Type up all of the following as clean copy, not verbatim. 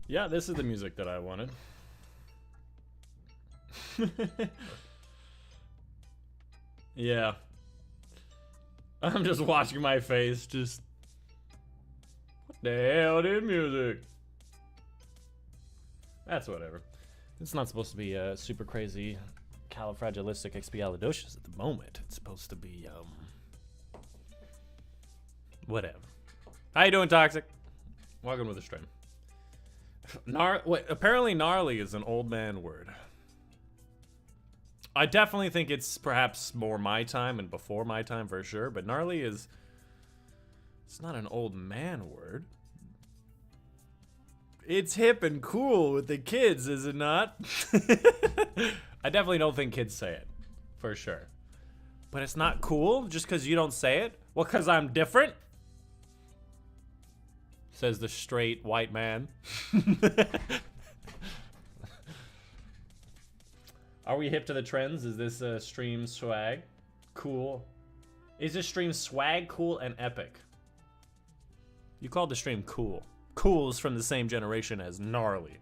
Yeah, this is the music that I wanted. Yeah. I'm just watching my face, just... What the hell is music? That's whatever. It's not supposed to be super crazy califragilisticexpialidocious at the moment. It's supposed to be, whatever. How you doing, Toxic? Welcome to the stream. Wait, apparently gnarly is an old man word. I definitely think it's perhaps more my time and before my time for sure, but gnarly is... It's not an old man word. It's hip and cool with the kids, is it not? I definitely don't think kids say it, for sure. But it's not cool just because you don't say it? Well, because I'm different? Says the straight white man. Are we hip to the trends? Is this stream swag? Cool. Is this stream swag, cool, and epic? You called the stream cool. Cool is from the same generation as gnarly.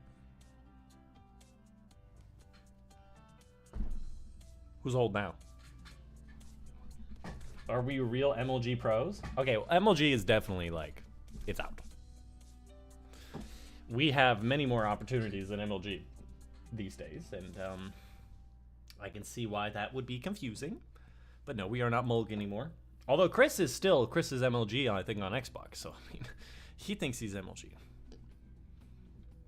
Who's old now? Are we real MLG pros? Okay, well, MLG is definitely like, it's out. We have many more opportunities than MLG these days, and I can see why that would be confusing. But no, we are not Mulg anymore. Although Chris is MLG, I think, on Xbox, so I mean, he thinks he's MLG.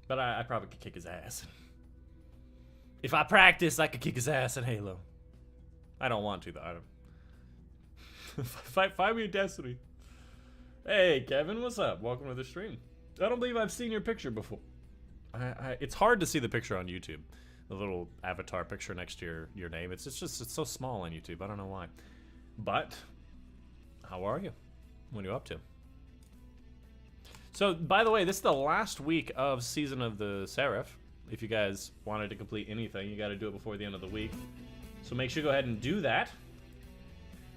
But I probably could kick his ass. If I practice, I could kick his ass in Halo. I don't want to, though. I don't... Fight me in Destiny. Hey, Kevin, what's up? Welcome to the stream. I don't believe I've seen your picture before. It's hard to see the picture on YouTube. The little avatar picture next to your name. It's so small on YouTube. I don't know why. But, how are you? What are you up to? So, by the way, this is the last week of Season of the Seraph. If you guys wanted to complete anything, you got to do it before the end of the week. So make sure you go ahead and do that.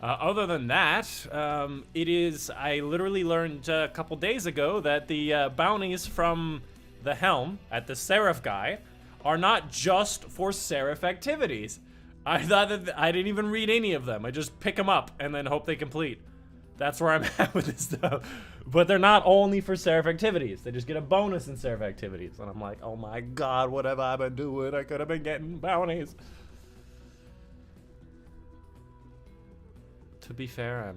Other than that, I literally learned a couple days ago that the bounties from the helm at the Seraph guy are not just for Seraph activities. I thought that I didn't even read any of them. I just pick them up and then hope they complete. That's where I'm at with this stuff. But they're not only for Seraph activities. They just get a bonus in Seraph activities. And I'm like, oh my god, what have I been doing? I could have been getting bounties. To be fair,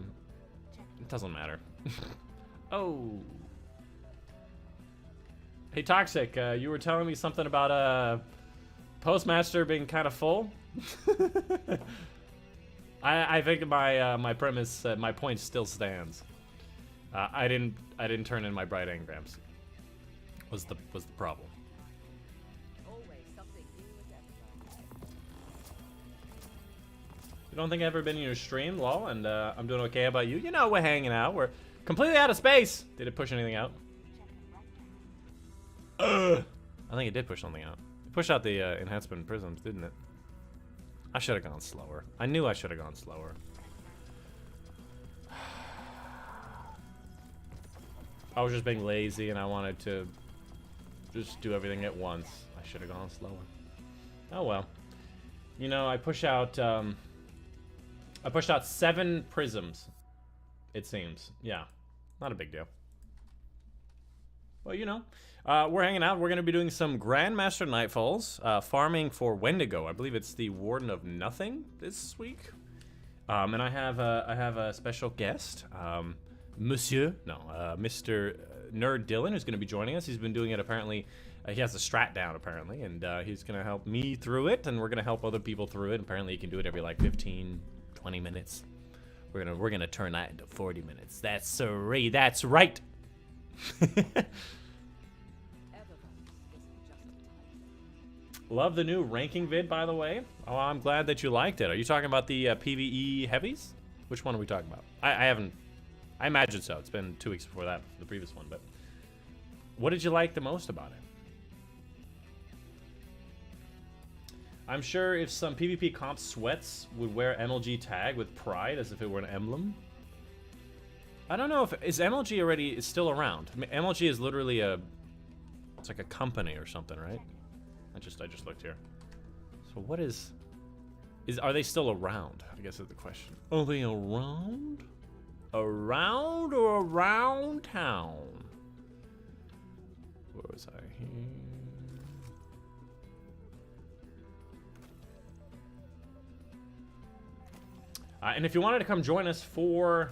it doesn't matter. Oh. Hey, Toxic, you were telling me something about Postmaster being kind of full. I think my premise, my point still stands. I didn't turn in my bright engrams. Was the problem? You don't think I've ever been in your stream, lol, and I'm doing okay. How about you? You know, we're hanging out. We're completely out of space. Did it push anything out? I think it did push something out. It pushed out the enhancement prisms, didn't it? I should have gone slower. I knew I should have gone slower. I was just being lazy and I wanted to just do everything at once. I should have gone slower. Oh well. You know, I pushed out 7 prisms, it seems. Yeah, not a big deal. Well, you know, we're hanging out. We're going to be doing some Grandmaster Nightfalls, farming for Wendigo. I believe it's the Warden of Nothing this week. And I have a special guest, Mr. Nerd Dylan, who's going to be joining us. He's been doing it apparently. He has the strat down apparently, and he's going to help me through it, and we're going to help other people through it. Apparently, he can do it every like 15, 20 minutes. We're gonna turn that into 40 minutes. That's right. Love the new ranking vid, by the way. Oh, I'm glad that you liked it. Are you talking about the PvE heavies? Which one are we talking about? I haven't. I imagine so. It's been 2 weeks before that, the previous one. But what did you like the most about it? I'm sure if some PvP comp sweats would wear MLG tag with pride as if it were an emblem. I don't know if is MLG already is still around. I mean, MLG is literally a It's like a company or something, right? I just looked here. So what is are they still around? I guess is the question. Are they around? Around or around town? Where was I here? And if you wanted to come join us for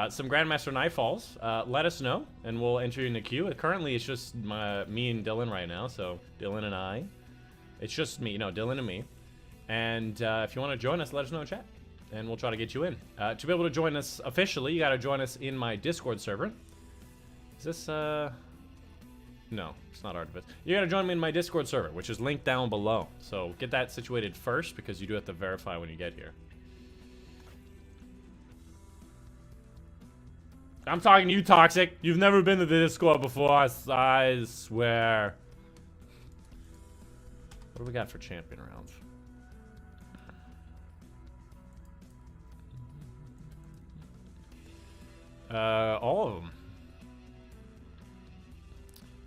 some Grandmaster Nightfalls, let us know, and we'll enter you in the queue. Currently, it's just me and Dylan right now, so Dylan and I. It's just me, no, Dylan and me. And if you want to join us, let us know in chat, and we'll try to get you in. To be able to join us officially, you got to join us in my Discord server. Is this, no, it's not Artifice. You got to join me in my Discord server, which is linked down below. So get that situated first, because you do have to verify when you get here. I'm talking to you, Toxic. You've never been to the Discord before, I swear. What do we got for champion rounds? All of them.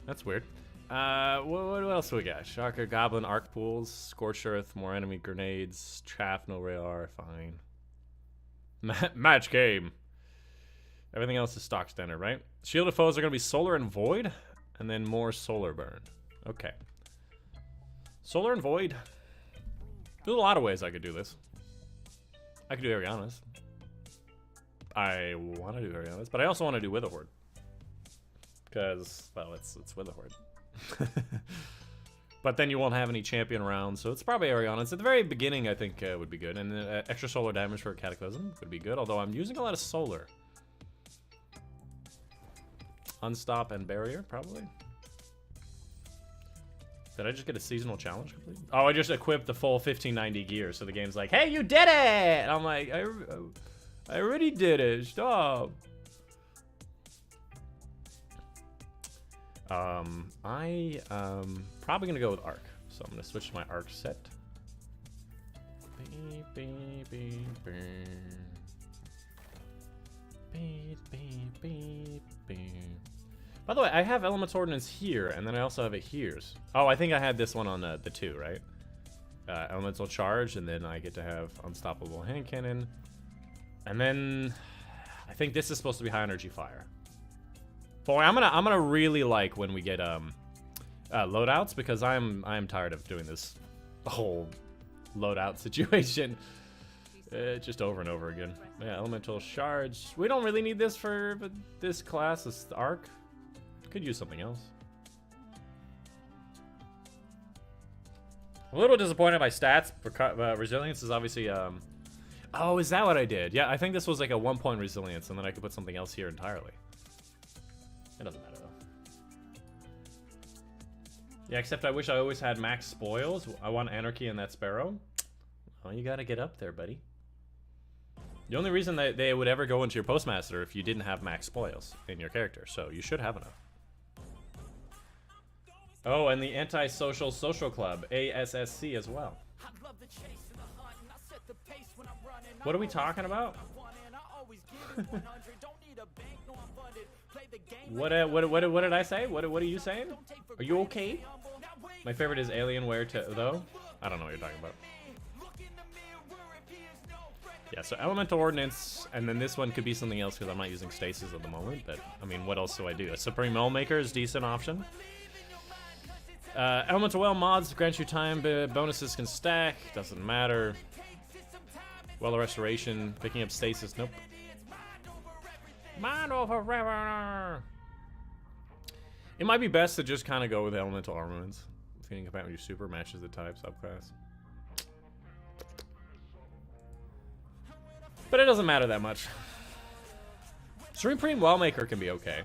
That's weird. What else do we got? Shocker, Goblin, Arc Pools, Scorched Earth, more enemy grenades, Chaff, no radar, fine. Match game. Everything else is stock standard, right? Shielded foes are going to be Solar and Void, and then more Solar Burn. Okay. Solar and Void. There's a lot of ways I could do this. I could do Ariana's. I want to do Ariana's, but I also want to do Witherhoard. Because, well, it's Witherhoard. But then you won't have any champion rounds, so it's probably Ariana's. At the very beginning, I think would be good. And extra solar damage for Cataclysm would be good, although I'm using a lot of solar. Unstop and Barrier, probably. Did I just get a seasonal challenge complete? Oh, I just equipped the full 1590 gear, so the game's like, hey, you did it! And I'm like, I already did it, stop. I probably gonna go with Arc, so I'm gonna switch to my Arc set. By the way, I have Elemental Ordnance here, and then I also have it here. Oh, I think I had this one on the 2, right? Elemental Charge, and then I get to have Unstoppable Hand Cannon. And then I think this is supposed to be High Energy Fire. Boy, I'm gonna really like when we get loadouts, because I'm tired of doing this whole loadout situation just over and over again. Yeah, Elemental Charge. We don't really need this for this class. It's the Arc. Could use something else. I'm a little disappointed by stats. Resilience is obviously oh, is that what I did? Yeah, I think this was like a 1-point resilience, and then I could put something else here entirely. It doesn't matter though. Yeah, except I wish I always had max spoils. I want Anarchy and that Sparrow. Oh, you gotta get up there, buddy. The only reason that they would ever go into your Postmaster if you didn't have max spoils in your character, so you should have enough. Oh, and the Antisocial Social Club, ASSC as well. What are we talking about? What did I say? What are you saying? Are you okay? My favorite is Alienware though. I don't know what you're talking about. Yeah, so Elemental Ordnance, and then this one could be something else because I'm not using Stasis at the moment, but I mean, what else do I do? A Supreme Well Maker is a decent option. Elemental Well mods grant you time, bonuses can stack, doesn't matter. Well Restoration, picking up Stasis, nope. Mind over river. It might be best to just kind of go with Elemental Armaments. Feeding combat with your super matches the type subclass. But it doesn't matter that much. Supreme Wellmaker can be okay.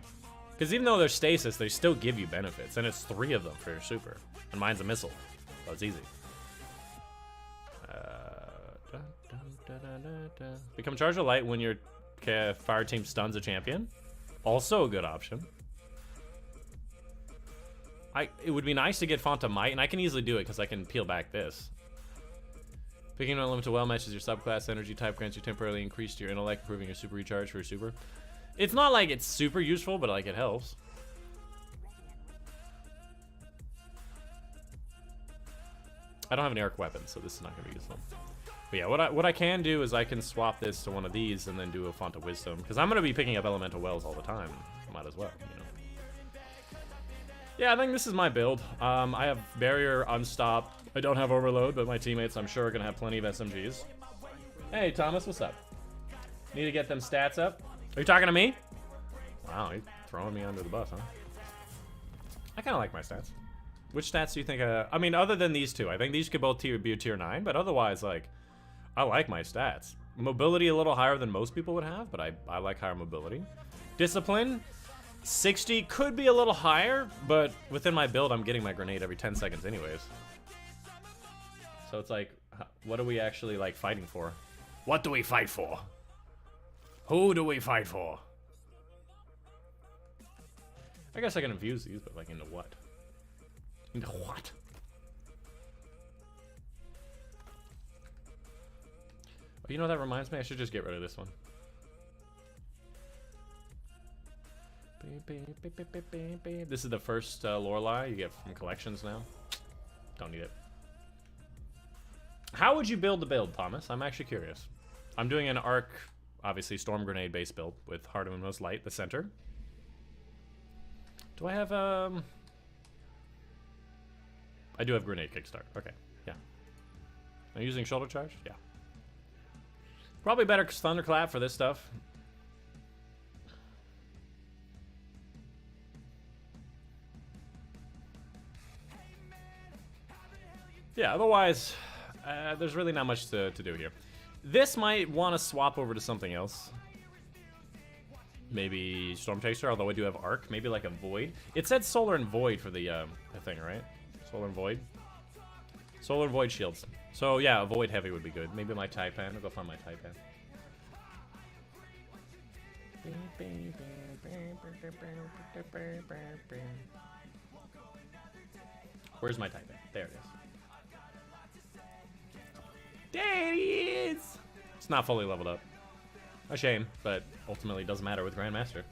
Because even though they're stasis, they still give you benefits. And it's 3 of them for your super. And mine's a missile. So it's easy. Become Charge of Light when your fire team stuns a champion. Also a good option. It would be nice to get Font of Might, and I can easily do it because I can peel back this. Picking an Elemental Well matches your subclass energy type, grants you temporarily increase your intellect, improving your super recharge for your super. It's not like it's super useful, but like it helps. I don't have any arc weapons, so this is not gonna be useful. But yeah, what I can do is I can swap this to one of these and then do a Font of Wisdom, because I'm gonna be picking up Elemental Wells all the time. Might as well, you know. Yeah, I think this is my build. I have Barrier, Unstop. I don't have Overload, but my teammates, I'm sure, are gonna have plenty of SMGs. Hey, Thomas, what's up? Need to get them stats up. Are you talking to me? Wow, you're throwing me under the bus, huh? I kind of like my stats. Which stats do you think? I mean, other than these two, I think these could both be a tier 9, but otherwise, like, I like my stats. Mobility a little higher than most people would have, but I like higher mobility. Discipline, 60 could be a little higher, but within my build, I'm getting my grenade every 10 seconds anyways. So it's like, what are we actually, like, fighting for? What do we fight for? Who do we fight for? I guess I can infuse these, but, like, into what? Into what? Oh, you know, that reminds me, I should just get rid of this one. This is the first Lorelei you get from collections now. Don't need it. How would you build the build, Thomas? I'm actually curious. I'm doing an arc, obviously, Storm Grenade base build with Heart of Most Light, the center. Do I have, I do have Grenade Kickstart. Okay, yeah. Am I using Shoulder Charge? Yeah. Probably better Thunderclap for this stuff. Yeah, otherwise, there's really not much to do here. This might want to swap over to something else. Maybe Storm Chaser, although I do have Arc. Maybe like a Void. It said Solar and Void for the thing, right? Solar and Void. Solar and Void shields. So yeah, a Void Heavy would be good. Maybe my Taipan. I'll go find my Taipan. Where's my Taipan? There it is. There he is! It's not fully leveled up. A shame, but ultimately doesn't matter with Grandmaster.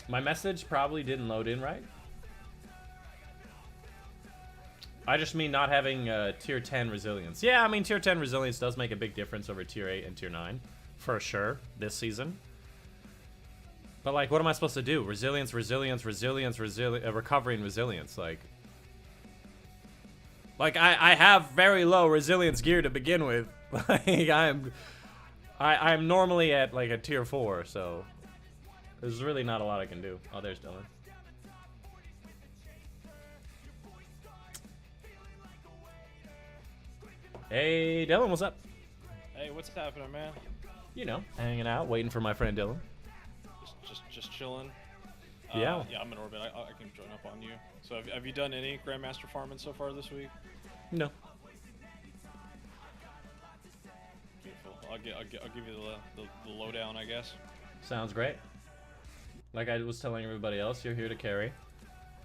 My message probably didn't load in right. I just mean not having tier 10 resilience. Yeah, I mean tier 10 resilience does make a big difference over tier 8 and tier 9. For sure, this season. But like, what am I supposed to do? Resilience, resilience, resilience, recovery and resilience. Like I have very low resilience gear to begin with. Like I'm normally at like a tier 4, so there's really not a lot I can do. Oh, there's Dylan. Hey Dylan, what's up? Hey, what's happening, man? You know, hanging out, waiting for my friend Dylan. Just chilling. Yeah. Yeah, I'm in orbit. I can join up on you. So have you done any Grandmaster farming so far this week? No. Beautiful. I'll give you the lowdown, I guess. Sounds great. Like I was telling everybody else, you're here to carry.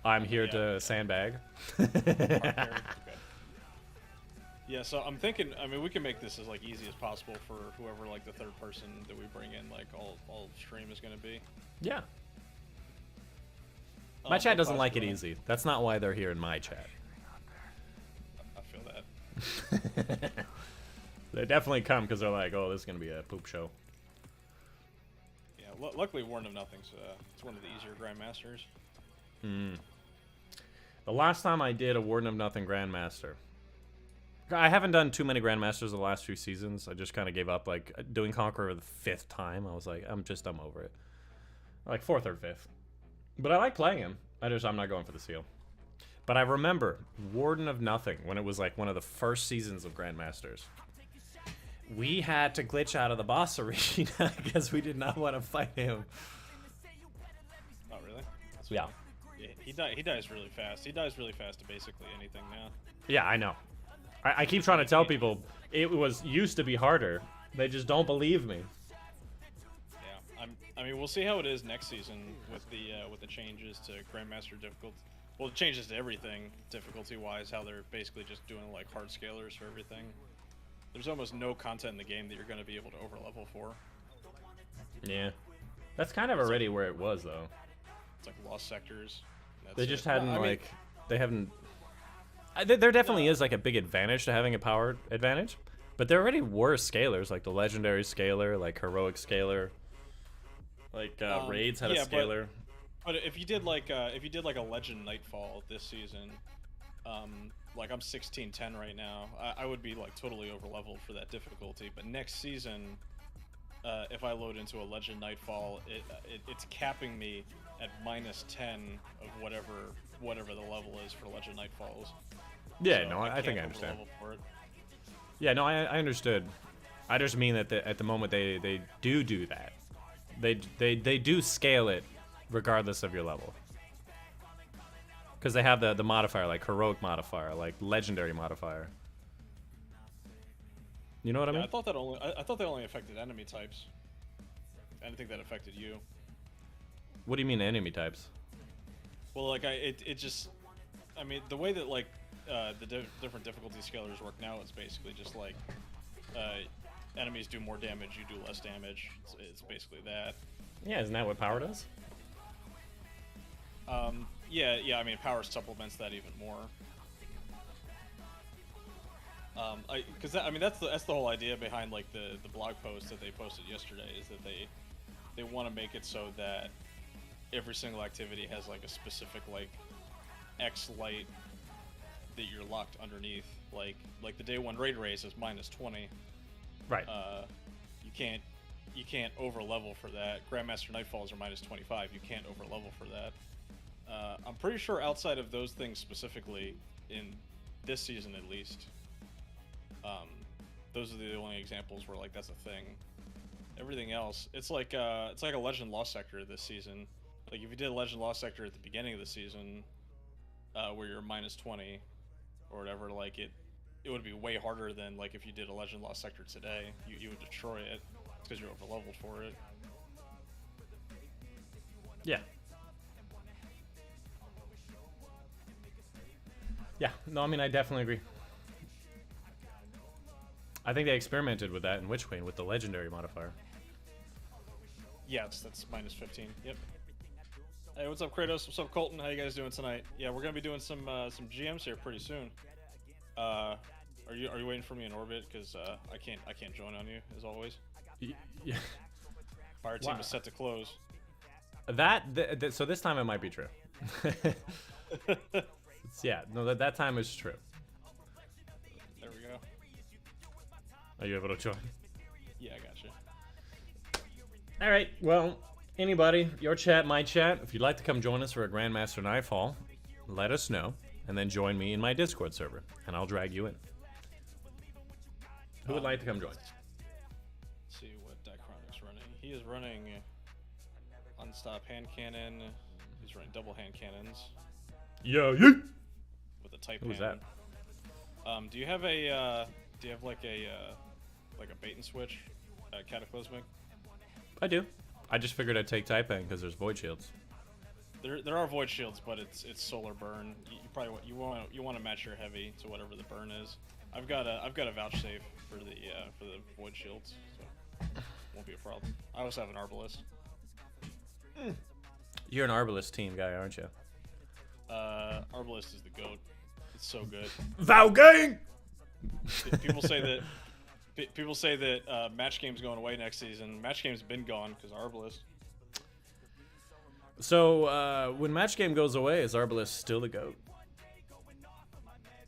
I'm here to sandbag. Okay. Yeah, so I'm thinking, I mean, we can make this as like easy as possible for whoever like the third person that we bring in, like all stream is gonna be. Yeah. My chat doesn't like it easy. That's not why they're here in my chat. I feel that. They definitely come because they're like, oh, this is gonna be a poop show. Yeah, luckily Warden of Nothing's it's one of the easier Grandmasters. The last time I did a Warden of Nothing Grandmaster, I haven't done too many Grandmasters the last few seasons. I just kind of gave up. Like doing Conqueror the 5th time, I was like, I'm over it. Like 4th or 5th, but I like playing him. I'm not going for the seal. But I remember Warden of Nothing when it was like one of the first seasons of Grandmasters. We had to glitch out of the boss arena because we did not want to fight him. Oh, really? Yeah. Yeah, he dies really fast. He dies really fast to basically anything now. Yeah, I know. I keep trying to tell people it used to be harder. They just don't believe me. Yeah, I mean, we'll see how it is next season with the changes to Grandmaster difficulty. Well, it changes to everything difficulty-wise. How they're basically just doing like hard scalars for everything. There's almost no content in the game that you're going to be able to overlevel for. Yeah, that's kind of already where it was though. It's like lost sectors. They just hadn't they haven't. There definitely is like a big advantage to having a power advantage, but there already were scalers like the legendary scaler, like heroic scaler, like raids had a scaler. But if you did like a legend Nightfall this season, like I'm 1610 right now, I would be like totally over leveled for that difficulty. But next season, if I load into a legend Nightfall, it's capping me at -10 of whatever the level is for legend Nightfalls. Yeah, So no, I think I understand. For it. Yeah, no, I understood. I just mean that at the moment they do that. They do scale it regardless of your level. Because they have the modifier, like heroic modifier, like legendary modifier. You know what I mean? I thought they only affected enemy types. I didn't think that affected you. What do you mean enemy types? Well, like I mean, the way that like the different difficulty scalars work now is basically just like enemies do more damage, you do less damage. It's basically that. Yeah, isn't that what power does? Yeah. I mean, power supplements that even more. Because I mean, that's the whole idea behind like the blog post that they posted yesterday, is that they want to make it so that every single activity has like a specific like X light that you're locked underneath. Like the day one raid race is -20. Right. You can't over level for that. Grandmaster Nightfalls are -25. You can't over level for that. I'm pretty sure outside of those things specifically, in this season at least, those are the only examples where like that's a thing. Everything else, it's like a Legend Lost Sector this season. Like if you did a Legend Lost Sector at the beginning of the season, where you're -20 or whatever, like it would be way harder than like if you did a Legend Lost Sector today. You would destroy it because you're over leveled for it. Yeah. Yeah, no, I mean, I definitely agree. I think they experimented with that in Witchqueen with the legendary modifier. Yes, that's -15. Yep. Hey, what's up, Kratos? What's up, Colton? How you guys doing tonight? Yeah, we're gonna be doing some GMs here pretty soon. Are you waiting for me in orbit? Because I can't join on you as always. Yeah. Fire team is set to close. So this time it might be true. Yeah, no, that time is true. There we go. Are you able to join? Yeah, I got you. All right, well, anybody, your chat, my chat, if you'd like to come join us for a Grandmaster Nightfall, let us know, and then join me in my Discord server, and I'll drag you in. Who would like to come join? Let's see what Dychronic's running. He is running Unstop Hand Cannon. He's running double hand cannons. Yeah. With a type Who's hand. that? Do you have like a bait and switch, Cataclysmic? I do. I just figured I'd take Taipan because there's void shields. There are void shields, but it's solar burn. You probably want to match your heavy to whatever the burn is. I've got a vouchsafe for the void shields, so won't be a problem. I also have an Arbalest. You're an Arbalest team guy, aren't you? Arbalest is the GOAT. It's so good. Vow gang! People say that match game's going away next season. Match game's been gone because Arbalest. So when match game goes away, is Arbalest still the GOAT?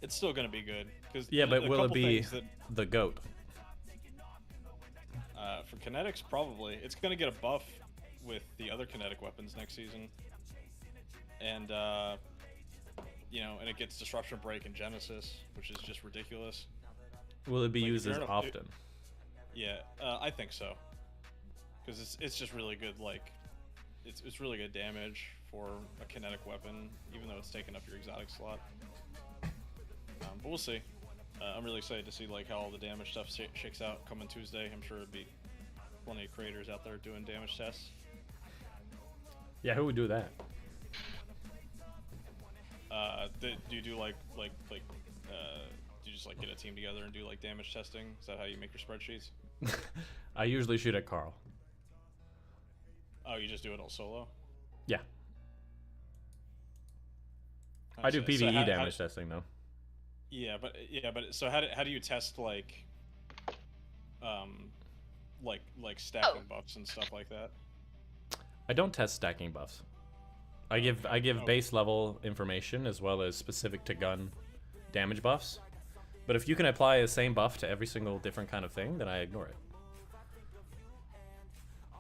It's still gonna be good. Yeah, but will it be the GOAT? For kinetics, probably. It's gonna get a buff with the other kinetic weapons next season, and and it gets Disruption Break and Genesis, which is just ridiculous. Will it be used as often? Yeah, I think so, because it's just really good. Like, it's really good damage for a kinetic weapon, even though it's taking up your exotic slot. But we'll see. I'm really excited to see like how all the damage stuff shakes out coming Tuesday. I'm sure it'll be plenty of creators out there doing damage tests. Yeah, who would do that? Do you do like do you just like get a team together and do like damage testing? Is that how you make your spreadsheets? I usually shoot at Carl. Oh, you just do it all solo? Yeah. I do PvE damage testing though. but so how do you test um like stacking buffs and stuff like that? I don't test stacking buffs. I give base level information as well as specific to gun damage buffs. But if you can apply the same buff to every single different kind of thing, then I ignore it.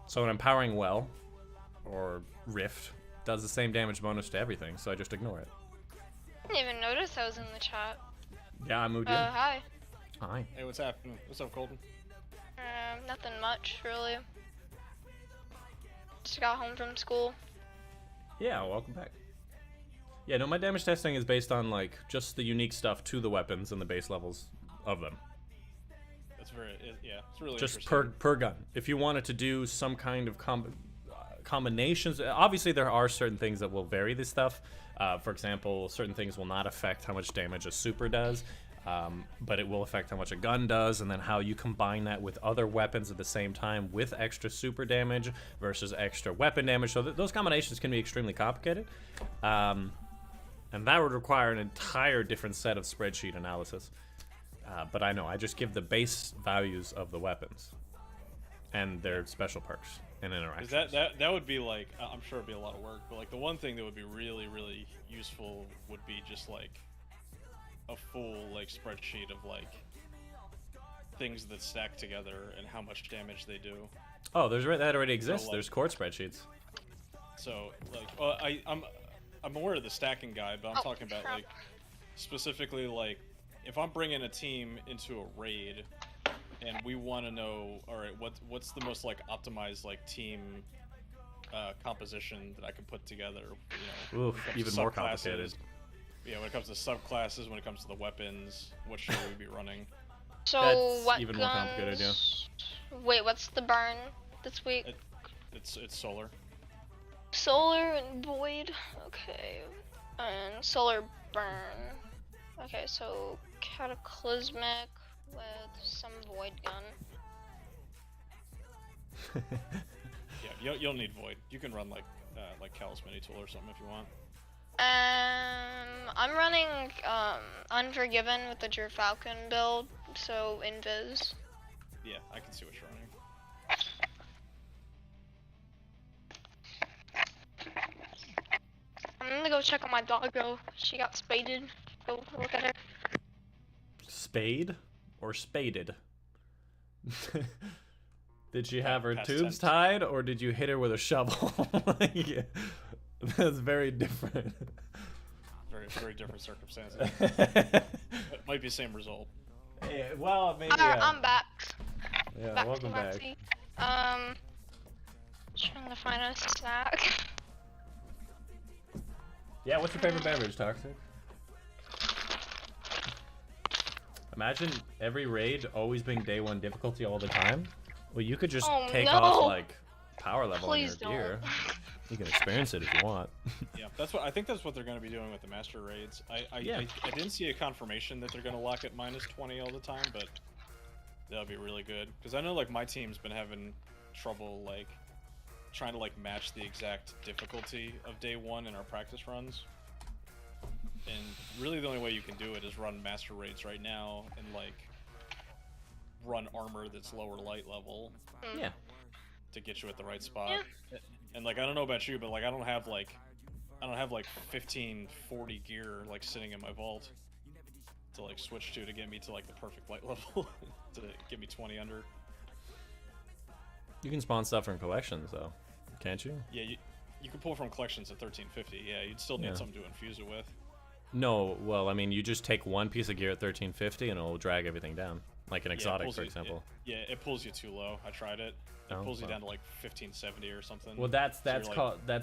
So an empowering well or rift does the same damage bonus to everything, so I just ignore it. I didn't even notice I was in the chat. Yeah, I moved in. Hi. Hi. Hey, what's happening? What's up, Colton? Nothing much, really. Just got home from school. Yeah, welcome back. Yeah, no, my damage testing is based on like just the unique stuff to the weapons and the base levels of them. That's it's really just interesting. per gun. If you wanted to do some kind of combinations, obviously there are certain things that will vary this stuff. For example, certain things will not affect how much damage a super does, but it will affect how much a gun does, and then how you combine that with other weapons at the same time with extra super damage versus extra weapon damage. So those combinations can be extremely complicated. And that would require an entire different set of spreadsheet analysis. But I know, I just give the base values of the weapons and their special perks and interactions. That would be like, I'm sure it'd be a lot of work, but like the one thing that would be really, really useful would be just like a full like spreadsheet of like things that stack together and how much damage they do. Oh, that already exists. So, like, there's chord spreadsheets. So like, I'm aware of the stacking guide, but I'm talking about like specifically like if I'm bringing a team into a raid and we want to know, all right, what's the most like optimized like team composition that I can put together? You know, Oof, even more complicated. Yeah, when it comes to subclasses, when it comes to the weapons, what should we be running? So That's what even guns... more complicated, yeah. Wait, what's the burn this week? It's solar. Solar and void. Okay, and solar burn. Okay, so cataclysmic with some void gun. Yeah, you'll need void. You can run like Callus Mini Tool or something if you want. I'm running Unforgiven with the Drew Falcon build, so invis. Yeah, I can see what you're running. I'm gonna go check on my doggo. She got spaded. Go look at her. Spade or spaded? Did she have her Past tubes tense. tied, or did you hit her with a shovel? Yeah, that's very different. Very different circumstances. It might be same result. Yeah, well, maybe. I'm back. Yeah, Back welcome to back. Lexi. Trying to find a snack. Yeah, what's your favorite beverage, Toxic? Imagine every raid always being day 1 difficulty all the time. Well, you could just take off like power level Please on your gear. You can experience it if you want. Yeah, I think that's what they're going to be doing with the master raids. I didn't see a confirmation that they're going to lock at -20 all the time, but that would be really good. Because I know like my team's been having trouble like trying to like match the exact difficulty of day 1 in our practice runs. And really the only way you can do it is run master raids right now and like run armor that's lower light level. Yeah. To get you at the right spot. Yeah. And like I don't know about you, but like I don't have like 1540 gear like sitting in my vault to like switch to get me to like the perfect light level to get me 20 under. You can spawn stuff from collections though, can't you? Yeah, you can pull from collections at 1350. Yeah, you'd still need something to infuse it with. No, well, I mean, you just take one piece of gear at 1350 and it'll drag everything down. Like an exotic, for example. It pulls you too low. I tried it. It pulls you down to like 1570 or something. Well, that's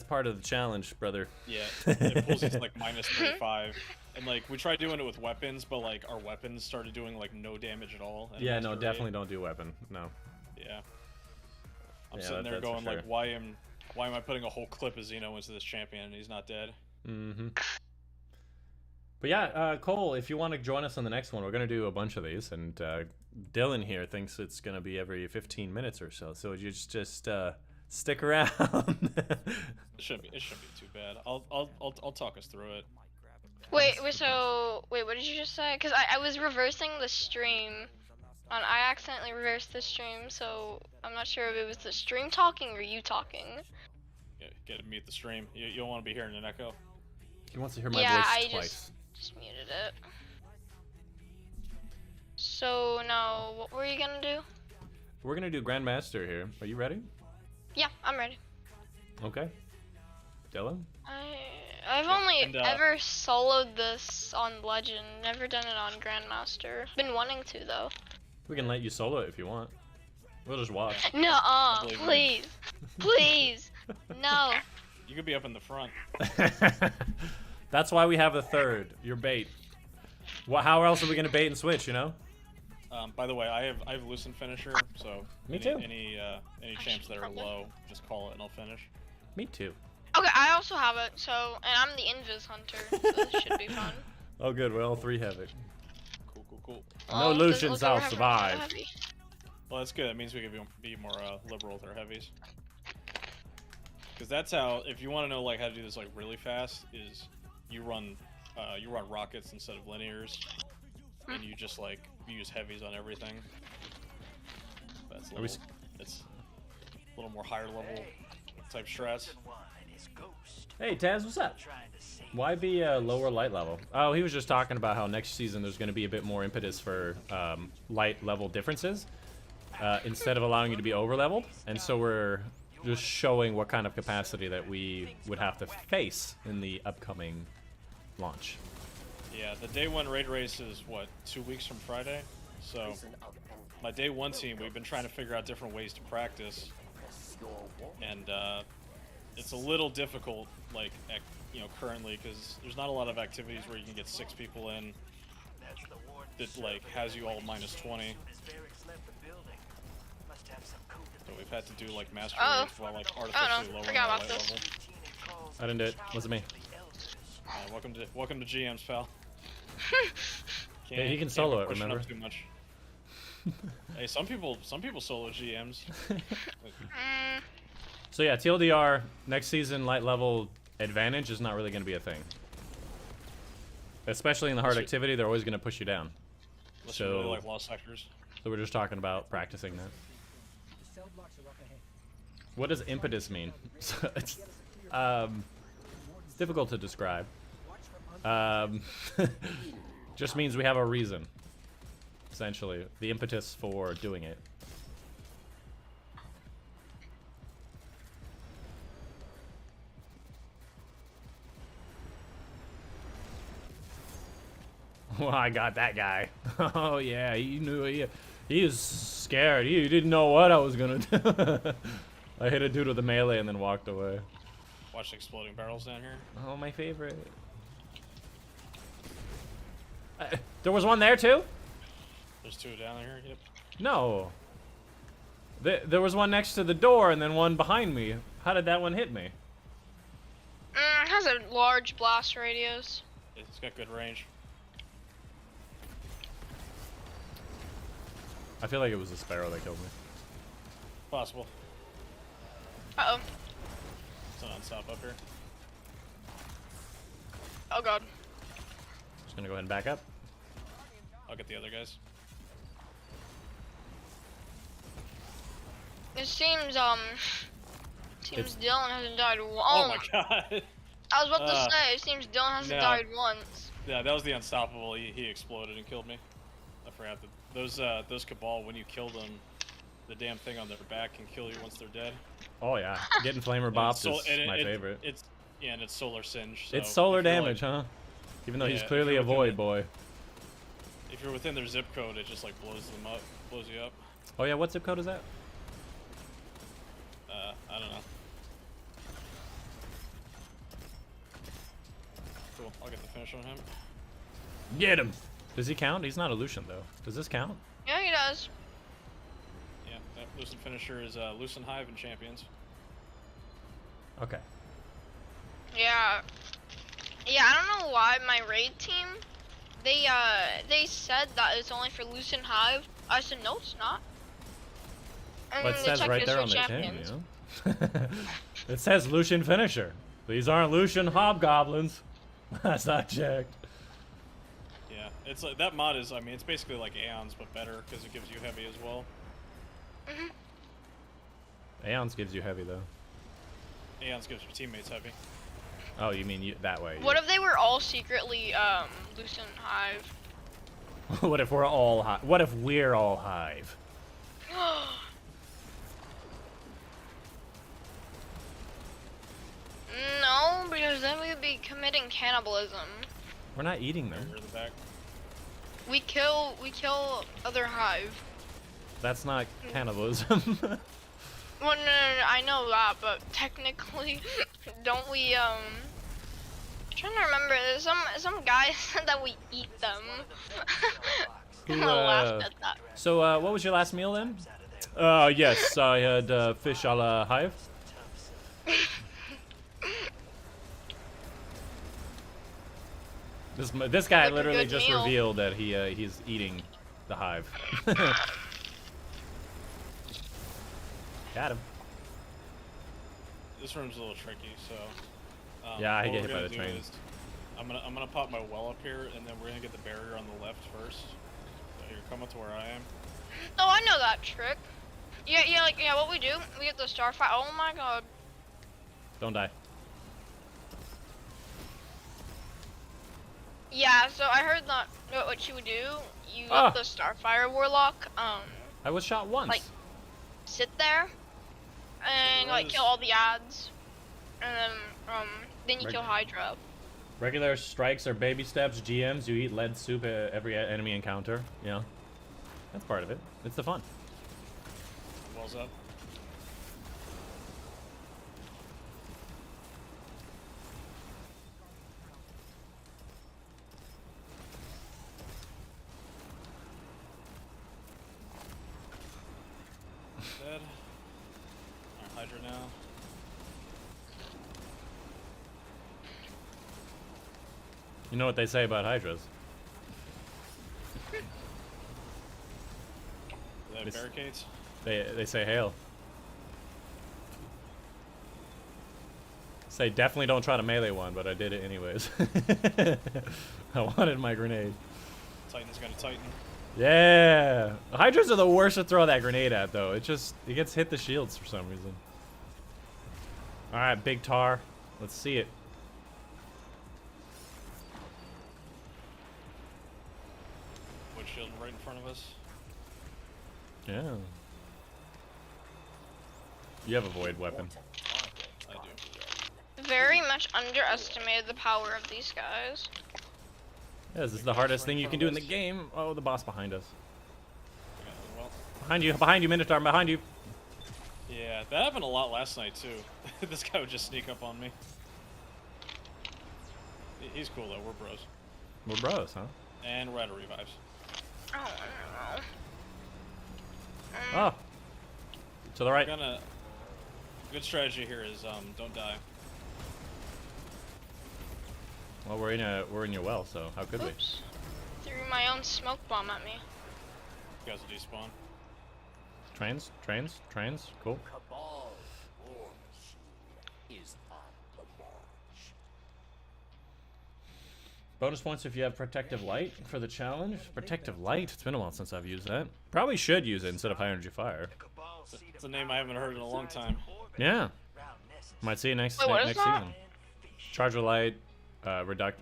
part of the challenge, brother. Yeah, it pulls you to like -35. And like we tried doing it with weapons, but like our weapons started doing like no damage at all. Yeah, no, definitely don't do weapon. No. Yeah. I'm sitting there going like, why am I putting a whole clip of Xeno into this champion and he's not dead? Mm-hmm. But yeah, Cole, if you want to join us on the next one, we're going to do a bunch of these, and Dylan here thinks it's going to be every 15 minutes or so, so you just stick around. It shouldn't be too bad. I'll talk us through it. Wait, what did you just say? Because I was reversing the stream. And I accidentally reversed the stream, so I'm not sure if it was the stream talking or you talking. Get to mute the stream. You don't want to be hearing an echo. He wants to hear my Yeah, voice I twice. just muted it. So now, what were you gonna do? We're gonna do Grandmaster here. Are you ready? Yeah, I'm ready. Okay. Dylan? I've only And, ever soloed this on Legend, never done it on Grandmaster. Been wanting to though. We can let you solo it if you want. We'll just watch. No, believe please, please, no. You could be up in the front. That's why we have the third. Your bait. How else are we gonna bait and switch? You know? By the way, I have Lucent Finisher, so Me too. Any champs that are low, just call it and I'll finish. Me too. Okay, I also have it. So, and I'm the Invis Hunter. So this should be fun. Oh, good. We all three have it. Cool. No does it Lucians look like I'll we're having survive. a heavy? Well, that's good. That means we can be more liberal with our heavies. Because that's how, if you want to know like how to do this like really fast, is you run rockets instead of linears, and you just like use heavies on everything. That's a little, it's a little more higher level type stress. Hey Taz, what's up? Why be a lower light level? Oh, he was just talking about how next season there's going to be a bit more impetus for light level differences instead of allowing you to be over leveled, and so we're just showing what kind of capacity that we would have to face in the upcoming launch. Yeah, the day one raid race is what, 2 weeks from Friday? So my day one team, we've been trying to figure out different ways to practice, and it's a little difficult, like, currently, because there's not a lot of activities where you can get 6 people in that like has you all -20. So we've had to do like master raids while like artificially lowering forgot our about light this. level. I didn't do it. Wasn't me. Welcome to GM's, pal. Yeah, he can can't solo be it, pushing remember? up too much. Hey, some people solo GMs. So yeah, TLDR, next season light level advantage is not really going to be a thing. Especially in the hard activity, they're always going to push you down. Unless you really like lost sectors. So we're just talking about practicing that. What does impetus mean? So it's difficult to describe. Just means we have a reason, essentially. The impetus for doing it. Well, I got that guy. Oh yeah, he knew he was scared. He didn't know what I was gonna do. I hit a dude with a melee and then walked away. Watch the exploding barrels down here. Oh, my favorite. There was one there too? There's 2 down here. Yep. No. There was one next to the door and then one behind me. How did that one hit me? It has a large blast radius. It's got good range. I feel like it was a sparrow that killed me. Possible. Uh-oh. It's an unstop up here. Oh god. Just gonna go ahead and back up. I'll get the other guys. It seems Dylan hasn't died once. Oh my god. I was about to say, it seems Dylan hasn't no. died once. Yeah, that was the unstoppable. He exploded and killed me. I forgot that those Cabal, when you kill them, the damn thing on their back can kill you once they're dead. Oh yeah, getting flamer bopped is my favorite. And it's solar singe. So it's solar if you're, damage, like, huh? Even though yeah, he's if clearly you're a within void the- boy. If you're within their zip code, it just like blows you up. Oh yeah, what zip code is that? I don't know. Cool. I'll get the finish on him. Get him! Does he count? He's not a Lucian though. Does this count? Yeah, he does. Yeah, that Lucent finisher is Lucent Hive and Champions. Okay. Yeah. Yeah, I don't know why my raid team, they said that it's only for Lucent Hive. I said, no, it's not. And But it then they says checked right it's there for on the team, champions. you know? It says Lucian finisher. These aren't Lucian hobgoblins. That's not checked. Yeah, it's like that mod is. I mean, it's basically like Aeons, but better because it gives you heavy as well. Mhm. Aeons gives you heavy though. Aeons gives your teammates heavy. Oh, you mean that way? What if they were all secretly Lucent Hive? What if we're all What if we're all Hive? No, because then we would be committing cannibalism. We're not eating them. Over the back. We kill other Hive. That's not cannibalism. Well, no, I know that, but technically, don't we, I'm trying to remember, some guy said that we eat them. Who, I laughed at that. So, what was your last meal then? Yes, I had fish a la Hive. This guy Like a literally good just meal. revealed that he's eating the Hive. Got him. This room's a little tricky, so. Yeah, I what get we're hit by gonna the do train. is I'm gonna pop my well up here, and then we're gonna get the barrier on the left first. So you're coming to where I am. Oh, I know that trick. Yeah, what we do, we get the starfire. Oh my god. Don't die. Yeah, so I heard that what you would do, you Ah. let the starfire warlock, I was shot once. Like- sit there, and like kill all the ads, and then you kill Hydra. Regular strikes are baby steps. GMs, you eat lead soup at every enemy encounter. You know, that's part of it. It's the fun. Well's up. Dead. Alright, Hydra now. You know what they say about hydras? Do they have This- barricades? They say hail. Say definitely don't try to melee one, but I did it anyways. I wanted my grenade. Titan's gonna Titan. Yeah, hydras are the worst to throw that grenade at though. It gets hit the shields for some reason. All right, big tar. Let's see it. Wood shield right in front of us. Yeah. You have a void weapon. I do. Very much underestimated the power of these guys. Yeah, this is the hardest thing you can do in the game. Oh, the boss behind us. Yeah, well, Behind you, Minotaur, behind you. yeah, that happened a lot last night too. This guy would just sneak up on me. He's cool though. We're bros. We're bros, huh? And we're out of revives. Oh, I don't know. Oh. To the right. Good strategy here is don't die. Well, we're in your well, so how could we? Oops. Threw my own smoke bomb at me. You guys will despawn. Trains. Cool. Cabal war machine is on the march. Bonus points if you have Protective Light for the challenge. Protective Light? It's been a while since I've used that. Probably should use it instead of High Energy Fire. It's a name I haven't heard in a long time. Yeah. Might see it next Wait, what is next that? season. Charge with Light,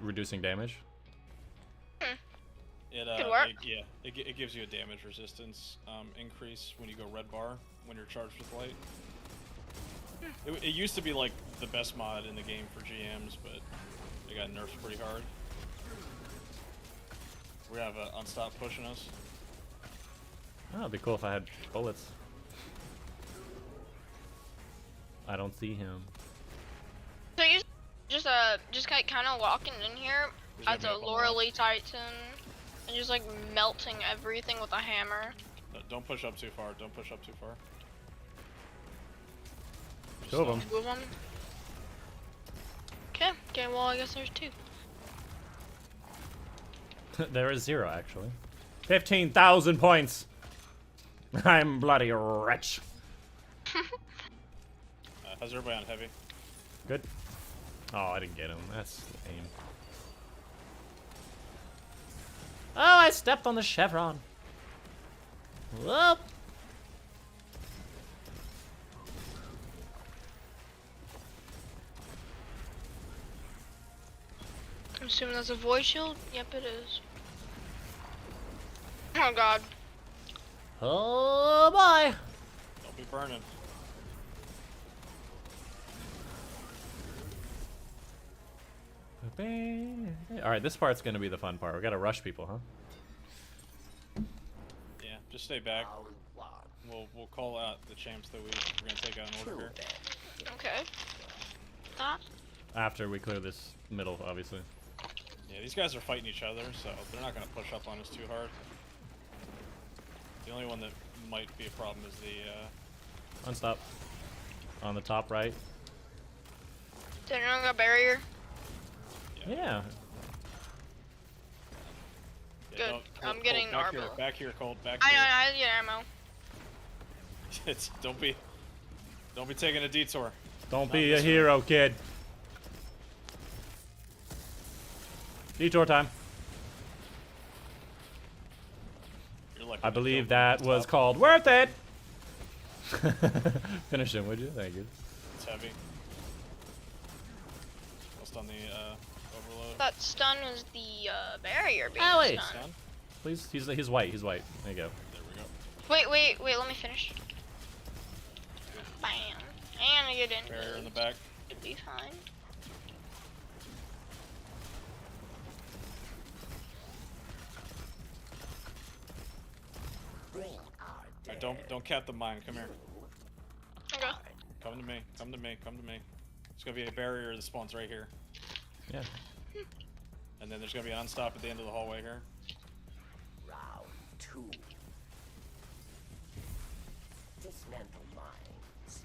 reducing damage. Could work. It gives you a damage resistance increase when you go red bar when you're charged with light. It used to be like the best mod in the game for GMs, but they got nerfed pretty hard. We have Unstop pushing us. Oh, it'd be cool if I had bullets. I don't see him. So you just kind of walking in here There's as a enemy up on the Lorelei Titan and just like melting everything with a hammer. Don't push up too far. Don't push up too far. Two of them. Two of them. Okay, well I guess there's two. There is 0 actually. 15,000 points. I'm bloody rich. How's everybody on heavy? Good. Oh, I didn't get him. That's lame. Oh, I stepped on the chevron. Whoop. I'm assuming that's a void shield? Yep, it is. Oh god. Oh boy. Don't be burning. All right, this part's gonna be the fun part. We gotta rush people, huh? Yeah, just stay back. Round one. We'll call out the champs that we're gonna take out in Kill order here. them. Okay. That. After we clear this middle, obviously. Yeah, these guys are fighting each other, so they're not gonna push up on us too hard. The only one that might be a problem is the Unstop. On the top right. Did anyone got barrier? Yeah. Good. Don't- I'm Colt, getting back here, armor. back here, Colt, back I here. know, I get ammo. Don't be taking a detour. Don't Not be a this hero, kid. Detour time. You're lucky I to believe kill that them. was Top. called worth it. Finish him, would you? Thank you. It's heavy. Almost on the overload. That stun was the barrier being Ellie! stunned. Down. Please, he's white. He's white. There you go. There we go. Wait, let me finish. Bam. And I get in. Barrier in the back. It'd be fine. Bring our Alright, don't cap the mine. Come here. Okay. Come to me. Come to me. Come to me. There's gonna be a barrier that spawns right here, Yeah. and then there's gonna be an unstop at the end of the hallway here. round two. Dismantle mines.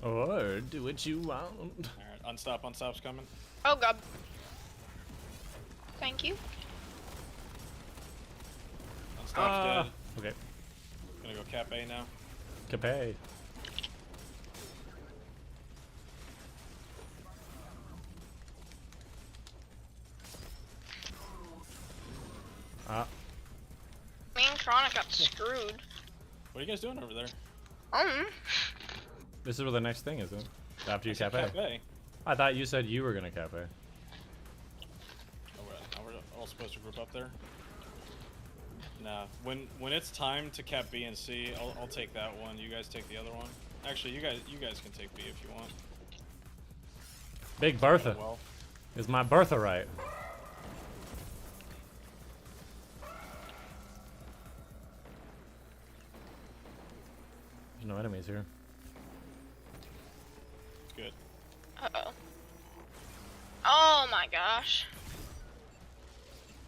Or Or do what you want. Alright, unstop's coming. Oh god. Thank you. Unstop's dead. Okay. Gonna go cap A now. Capay. Me and Chronic got screwed. What are you guys doing over there? This is where the next thing is, after you I said cafe. cap A. I thought you said you were gonna cafe. Oh, we're all supposed to group up there. Nah, when it's time to cap B and C, I'll take that one. You guys take the other one. Actually, you guys can take B if you want. Big Bertha Well, is my Bertha right. There's no enemies here. it's good. Uh-oh. Oh my gosh.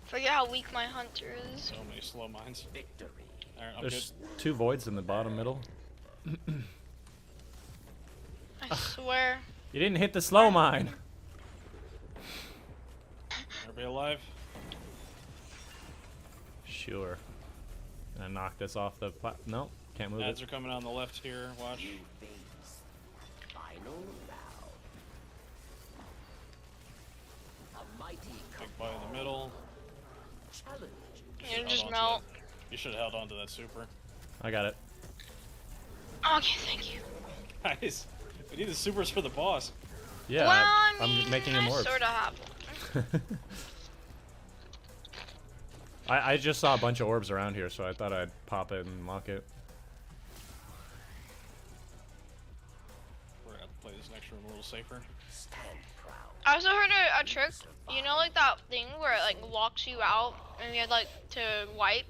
Forget how weak my hunter is. So many slow mines. victory. Alright, I'm There's 2 voids in the bottom middle. I swear. You didn't hit the slow mine. good. Everybody alive? Sure. Gonna knock this off the no, can't move Ads it. are coming on the left here. Watch. New base. Final round. A mighty Big buy in the middle. challenge. You Held just onto melt. that- You should have held on to that super. I got it. Okay, thank you. Guys, we need the supers for the boss. Yeah, well, I mean, I'm making him I orbs. sort of have one. I just saw a bunch of orbs around here, so I thought I'd pop it and lock it. We're gonna play this next room a little safer. Stand proud. I also heard a trick. You know, like that thing where it like locks you out and you had like to wipe.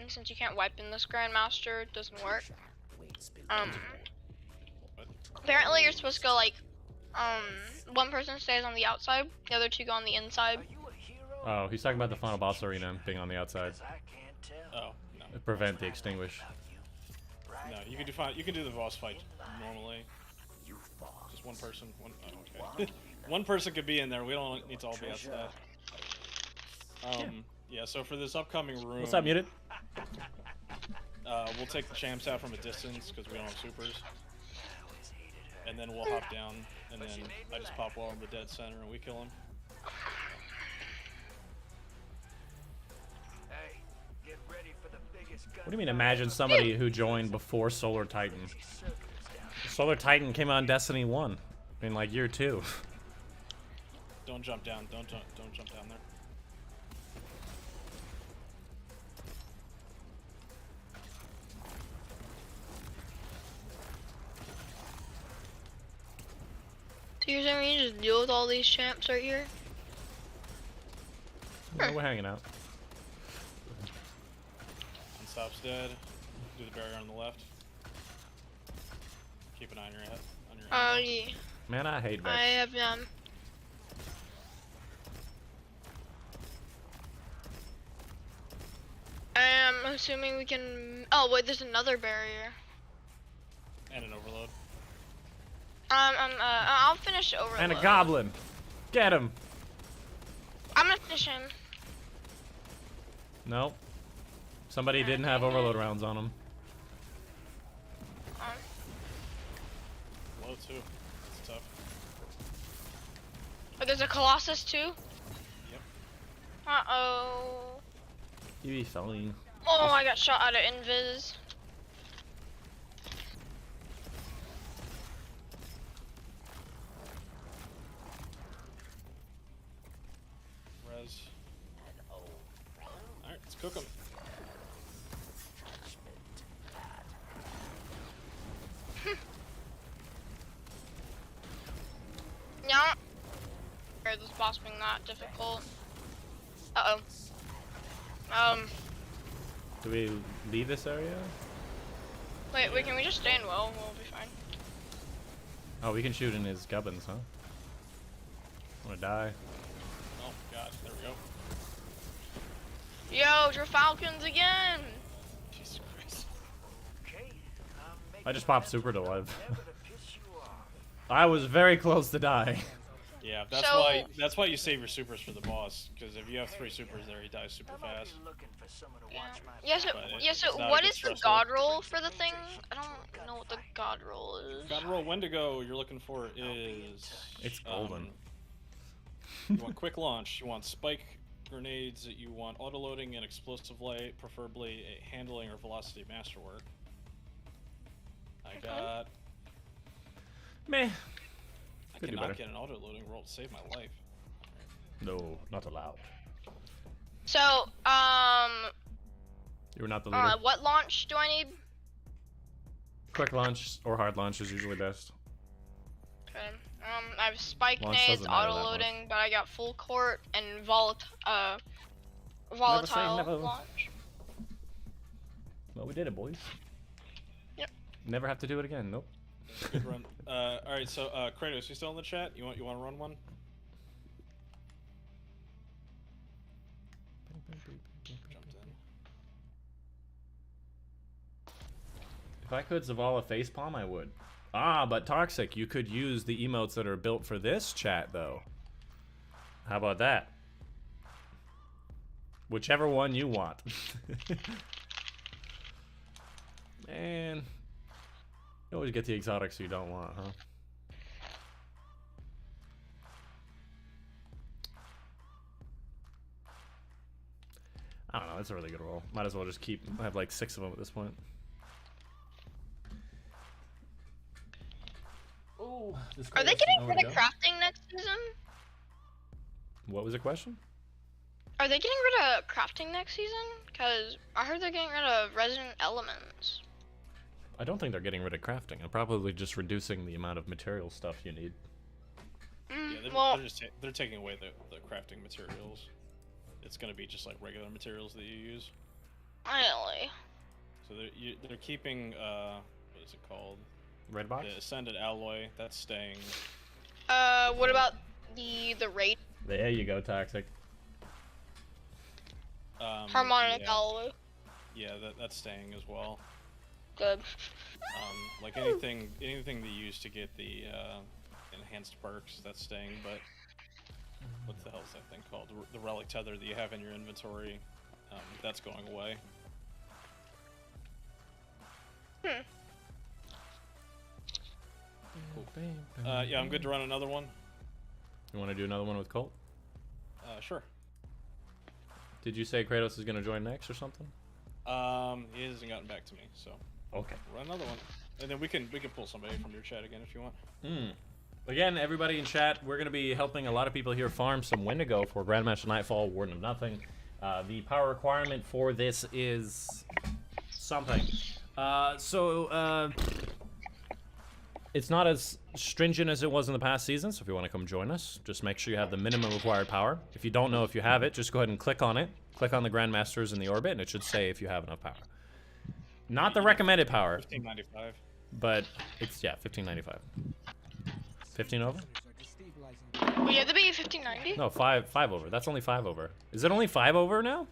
And since you can't wipe in this Grandmaster, it doesn't work. Waits below. But Apparently you're supposed to go like, one person stays on the outside, the other 2 go on the inside. Oh, he's talking about the final boss arena being on the outside. oh no, Prevent the extinguish. no, you can do fine. You can do the boss fight normally. You fought. Just one person. Okay. One person could be in there. We don't need to all be outside. Yeah. So for this upcoming room, What's up, muted? we'll take the champs out from a distance because we don't have supers, and then we'll hop down, and then I just pop wall in the dead center and we kill him. What do you mean imagine somebody who joined before Solar Titan? Solar Titan came out in Destiny 1 in like year 2. Don't jump down. Don't jump down there. So you're saying we can just deal with all these champs right here? Yeah, we're hanging out. Unstop's dead. Do the barrier on the left. Keep an eye on your head. Yeah. Man, I hate Vex. I have I'm assuming we can. Oh wait, there's another barrier. And an overload. I'll finish overload. And a goblin. Get him. I'm gonna finish him. Nope. Somebody didn't have overload rounds on him. Low too. It's tough. Oh, there's a Colossus too? Yep. Uh-oh. You be fine. Oh, I got shot out of invis. Res. Alright, let's cook them. Yeah. This boss being that difficult. Uh-oh. Do we leave this area? Wait, can we just stand well? We'll be fine. Oh, we can shoot in his gubbins, huh? I'm gonna die. Oh god, there we go. Yo, Falcons again! Jesus Christ. I just popped super to live. I was very close to die. Yeah, So- that's why you save your supers for the boss, because if you have 3 supers there, he dies super fast. Yeah, so, But so it's not what a is the stressful- god roll for the thing? I don't know what the god roll is. God roll Wendigo you're looking for is... It's golden. You want quick launch, you want spike grenades, you want auto-loading and explosive light, preferably a handling or velocity masterwork. I got... Meh. I Could do cannot better. get an auto-loading roll to save my life. No, not allowed. So, You were not the leader. what launch do I need? Quick launch or hard launch is usually best. Okay. I have spike Launch nades, doesn't matter that auto much. loading, but I got full court and volatile never. launch. Well, we did it, boys. Yep. Never have to do it again. Nope. Good run. Alright, so Kratos, you still in the chat? You want to run one? Jumped in. If I could Zavala facepalm, I would. Ah, but Toxic, you could use the emotes that are built for this chat, though. How about that? Whichever one you want. Man. You always get the exotics you don't want, huh? I don't know, it's a really good roll. Might as well just I have like 6 of them at this point. Oh, Are they getting rid of crafting next season? What was the question? Are they getting rid of crafting next season? Cause I heard they're getting rid of resident elements. I don't think they're getting rid of crafting. They're probably just reducing the amount of material stuff you need. Yeah, they're taking away the crafting materials. It's gonna be just like regular materials that you use. Really? So they're keeping what is it called? Red box? The Ascended Alloy. That's staying. What about the raid? There you go, Toxic. Harmonic yeah. alloy. Yeah, that's staying as well. Good. Like anything they use to get the enhanced perks, that's staying. But what the hell is that thing called? The relic tether that you have in your inventory, that's going away. Cool. Yeah, I'm good to run another one. You want to do another one with Colt? Sure. Did you say Kratos is going to join next or something? He hasn't gotten back to me, so Okay. run another one, and then we can pull somebody from your chat again if you want. Again, everybody in chat, we're going to be helping a lot of people here farm some Wendigo for Grandmaster Nightfall, Warden of Nothing. The power requirement for this is something. It's not as stringent as it was in the past season, so if you want to come join us, just make sure you have the minimum required power. If you don't know if you have it, just go ahead and click on it. Click on the Grandmasters in the orbit, and it should say if you have enough power. Not the recommended power. 1595. But it's, yeah, 1595. 15 over? We have to be 1590? No, 5 over. That's only 5 over. Is it only 5 over now?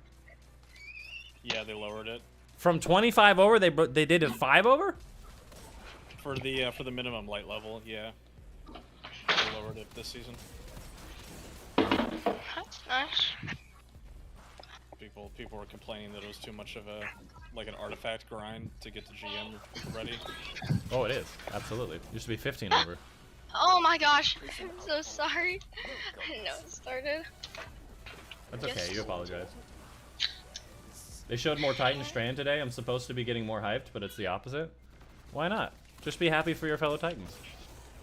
Yeah, they lowered it From 25 over, they did it 5 over? for the minimum light level. Yeah, they lowered it this season. That's nice. People were complaining that it was too much of an artifact grind to get the GM ready. Oh, it is. Absolutely. It used to be 15 over. Oh my gosh, I'm so sorry. I didn't know it started. That's okay. Yes. You apologize. They showed more Titan Strand today. I'm supposed to be getting more hyped, but it's the opposite. Why not? Just be happy for your fellow Titans.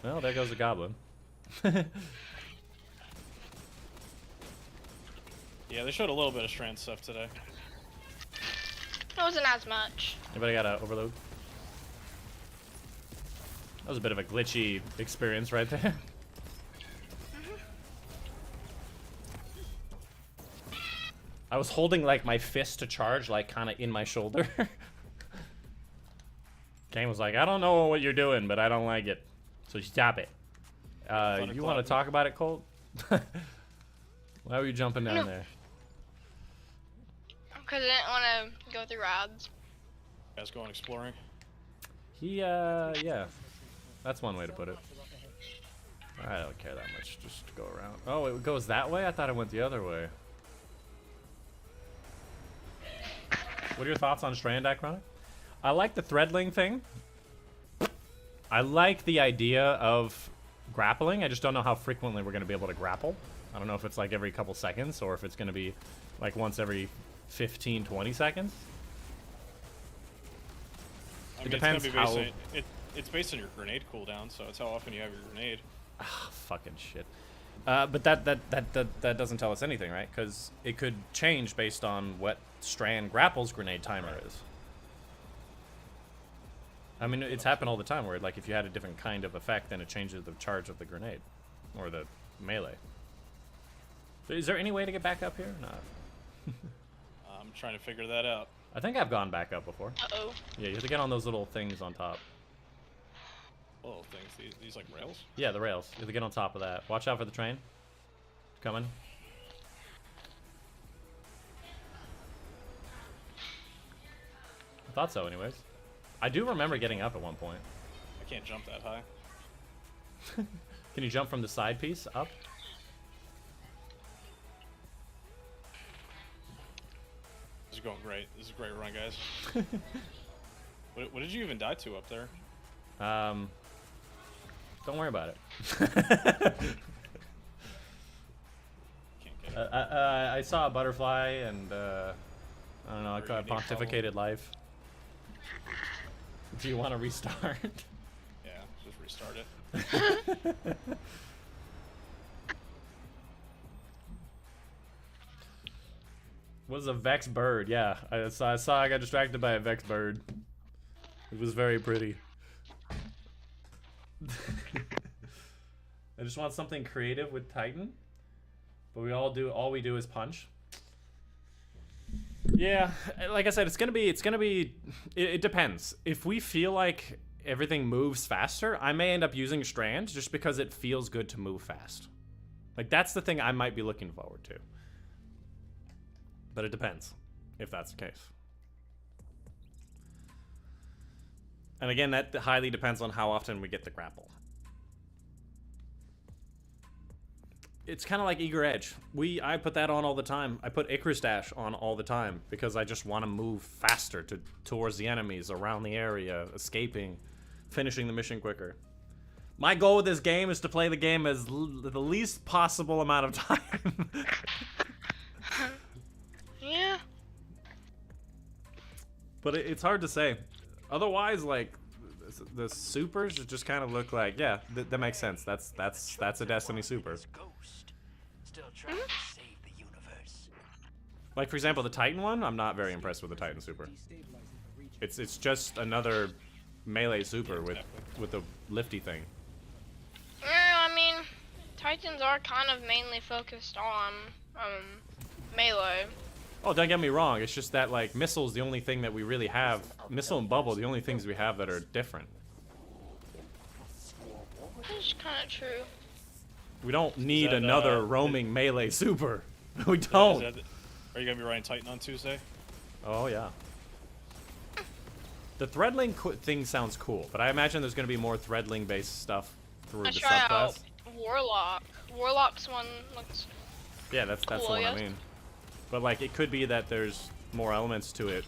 Well, there goes the goblin. Yeah, they showed a little bit of Strand stuff today. It wasn't as much. Anybody got a overload? That was a bit of a glitchy experience right there. I was holding like my fist to charge, like kind of in my shoulder. Kane was like, I don't know what you're doing, but I don't like it. So stop it. You want to talk about it, Colt? Why were you jumping down there? Because I didn't want to go through ads. You guys going exploring? Yeah. That's one way to put it. I don't care that much. Just go around. Oh, it goes that way? I thought it went the other way. What are your thoughts on Strand, Dychronic? I like the threadling thing. I like the idea of grappling. I just don't know how frequently we're going to be able to grapple. I don't know if it's like every couple seconds or if it's going to be like once every 15, 20 seconds. I mean, depends it's gonna be how... based it's based on your grenade cooldown, so it's how often you have your grenade. Ah, fucking shit. But that doesn't tell us anything, right? Because it could change based on what Strand Grapple's grenade timer is. I mean, it's happened all the time where, like, if you had a different kind of effect, then it changes the charge of the grenade. Or the melee. So is there any way to get back up here? No. I'm trying to figure that out. I think I've gone back up before. Uh-oh. Yeah, you have to get on those little things on top. Little things, these like rails? Yeah, the rails. You have to get on top of that. Watch out for the train. Coming. I thought so, anyways. I do remember getting up at one point. I can't jump that high. Can you jump from the side piece up? This is going great. This is a great run, guys. What did you even die to up there? Don't worry about it. Can't get it. I saw a butterfly and I don't know, I Or got unique pontificated life. Do you want to restart? Yeah, just restart it. Was a Vex bird, yeah. I saw I got distracted by a Vex bird. It was very pretty. I just want something creative with Titan. But all we do is punch. Yeah, like I said, it depends. If we feel like everything moves faster, I may end up using Strand just because it feels good to move fast. Like, that's the thing I might be looking forward to. But it depends, if that's the case. And again, that highly depends on how often we get the grapple. It's kind of like Eager Edge. I put that on all the time. I put Icarus Dash on all the time because I just want to move faster towards the enemies, around the area, escaping, finishing the mission quicker. My goal with this game is to play the game as the least possible amount of time. Yeah. But it's hard to say. Otherwise, like the supers just kind of look like, yeah, that makes sense. That's a Destiny super. Ghost, still trying to save the universe. Like for example, the Titan one, I'm not very impressed with the Titan super. It's just another melee super with the lifty thing. Yeah, I mean, Titans are kind of mainly focused on melee. Oh, don't get me wrong. It's just that like missile's the only thing that we really have. Missile and bubble, the only things we have that are different. That's kind of true. We don't need that, another roaming melee super. We don't. Are you gonna be riding Titan on Tuesday? Oh yeah. The threadling thing sounds cool, but I imagine there's gonna be more threadling based stuff through the I try out subclass. Warlock. Warlock's one looks. Yeah, that's the cool, one I yes. mean. But like, it could be that there's more elements to it,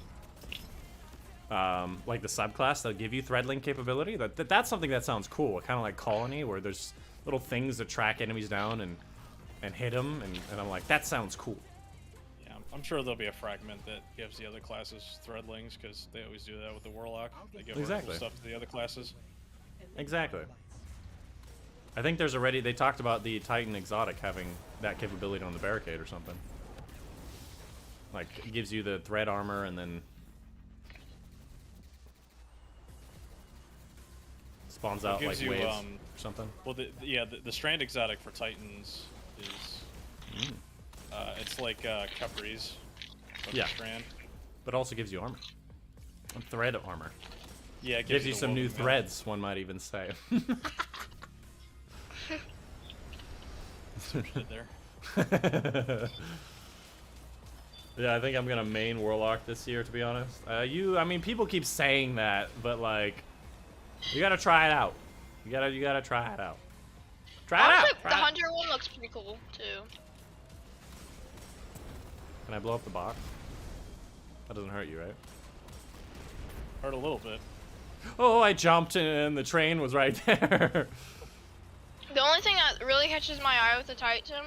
like the subclass that give you threadling capability. That's something that sounds cool. Kind of like Colony, where there's little things that track enemies down and hit them, and I'm like, that sounds cool. Yeah, I'm sure there'll be a fragment that gives the other classes threadlings, because they always do that with the Warlock. They give Exactly. stuff to the other classes. Exactly. I think there's already, they talked about the Titan Exotic having that capability on the barricade or something. Like, it gives you the thread armor and then spawns out like gives you, waves or something. Well, the Strand Exotic for Titans is it's like Capri's, but Yeah. the Strand. But also gives you armor. Thread armor. Yeah, it Gives you the some new woven threads, one might even say. shit there. Yeah, I think I'm gonna main Warlock this year, to be honest. I mean, people keep saying that, but like, you gotta try it out. You gotta try it out. Try it out. Honestly, Try the it. Hunter one looks pretty cool too. Can I blow up the box? That doesn't hurt you, right? Hurt a little bit. Oh, I jumped and the train was right there. The only thing that really catches my eye with the Titan,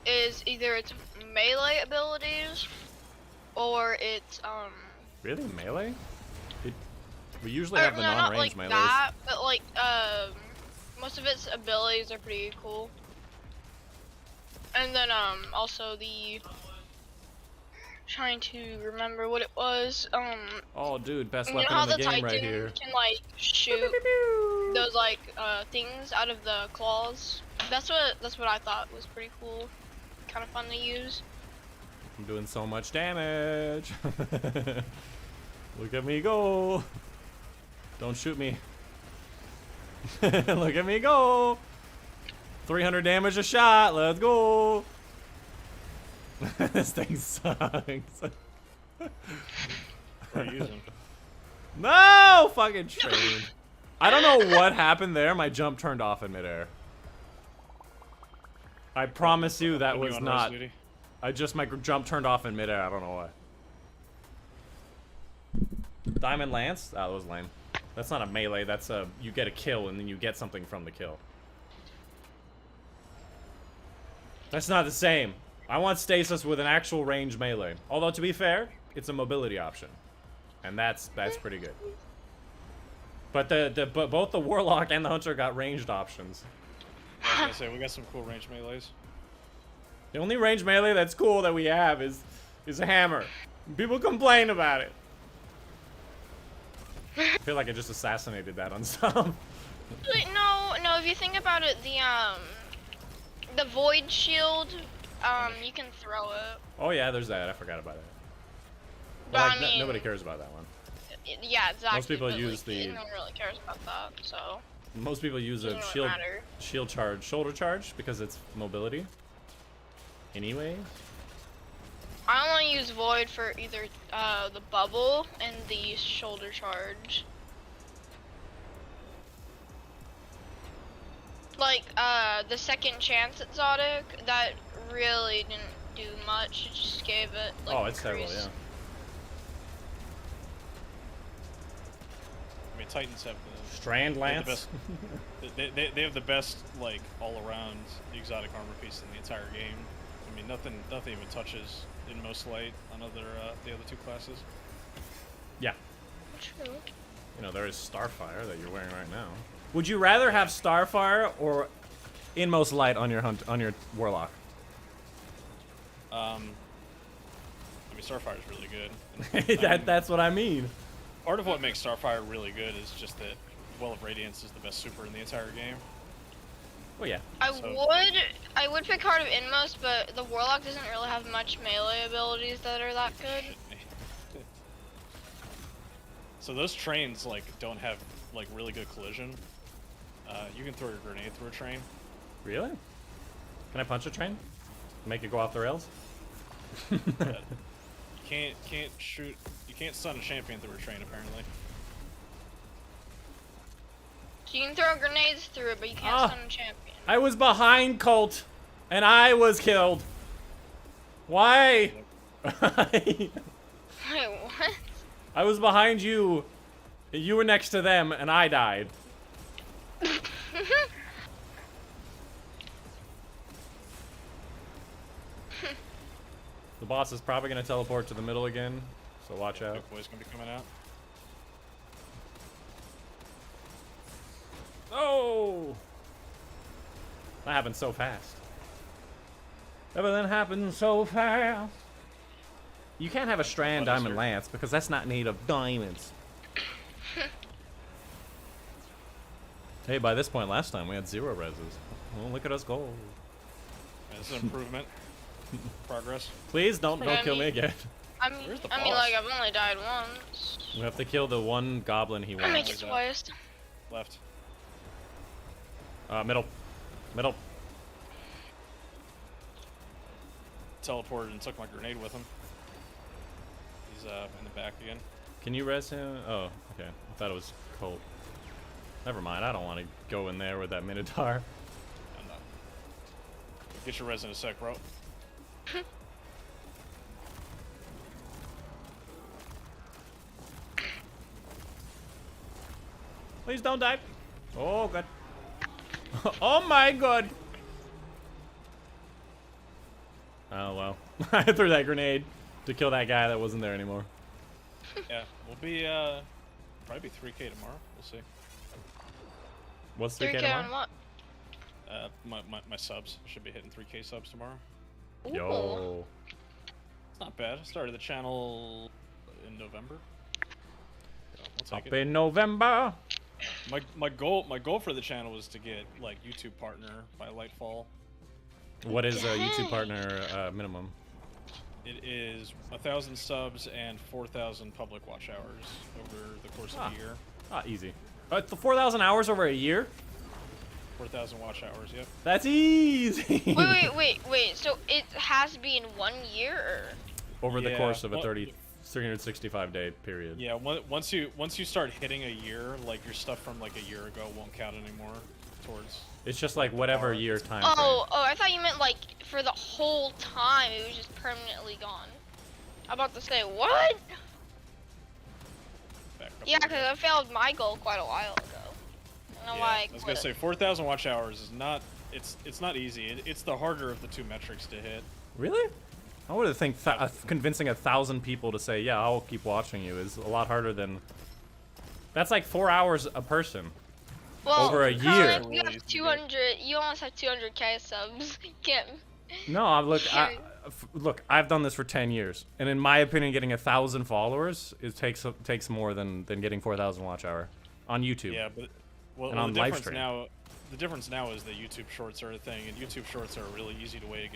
is either its melee abilities or its Really, melee? We usually have the no, not non-range like melees. that, but like most of its abilities are pretty cool. And then also the trying to remember what it was. Oh, dude, best You know weapon how in the the game Titan right here. can like shoot those like things out of the claws? That's what I thought was pretty cool, kind of fun to use. I'm doing so much damage. Look at me go. Don't shoot me. Look at me go. 300 damage a shot. Let's go. This thing sucks. What are you using? No! Fucking train. I don't know what happened there. My jump turned off in midair. I promise you that When you was on not. race duty? My jump turned off in midair. I don't know why. Diamond Lance? Oh, that was lame. That's not a melee. That's a you get a kill and then you get something from the kill. That's not the same. I want stasis with an actual range melee. Although to be fair, it's a mobility option, and that's pretty good. But but both the Warlock and the Hunter got ranged options. I was gonna say we got some cool range melees. The only range melee that's cool that we have is a hammer. People complain about it. I feel like I just assassinated that on some. Wait, no, if you think about it, the void shield, you can throw it. Oh yeah, there's that. I forgot about it. But Like, I mean, nobody cares about that one. Yeah, exactly. Most people but, use like, the- no one really cares about that, so. Most people use a Doesn't really matter. shield charge, shoulder charge because it's mobility. Anyway. I only use void for either the bubble and the shoulder charge. Like the second chance exotic, that really didn't do much. It just gave it like Oh, it's terrible, yeah. I mean, Titans have the Strand they have the Lance. best. They have the best like all-around exotic armor piece in the entire game. I mean, nothing even touches Inmost Light on the other two classes. Yeah. True. You know, there is Starfire that you're wearing right now. Would you rather have Starfire or Inmost Light on your Warlock? I mean, Starfire is really good. That's what I mean. Part of what makes Starfire really good is just that Well of Radiance is the best super in the entire game. Well, yeah. I would pick Heart of Inmost, but the Warlock doesn't really have much melee abilities that are that good. So those trains like don't have like really good collision. You can throw your grenade through a train. Really? Can I punch a train? Make it go off the rails? You can't shoot. You can't stun a champion through a train apparently. So you can throw grenades through it, but you can't stun a champion. I was behind Colt, and I was killed. Why? Wait, what? I was behind you. You were next to them, and I died. The boss is probably going to teleport to the middle again, so watch out. Big boy's gonna be coming out. Oh! That happened so fast. Everything happened so fast. You can't have a Strand Diamond Lance because that's not made of diamonds. Hey, by this point last time we had 0 reses. Well, look at us go. Yeah, this is an improvement. Progress. Please don't kill me again. I mean, Where's the like boss? I've only died once. We have to kill the one goblin he I make wants. it twice. Left. Middle. Middle. Teleported and took my grenade with him. He's in the back again. Can you res him? Oh, okay. I thought it was Colt. Never mind. I don't want to go in there with that Minotaur. I'm not. Get your res in a sec, bro. Please don't die. Oh, God. Oh, my God. Oh, well. I threw that grenade to kill that guy that wasn't there anymore. Yeah, we'll be probably be 3K tomorrow. We'll see. What's 3K 3K tomorrow? on what? My subs should be hitting 3K subs tomorrow. Yo. It's not bad. I started the channel in November. So we'll take Up it. in November. My goal for the channel was to get like YouTube partner by Lightfall. What is a YouTube partner minimum? It is 1,000 subs and 4,000 public watch hours over the course of a year. Ah, easy. The 4,000 hours over a year? 4,000 watch hours, yep. That's easy. Wait. So it has to be in 1 year, or? Over the Yeah, course of a well- 365 day period. Yeah, once you start hitting a year, like your stuff from like a year ago won't count anymore towards. It's just like whatever year time Oh, I thought you meant like for the whole time it was just permanently gone. I'm about to say what? Back up Yeah, a because bit. I failed my goal quite a while ago. I don't know why I was gonna say 4,000 watch hours is not. It's not easy. It's the harder of the two metrics to hit. Really? I would have think convincing 1,000 people to say, yeah, I'll keep watching you is a lot harder than... That's like 4 hours a person. Well, over a Colin, year. You have 200. You almost have 200k subs. You can't. No, look, I've done this for 10 years. And in my opinion, getting 1,000 followers takes more than getting 4,000 watch hour on YouTube. Yeah, but And on the difference Livestream. now, the difference now is that YouTube Shorts are a thing, and YouTube Shorts are a really easy way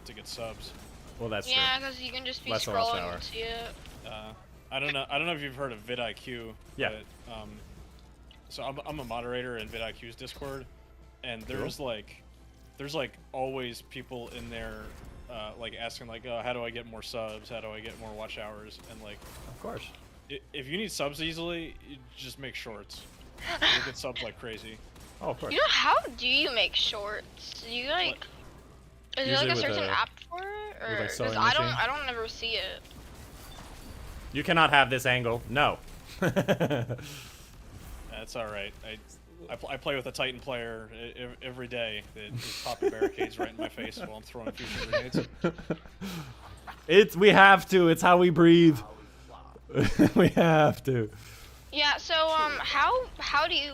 to get subs. Well, that's Yeah, because you can just be Less than watch scrolling hour. and see it. I don't know if you've heard of vidIQ. Yeah. But, so I'm a moderator in vidIQ's Discord, and there's like always people in there, like asking like, oh, how do I get more subs? How do I get more watch hours? And like, true. Of course. if you need subs easily, you just make shorts. You'll get subs like crazy. Oh, of course. You know, how do you make shorts? Do you like? Is there Usually like a with certain a- app for it, or like, sewing I machine? don't never see it. You cannot have this angle. No. That's all right. I play with a Titan player every day that is popping barricades right in my face while I'm throwing fusion grenades. We have to. It's how we breathe. We have to. Yeah. So how do you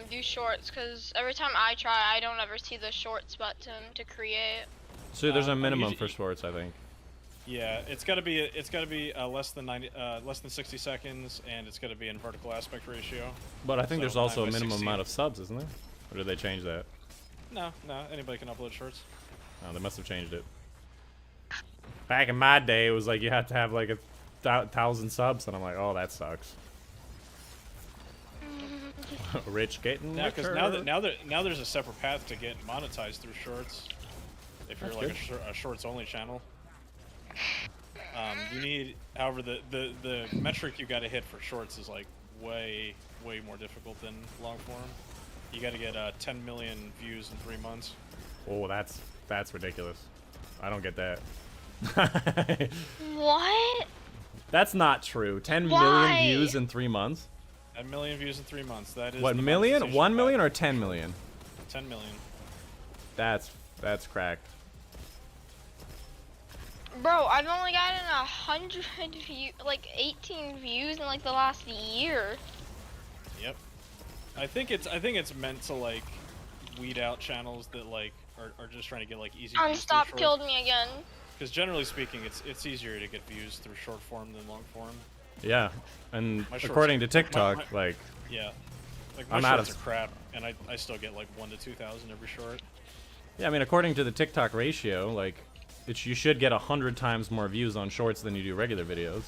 do shorts? Because every time I try, I don't ever see the shorts button to create. So there's a minimum for shorts, I think. Yeah, it's got to be less than 60 seconds, and it's got to be in vertical aspect ratio. But I think there's 9 also a by minimum 16. amount of subs, isn't there? Or did they change that? No, anybody can upload shorts. Oh, they must have changed it. Back in my day, it was like you had to have like 1,000 subs, and I'm like, oh, that sucks. Rich getting Yeah, because richer. now there's a separate path to get monetized through shorts. If you're That's like good. a shorts only channel. You need, however, the metric you got to hit for shorts is like way more difficult than long form. You got to get 10 million views in 3 months. Oh, that's ridiculous. I don't get that. What? That's not true. 10 Why? million views in 3 months? 10 million views in 3 months. That is What, the million? monetization 1 million path. or 10 million? 10 million. That's cracked. Bro, I've only gotten 100 views, like 18 views in like the last year. Yep. I think it's meant to like weed out channels that like are just trying to get like easy views through Unstop short. killed me again. Because generally speaking, it's easier to get views through short form than long form. Yeah, and My shorts- according to TikTok, my- like, Yeah. Like my I'm out shorts of- are crap, and I still get like 1 to 2,000 every short. yeah, I mean, according to the TikTok ratio, like, you should get 100 times more views on shorts than you do regular videos.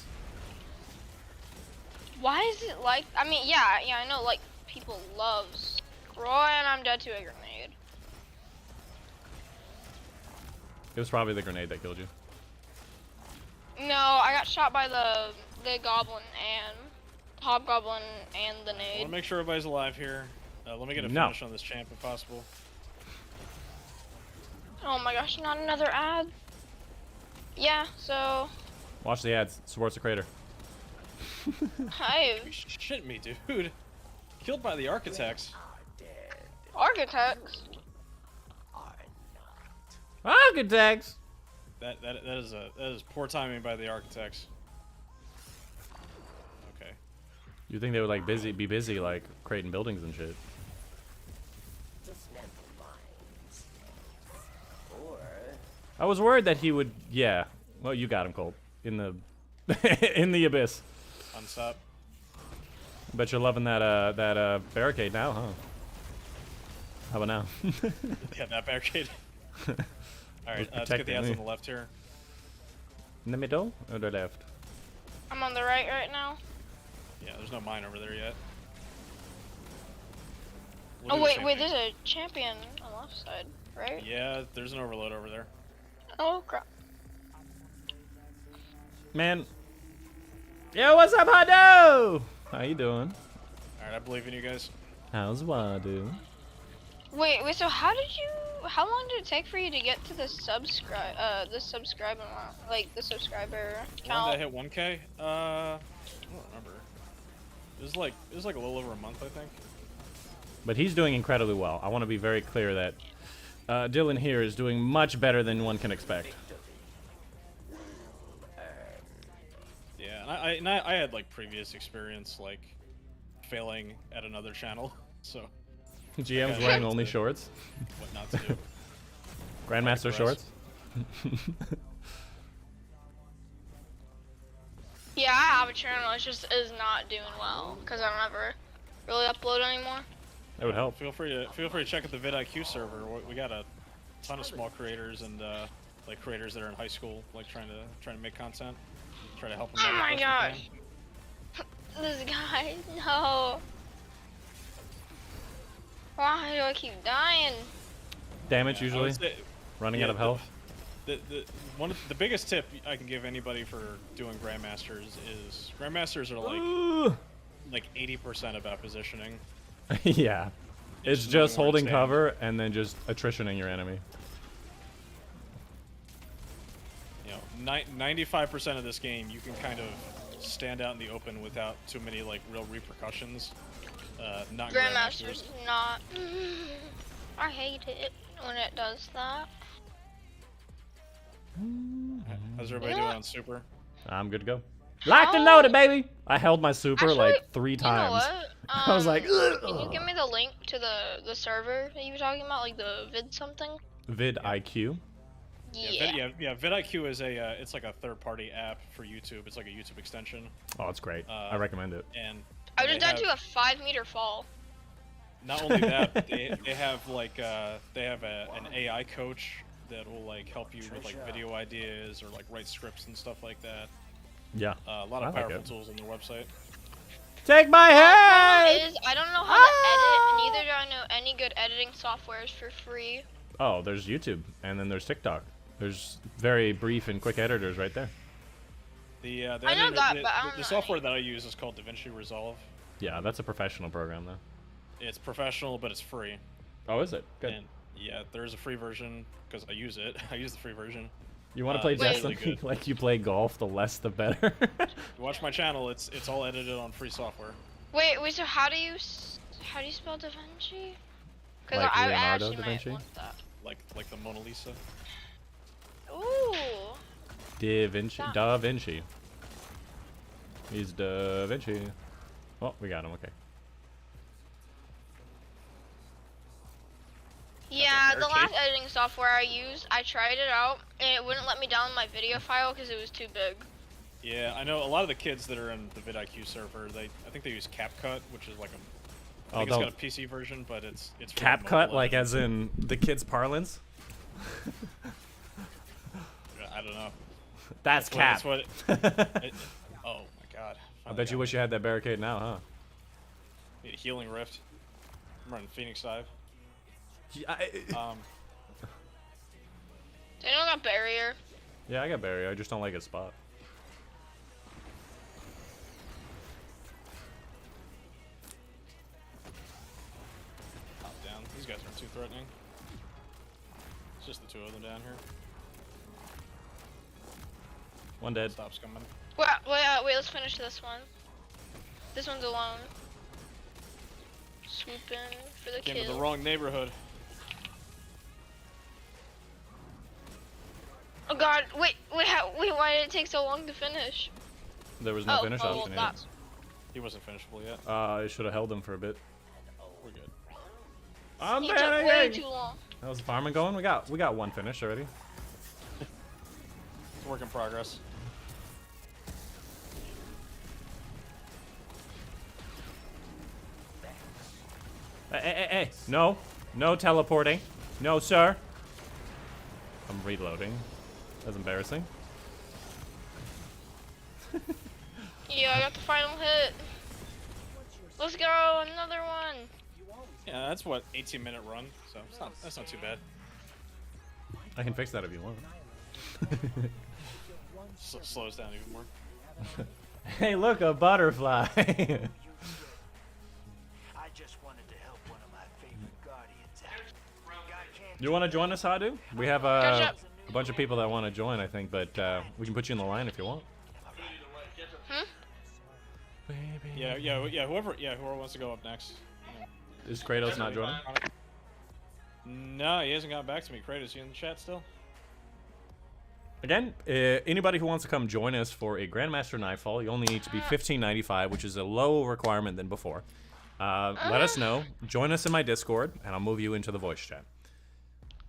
Why is it like? I mean, yeah, I know. Like people love scroll, and I'm dead to a grenade. It was probably the grenade that killed you. No, I got shot by the goblin and hobgoblin and the I want nade. to make sure everybody's alive here. Let me get a No. finish on this champ if possible. Oh my gosh, not another ad. Yeah, so Watch the ads. Supports the crater. hi, You shit me, dude. Killed by the architects. architects. Architects! That is poor timing by the architects. Okay. You think they would like be busy like creating buildings and shit? Dismantle mines. Or I was worried that he would. Yeah. Well, you got him, Colt. In the in the abyss. Unsub. Bet you're loving that barricade now, huh? How about now? Yeah, that barricade. Alright, let's get protecting the ads me. on the left here. In the middle or the left? I'm on the right now. Yeah, there's no mine over there yet. We'll Oh do the wait, same wait, thing. there's a champion on the left side, right? Yeah, there's an overload over there. Oh crap. Man. Yo, what's up, Hado? How you doing? Alright, I believe in you guys. How's Wadu? Wait, so how long did it take for you to get to the subscriber amount, like the subscriber When did I count? hit 1K? I don't remember. It was like a little over a month, I think. But he's doing incredibly well. I want to be very clear that Dylan here is doing much better than one can expect. Yeah, and I had like previous experience like failing at another channel, so GM's Okay. wearing only shorts. what not to do. Grandmaster digress. shorts. Yeah, I have a channel. It just is not doing well because I don't ever really upload anymore. That would help. Feel free to check out the vidIQ server. We got a ton of small creators and like creators that are in high school, like trying to make content, try to help them. Oh out my as best we gosh. can. This guy, no. Why do I keep dying? Damage I would usually. say- Running yeah, out of health. One of the biggest tip I can give anybody for doing grandmasters is grandmasters are like 80% about positioning. Yeah. It's just just knowing where to holding stand. cover and then just attritioning your enemy. You know, 95% of this game you can kind of stand out in the open without too many like real repercussions. Not Grandmaster's not. I hate it when it does that. How's everybody You know doing what? on Super? I'm good to go. Locked and loaded, baby. I held my super Actually, like 3 You know times. what? I was like, Can you give me the link to the server that you were talking about, like the vid something? vidIQ. Yeah. vidIQ is it's like a third-party app for YouTube. It's like a YouTube extension. Oh, it's great. I recommend it. And I they just died have- to a 5-meter fall. Not only that, but they have like they have an AI coach that will like help you with like video ideas or like write scripts and stuff like that. Yeah. A lot I of like powerful it. tools on their website. Take my Problem head. is, I don't know how to edit, neither do I know any good editing softwares for free. Oh, there's YouTube, and then there's TikTok. There's very brief and quick editors right there. The I know editor- that, the- but I don't the know software that I use is called DaVinci Resolve. Yeah, that's a professional program, though. It's professional, but it's free. Oh, is it? Good. And yeah, there is a free version because I use it. I use the free version. You want to play it's really Destiny good. like you play golf? The less, the better. You watch my channel. It's all edited on free software. Wait, so how do you spell Da Vinci? Because Like I Leonardo actually da might Vinci? want that. Like the Mona Lisa. Ooh. Da Vinci. That- Da Vinci. He's Da Vinci. Oh, we got him. Okay. Yeah, the barricade. last editing software I used, I tried it out, and it wouldn't let me download my video file because it was too big. Yeah, I know a lot of the kids that are in the vidIQ server. I think they use CapCut, which is like a. I think it's got a PC version, but it's for Cap mobile cut, like editing. as in the kids' parlance. I don't know. That's cap. That's what. Oh my god. I bet you wish you had that barricade now, huh? Need a healing rift. I'm running Phoenix Dive. Yeah, They don't got barrier. yeah, I got barrier. I just don't like his spot. Top down. These guys aren't too threatening. It's just the two of them down here. One dead. Stops coming. Wait, let's finish this one. This one's alone. Swoop in for the Came to kill. the wrong neighborhood. Oh god, wait, why did it take so long to finish? There was no finish well, option yet. that's... He wasn't finishable yet. I should have held him for a bit. We're good. I'm It took way too long. How's the farming going? We got one finish already. It's a work in progress. Hey. No teleporting. No, sir. I'm reloading. That's embarrassing. Yeah, I got the final hit. Let's go, another one. Yeah, that's what 18-minute run. So that's not too bad. I can fix that if you want. Slows down even more. Hey, look, a butterfly. I just wanted to help one of my favorite guardians out. You want to join us, Hadu? We have Catch a up. bunch of people that want to join, I think, but we can put you in the line if you want. Yeah. Whoever wants to go up next. Is Kratos not joining? No, he hasn't gotten back to me. Kratos, you in the chat still? Again, anybody who wants to come join us for a Grandmaster Nightfall, you only need to be $15.95, which is a low requirement than before. Let us know. Join us in my Discord, and I'll move you into the voice chat.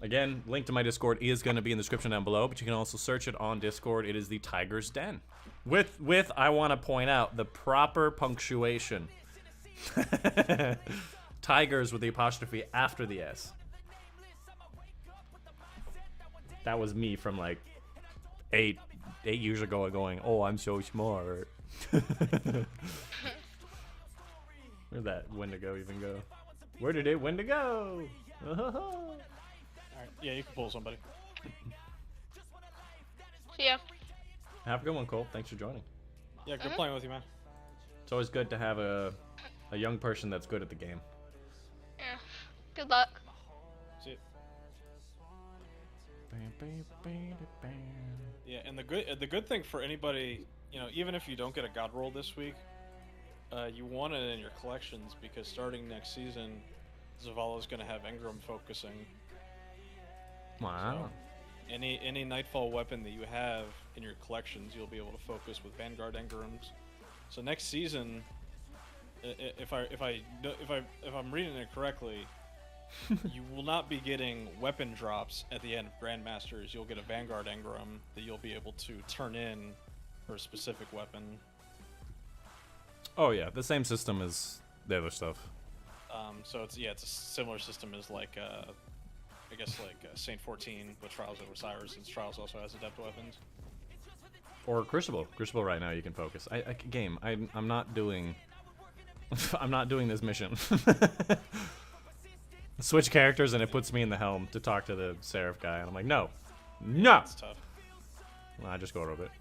Again, link to my Discord is going to be in the description down below, but you can also search it on Discord. It is the Tiger's Den. With I want to point out, the proper punctuation. Tigers with the apostrophe after the S. That was me from like 8 years ago going, oh, I'm so smart. Where'd that Wendigo even go? Where did it Wendigo? Alright, yeah, you can pull somebody. Yeah. Have a good one, Cole. Thanks for joining. Yeah, good playing with you, man. It's always good to have a young person that's good at the game. Yeah. Good luck. See it. Yeah, and the good thing for anybody you know, even if you don't get a god roll this week, you want it in your collections because starting next season, Zavala's going to have Engram focusing. Wow. So any Nightfall weapon that you have in your collections, you'll be able to focus with Vanguard Engrams. So next season, if I'm reading it correctly, you will not be getting weapon drops at the end of Grandmasters. You'll get a Vanguard Engram that you'll be able to turn in for a specific weapon. Oh yeah, the same system as the other stuff. So it's a similar system as like I guess like Saint 14 with Trials of Osiris, since Trials also has adept weapons. Or Crucible. Crucible right now you can focus. I'm not doing I'm not doing this mission. Switch characters and it puts me in the helm to talk to the Seraph guy and I'm like, no. It's tough. Well, I just go over it.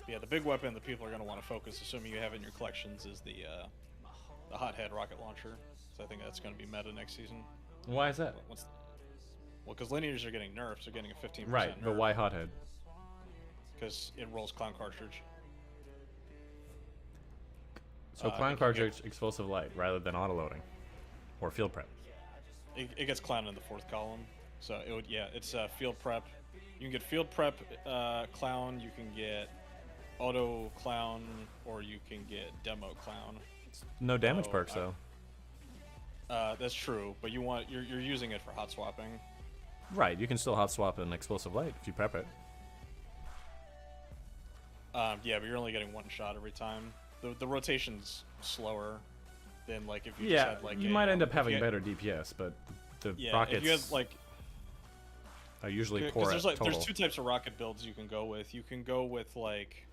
Yeah, the big weapon that people are going to want to focus, assuming you have it in your collections, is the Hothead rocket launcher. So I think that's going to be meta next season. Why is that? Well, because linears are getting nerfed, they're getting a 15% Right, nerf. but why Hothead? Because it rolls Clown Cartridge. So Clown Cartridge, explosive light, rather than auto-loading. Or field prep. It gets Clown in the 4th column. So it would, it's field prep. You can get field prep Clown, you can get auto Clown, or you can get demo Clown. No damage perks though. That's true, but you're using it for hot swapping. Right, you can still hot swap an explosive light if you prep it. Yeah, but you're only getting one shot every time. The rotation's slower than like if you Yeah, just had like you might end up having better DPS, but the rockets if you have like are usually poor there's at like total. there's 2 types of rocket builds you can go with. You can go with like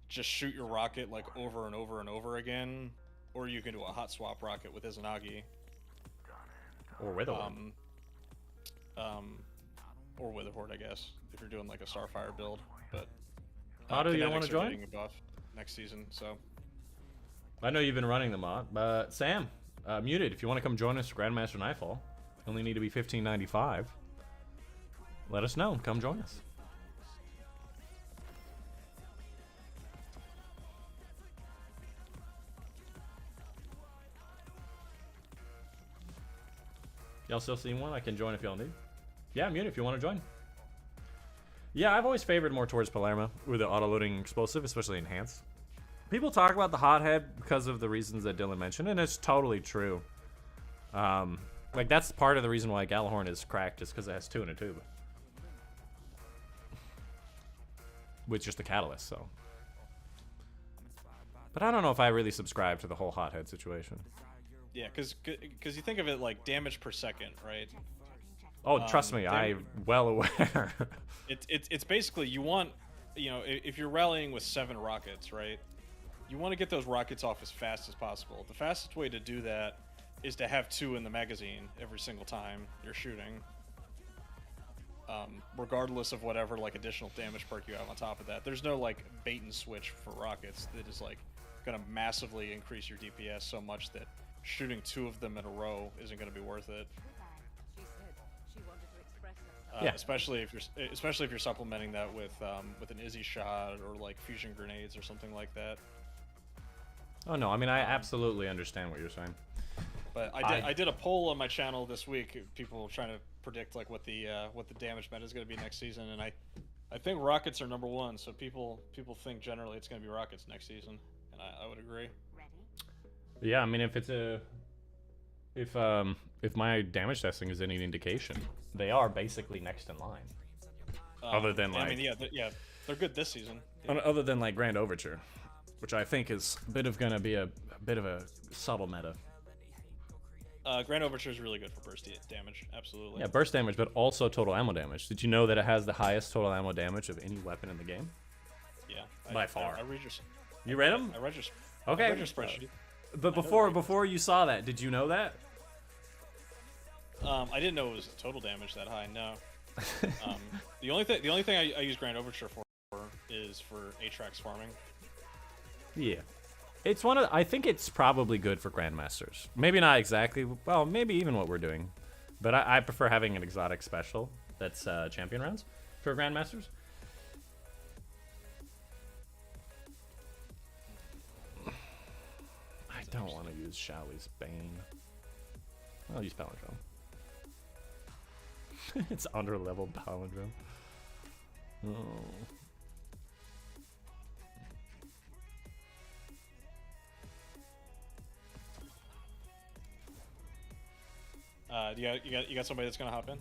just shoot your rocket like over and over and over again, or you can do a hot swap rocket with Izanagi. Or Witherhorde. Or Witherhorde, I guess, if you're doing like a Starfire build. But Otto, you don't want to Kinetics are join? getting a buff next season, so I know you've been running the mod, but Sam, muted. If you want to come join us for Grandmaster Nightfall, you only need to be 1595. Let us know. Come join us. Y'all still seeing one? I can join if y'all need. Yeah, mute if you want to join. Yeah, I've always favored more towards Palermo with the auto-loading explosive, especially enhanced. People talk about the hothead because of the reasons that Dylan mentioned, and it's totally true. Like, that's part of the reason why Galahorn is cracked, is because it has 2 in a tube. With just the catalyst, so. But I don't know if I really subscribe to the whole hothead situation. yeah, because you think of it like damage per second, right? Oh, trust me, I'm well aware. It's basically you want, you know, if you're rallying with 7 rockets, right? You want to get those rockets off as fast as possible. The fastest way to do that is to have 2 in the magazine every single time you're shooting. Regardless of whatever like additional damage perk you have on top of that. There's no like bait and switch for rockets that is like gonna massively increase your DPS so much that shooting 2 of them in a row isn't gonna be worth it. Yeah. Especially if you're supplementing that with an Izzy shot or like fusion grenades or something like that. Oh no, I mean I absolutely understand what you're saying. But I did a poll on my channel this week. People trying to predict like what the damage meta is going to be next season, and I think rockets are number 1. So people think generally it's going to be rockets next season, and I would agree. Yeah, I mean if my damage testing is any indication, they are basically next in line. Other than like, I mean, they're good this season. Other than like Grand Overture, which I think is gonna be a bit of a subtle meta. Grand Overture is really good for burst damage, absolutely. Yeah, burst damage, but also total ammo damage. Did you know that it has the highest total ammo damage of any weapon in the game? Yeah, By far. I read your. You read them? I read your. Okay. I read your spreadsheet. But before you saw that, did you know that? I didn't know it was total damage that high. No. The only thing I use Grand Overture for is for Atrax farming. Yeah. It's one of I think it's probably good for Grandmasters. Maybe not exactly, well, maybe even what we're doing. But I prefer having an exotic special that's champion rounds for Grandmasters. I don't want to use Shalley's Bane. I'll use Palindrome. It's under-leveled Palindrome. Oh. You got somebody that's gonna hop in?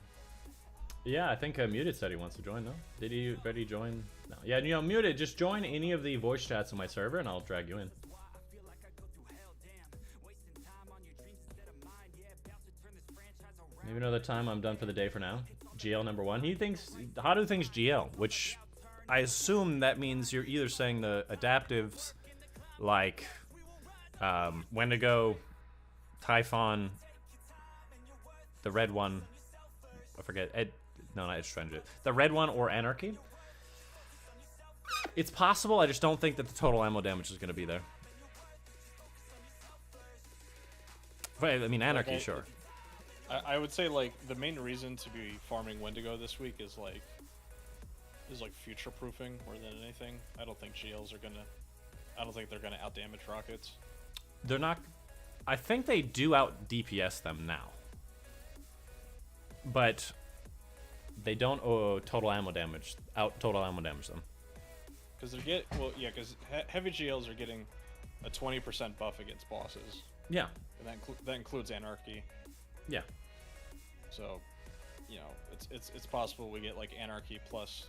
Yeah, I think Muted said he wants to join, though. Did he already join? No. Yeah, you know, Muted, just join any of the voice chats on my server and I'll drag you in. Maybe another time. I'm done for the day for now. GL number 1. He thinks Hadu thinks GL, which I assume that means you're either saying the adaptives like Wendigo, Typhon, the red one. I forget. No, not Edge Stranger. The red one or Anarchy. It's possible. I just don't think that the total ammo damage is going to be there. But, I mean, Anarchy, sure. I would say like the main reason to be farming Wendigo this week is like future proofing more than anything. I don't think GLs are gonna. I don't think they're gonna out damage rockets. They're not. I think they do out DPS them now, but they don't total ammo damage. Total ammo damage them. Because because heavy GLs are getting a 20% buff against bosses. Yeah. And that includes Anarchy. Yeah. So, you know, it's possible we get like Anarchy plus,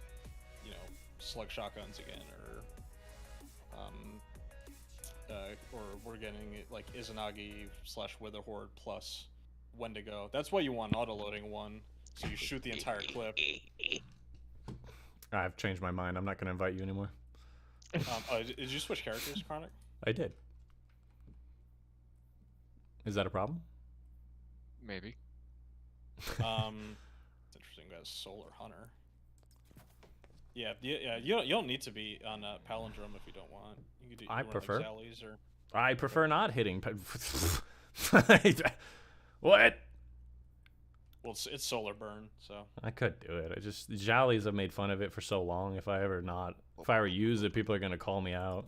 you know, slug shotguns again, or we're getting like Izanagi / Witherhorde plus Wendigo. That's why you want auto-loading one, so you shoot the entire clip. I've changed my mind. I'm not going to invite you anymore. Did you switch characters, Chronic? I did. Is that a problem? Maybe. It's interesting. You guys, Solar Hunter. Yeah. You don't need to be on Palindrome if you don't want. You can do. I prefer. Like Sally's or. I prefer not hitting. What? Well, it's Solar Burn, so. I could do it. Jollies have made fun of it for so long. If I ever use it, people are gonna call me out.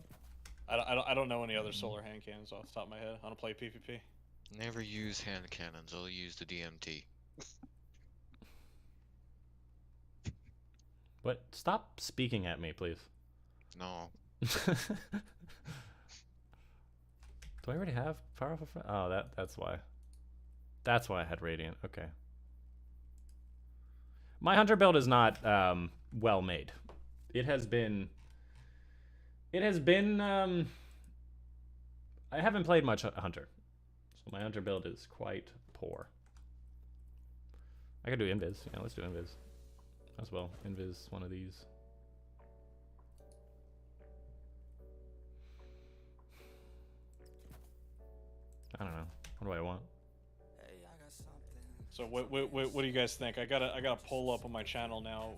I don't know any other solar hand cannons off the top of my head. I don't play PvP. Never use hand cannons. I'll use the DMT. But stop speaking at me, please. No. Do I already have powerful friend? Oh, that's why. That's why I had Radiant. Okay. My Hunter build is not well made. It has been. I haven't played much Hunter, so my Hunter build is quite poor. I could do Invis. Yeah, let's do Invis as well. Invis, one of these. I don't know. What do I want? So what do you guys think? I got a poll up on my channel now.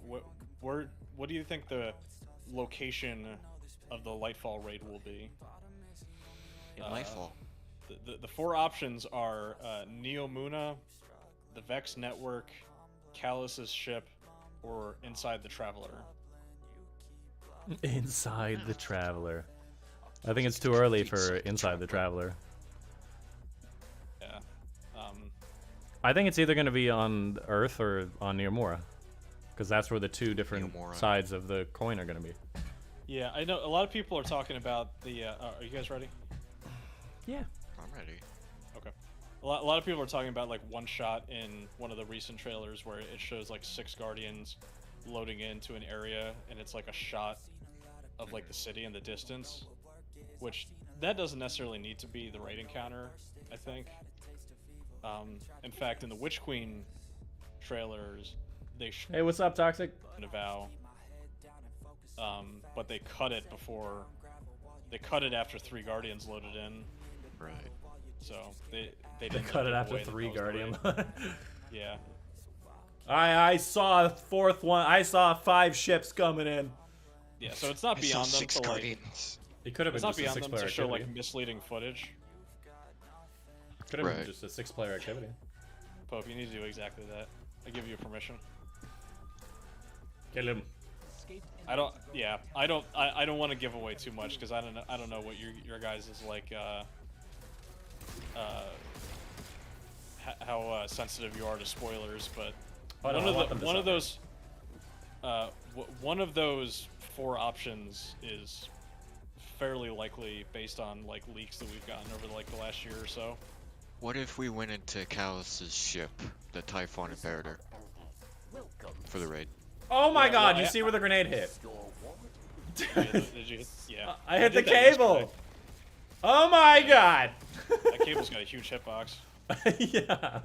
What do you think the location of the Lightfall raid will be? In Nightfall. The 4 options are Neomuna, the Vex Network, Callus's ship, or Inside the Traveler. Inside the Traveler. I think it's too early for Inside the Traveler. Yeah. I think it's either going to be on Earth or on Neomura, because that's where the two different sides of the coin are going to be. Yeah, I know a lot of people are talking about the. Are you guys ready? Yeah. I'm ready. Okay. A lot of people are talking about like one shot in one of the recent trailers where it shows like 6 Guardians loading into an area, and it's like a shot of like the city in the distance, which that doesn't necessarily need to be the raid encounter, I think. In fact, in the Witch Queen trailers, they Hey, what's up, Toxic? a vow, but they cut it before. They cut it after 3 Guardians loaded in. Right. So they cut it after 3 Guardian. Yeah. I saw a 4th one. I saw 5 ships coming in. Yeah. So it's not I saw beyond them 6 to like. Guardians. It could have It's been not just a beyond them 6-player to show activity. like misleading footage. Could have been Right. just a 6-player activity. Pope, you need to do exactly that. I give you permission. Kill him. I don't. Yeah, I don't. I don't want to give away too much because I don't know. I don't know what your guys is like. How sensitive you are to spoilers, but Oh, no, I want them to one of suffer. those one of those 4 options is fairly likely based on like leaks that we've gotten over like the last year or so. What if we went into Callus's ship, the Typhon Imperator, for the raid? Oh my Yeah, god, well, you see where the grenade hit? Did you hit, yeah. I hit the did that cable! yesterday. Oh my god! That cable's got a huge hitbox. Yeah.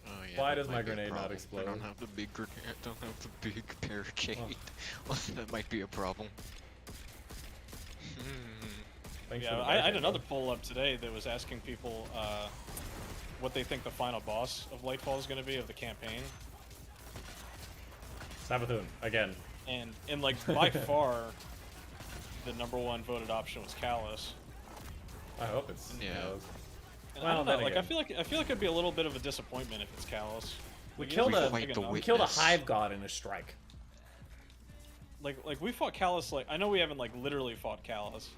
Oh, yeah, Why that does my might be a grenade not problem. explode? I don't have the big grenade. I don't have the big barricade. Well, that might be a problem. Thanks Yeah, for the I had barricade, another though. poll up today that was asking people what they think the final boss of Lightfall is going to be of the campaign, Sabathun, again. and like by far, the #1 voted option was Callus. I hope it's. Yeah. And Well, I don't know, then like again. I feel like it'd be a little bit of a disappointment if it's Callus. We Like, killed it's a- not Fight big the enough. We killed a Witness. hive god in a strike. Like we fought Callus, like I know we haven't like literally fought Callus,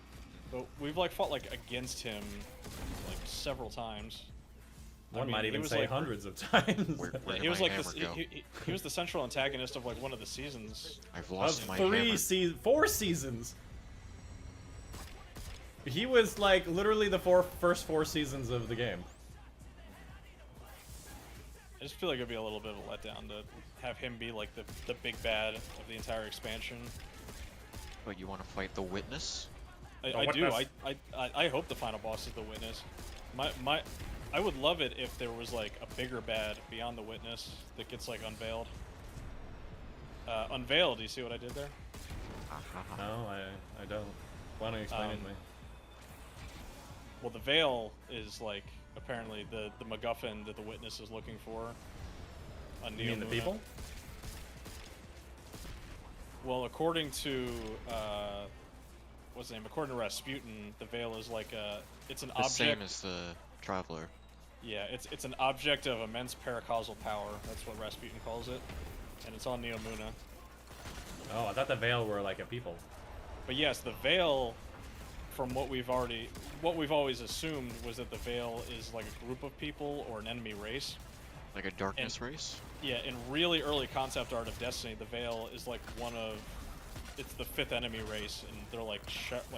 but we've like fought like against him like several times. I One mean, might he even was, say like, hundreds of times. Where Yeah, did he was my like hammer this. go? He was the central antagonist of like one of the seasons. I've Of lost my hammer. 4 seasons. He was like literally the first 4 seasons of the game. I just feel like it'd be a little bit of a letdown to have him be like the big bad of the entire expansion. But you want to fight the Witness? I what do. does- I hope the final boss is the Witness. I would love it if there was like a bigger bad beyond the Witness that gets like unveiled. Unveiled. Do you see what I did there? No, I don't. Why don't you explain it to me? Well, the Veil is like apparently the MacGuffin that the Witness is looking for. On You mean the Neomuna. people? Well, according to what's the name? According to Rasputin, the Veil is like it's an The same object. as the Traveler. Yeah, it's an object of immense paracausal power. That's what Rasputin calls it, and it's on Neomuna. Oh, I thought the Veil were like a people. But yes, the Veil, from what we've always assumed was that the Veil is like a group of people or an enemy race. Like a darkness race? Yeah, in really early concept art of Destiny, the Veil is like it's the 5th enemy race, and they're like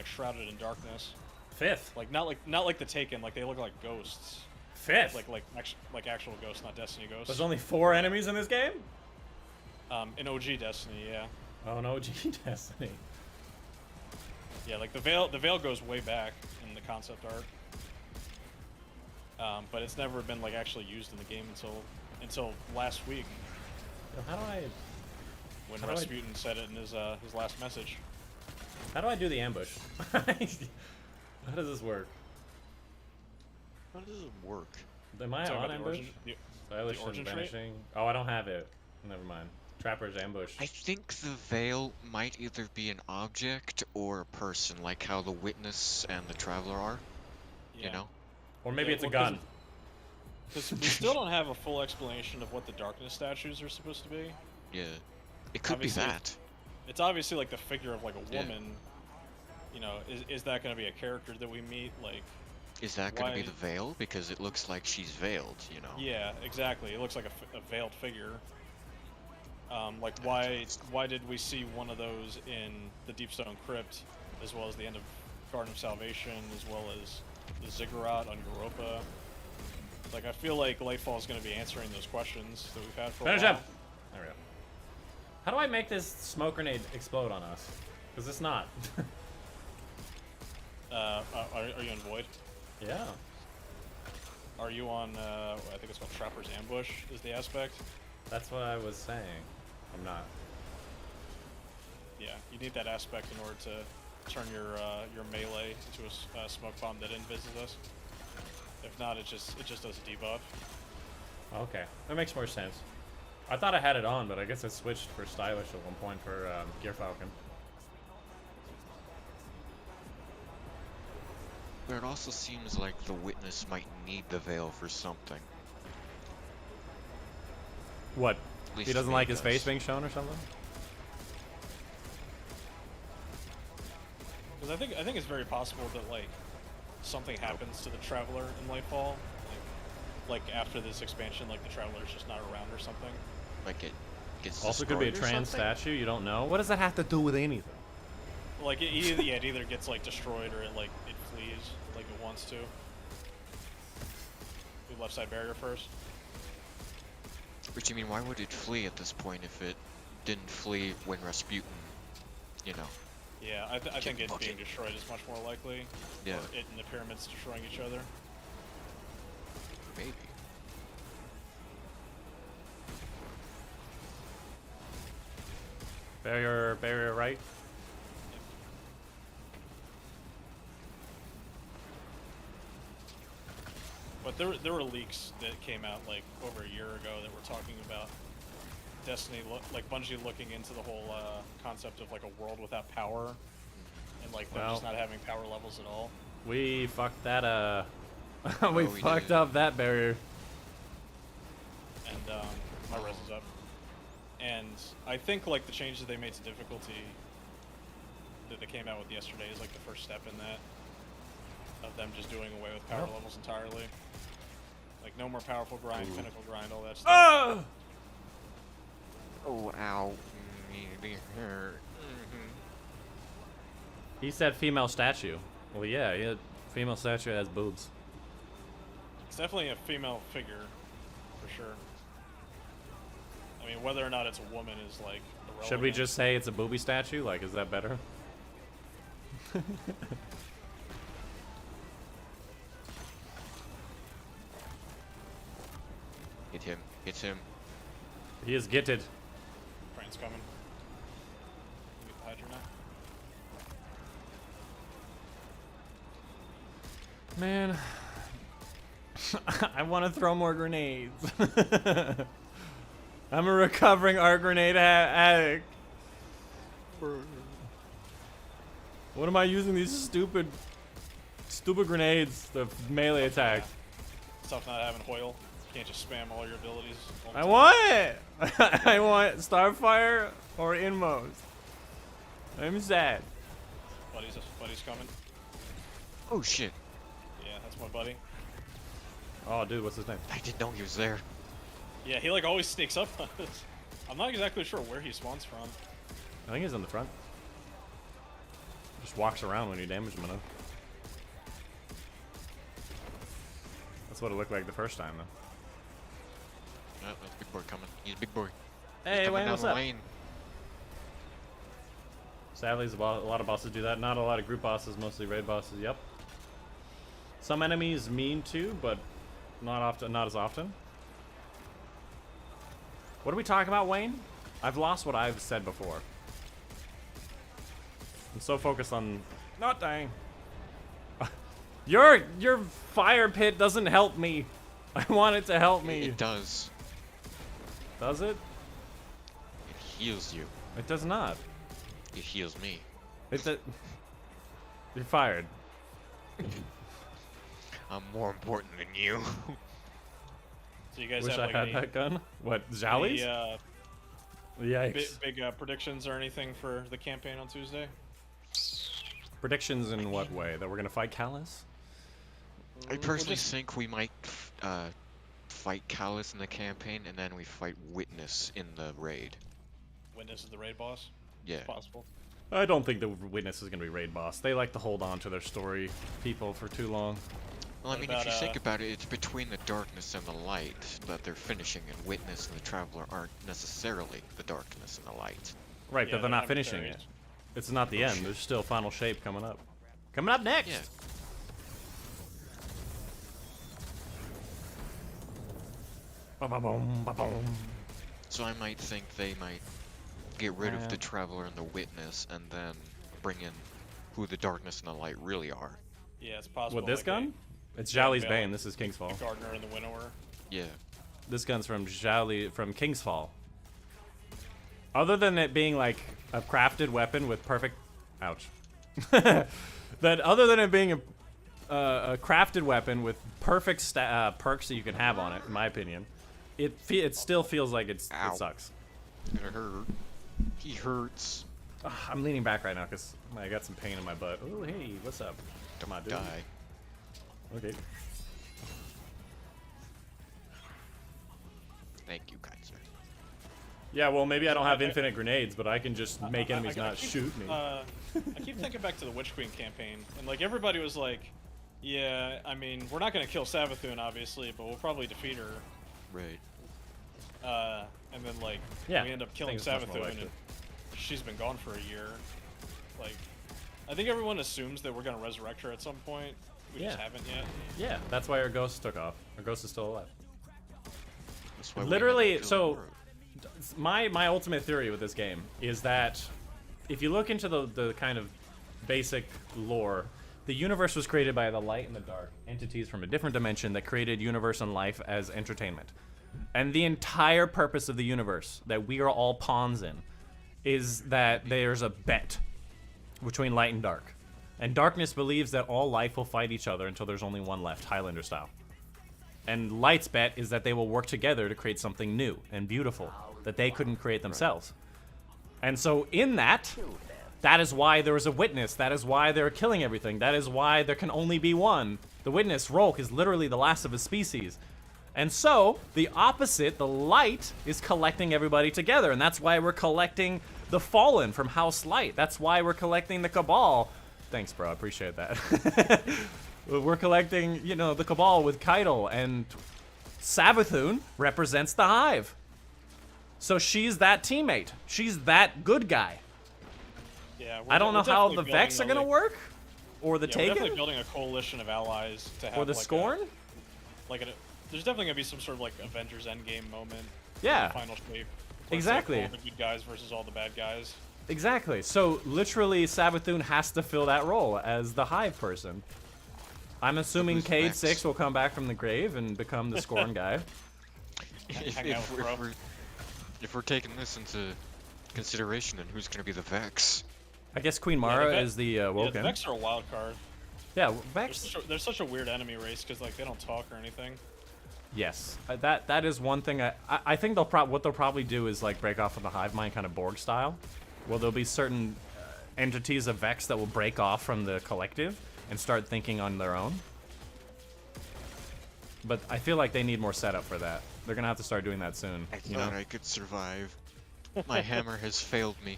shrouded in darkness. 5th. Like not like the Taken, like they look like ghosts. 5th. Like actual ghosts, not Destiny ghosts. There's only 4 enemies in this game? In OG Destiny, yeah. Oh no, G Destiny. Yeah, like the Veil goes way back in the concept art. But it's never been like actually used in the game until last week Yo, how do I when How do I- Rasputin said it in his last message. do the ambush? How does this work? How does it work? Am I Talking on about the ambush? origin- the- Stylish and origin trait? vanishing. Oh, I don't have it. Never mind. Trapper's ambush. I think the Veil might either be an object or a person, like how the Witness and the Traveler are. yeah. You know? Or maybe Yeah, it's a well, 'cause- gun. Because we still don't have a full explanation of what the darkness statues are supposed to be. Yeah. It could Obviously, be that. It's obviously like the figure of like a Yeah. woman. You know, is that going to be a character that we meet? Like, Is that going to be why- the Veil? Because it looks like she's veiled, you know? yeah, exactly. It looks like a veiled figure. Like why did we see one of those in the Deepstone Crypt, as well as the end of Garden of Salvation, as well as the Ziggurat on Europa? Like, I feel like Lightfall is going to be answering those questions that we've had for Finish a while. him! There we go. How do I make this smoke grenade explode on us? Because it's not. Are you in Void? Yeah. Are you on, I think it's called Trapper's Ambush, is the aspect? That's what I was saying. I'm not. Yeah, you need that aspect in order to turn your melee into a smoke bomb that invises us. If not, it just does a debuff. Okay. That makes more sense. I thought I had it on, but I guess I switched for stylish at one point for Gear Falcon. But it also seems like the Witness might need the Veil for something. What? least He to doesn't me like it his does. face being shown or something? Because I think it's very possible that like something happens to the Traveler in Lightfall, like after this expansion, like the Traveler's just not around or something. Like it gets Also could be a destroyed or trans something? statue, you don't know. What does that have to do with anything? Like it either gets like destroyed or it flees like it wants to. The left side barrier first. Which, you mean, why would it flee at this point if it didn't flee when Rasputin, you know? Yeah, I think it fucking- being destroyed is much more likely. Yeah. Or it and the pyramids destroying each other. Maybe. Barrier right. But there were leaks that came out like over a year ago that were talking about Destiny, like Bungie looking into the whole concept of like a world without power, and like them just Well. not having power levels at all. We fucked that, we we fucked did. up that barrier. And my res is up. And I think like the changes they made to difficulty that they came out with yesterday is like the first step in that, of them just doing away with power Oh. levels entirely. Like no more powerful grind, pinnacle grind, all that stuff. Ah! Oh, ow. Me hurt. He said female statue. Well, yeah, female statue has boobs. It's definitely a female figure, for sure. I mean, whether or not it's a woman is like irrelevant. Should we just say it's a booby statue? Like, is that better? Hit him. Hit him. He is gitted. Train's coming. Get the Hydra now. Man, I want to throw more grenades. I'm a recovering art grenade addict. What am I using these stupid grenades? The melee attack. Stuff not having Hoyle. You can't just spam all your abilities. all the I time. want it. I want Starfire or Inmost. I'm sad. Buddy's coming. Oh, shit. Yeah, that's my buddy. Oh, dude, what's his name? I didn't know he was there. Yeah, he like always sneaks up on us. I'm not exactly sure where he spawns from. I think he's in the front. Just walks around when you damage him enough. That's what it looked like the first time, though. Oh, that's big boy coming. He's a big boy. He's Hey, coming Wayne, down what's the up? lane. Sadly, a lot of bosses do that. Not a lot of group bosses, mostly raid bosses. Yep. Some enemies mean to, but not often. Not as often. What are we talking about, Wayne? I've lost what I've said before. I'm so focused on not dying. Your fire pit doesn't help me. I want it to help me. It does. Does it? It heals you. It does not. It heals me. It's a. You're fired. I'm more important than you. So you guys Wish have I like had any, that gun. What, any Jollies? Yikes. big predictions or anything for the campaign on Tuesday? Predictions in what way? That we're gonna fight Callus? I personally just- think we might fight Callus in the campaign, and then we fight Witness in the raid. Witness is the raid boss. Yeah. It's possible. I don't think the Witness is gonna be raid boss. They like to hold on to their story people for too long. Well, I What mean, if you about, think about it, it's between the darkness and the light that they're finishing, and Witness and the Traveler aren't necessarily the darkness and the light. Right, Yeah, but they're not they're finishing it. adversaries. It's not the Oh, end. shit. There's still Final Shape coming up. Coming up next! Yeah. Ba-ba-boom, ba-boom. So I might think they might get rid of the Man. Traveler and the Witness, and then bring in who the darkness and the light really are. Yeah, it's possible. With this like gun? It's Yeah, Jolly's yeah, Bane. like- This is King's Fall. The Gardener and the Winnower. Yeah. This gun's from Jolly from King's Fall. Other than it being like a crafted weapon with perfect, ouch. That other than it being a crafted weapon with perfect perks that you can have on it, in my opinion, it still feels like it Ow. sucks. It's gonna hurt. He hurts. Ugh, I'm leaning back right now because I got some pain in my butt. Oh, hey, what's up? Come on, dude. Die. Okay. Thank you, kind sir. Yeah, well, maybe I don't have infinite grenades, but I can just make enemies not shoot me. I keep thinking back to the Witch Queen campaign, and like everybody was like, "Yeah, I mean, we're not gonna kill Savathun, obviously, but we'll probably defeat her." Right. And then like Yeah, we end up killing things much more Savathun, likely. and she's been gone for a year. Like, I think everyone assumes that we're gonna resurrect her at some point. We just Yeah. haven't yet. Yeah, that's why her ghost took off. Her ghost is still alive. That's why we Literally, ended up so killing my ultimate theory with this game is that if you look into the kind of basic lore, the universe was created by the light and the dark, entities from a different dimension that created universe and life as entertainment. And the entire purpose of the universe that we are all pawns in is that there's a bet between light and dark. And darkness believes that all life will fight each other until there's only one left, Highlander style. And light's bet is that they will work together to create something new and beautiful that they couldn't create themselves. And so in that is why there is a witness. That is why they're killing everything. That is why there can only be one. The witness, Rolk, is literally the last of his species. And so, the opposite, the light, is collecting everybody together. And that's why we're collecting the Fallen from House Light. That's why we're collecting the Cabal. Thanks, bro. I appreciate that. We're collecting, you know, the Cabal with Keitel. And Savathun represents the Hive. So she's that teammate. She's that good guy. Yeah. I don't know how the definitely Vex are building going to work. Or the Yeah, we're definitely Taken. building a coalition of allies to have. Or the like Scorn. There's definitely gonna be some sort of like Avengers Endgame moment. Yeah. The final shape. where it's, Exactly. Like, all the good guys versus all the bad guys. Exactly. So literally, Savathun has to fill that role as the Hive person. I'm assuming who's Cade Vex? 6 will come back from the grave and become the Scorn guy. Hang out with Bro. If we're taking this into consideration, then who's gonna be the Vex? I guess Queen the Mara Vex- is the Yeah, the Woken. Vex are a wild card. Yeah, Vex. They're such a weird enemy race because like they don't talk or anything. Yes, that is one thing. I think what they'll probably do is like break off of the Hive mind, kind of Borg style. Well, there'll be certain entities of Vex that will break off from the collective and start thinking on their own. But I feel like they need more setup for that. They're gonna have to start doing that soon. I You know? thought I could survive. My hammer has failed me.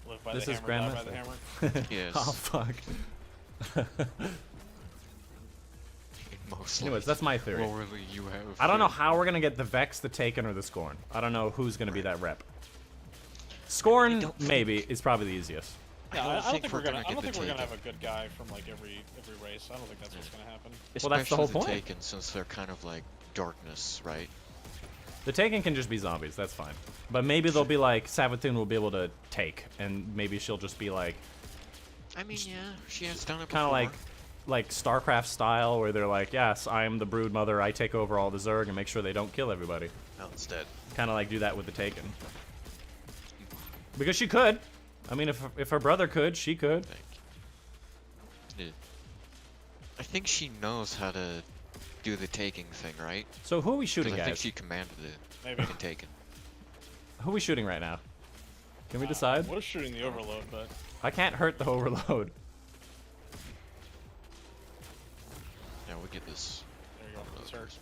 Live by This the is hammer, die by the Grandmaster. hammer. Yes. Oh fuck. Mostly. Anyways, that's my theory. Morally, you have. I don't know failed. how we're gonna get the Vex, the Taken, or the Scorn. I don't know who's gonna be that rep. Scorn, don't think- maybe, is probably the easiest. Yeah, don't I don't think think we're we're gonna. gonna I don't get think the we're gonna have Taken. a good guy from like every race. I don't think that's what's gonna happen. Well, that's the whole Especially point. Taken, since they're kind of like darkness, right? The Taken can just be zombies, that's fine. But maybe they'll be like, Savathun will be able to take, and maybe she'll just be like, I mean, yeah, she has done it kind before. of like StarCraft style, where they're like, yes, I am the Brood Mother, I take over all the Zerg and make sure they don't kill everybody. Oh, it's dead. Kind of like do that with the Taken. Because she could. I mean, if her brother could, she could. I think she knows how to do the taking thing, right? So who are we 'Cause shooting, I think guys? she commanded it. Maybe. Fucking Taken. Who are we shooting right now? Can we decide? We're shooting the Overload, but I can't hurt the Overload. Yeah, we'll get this. there you go. It's hers.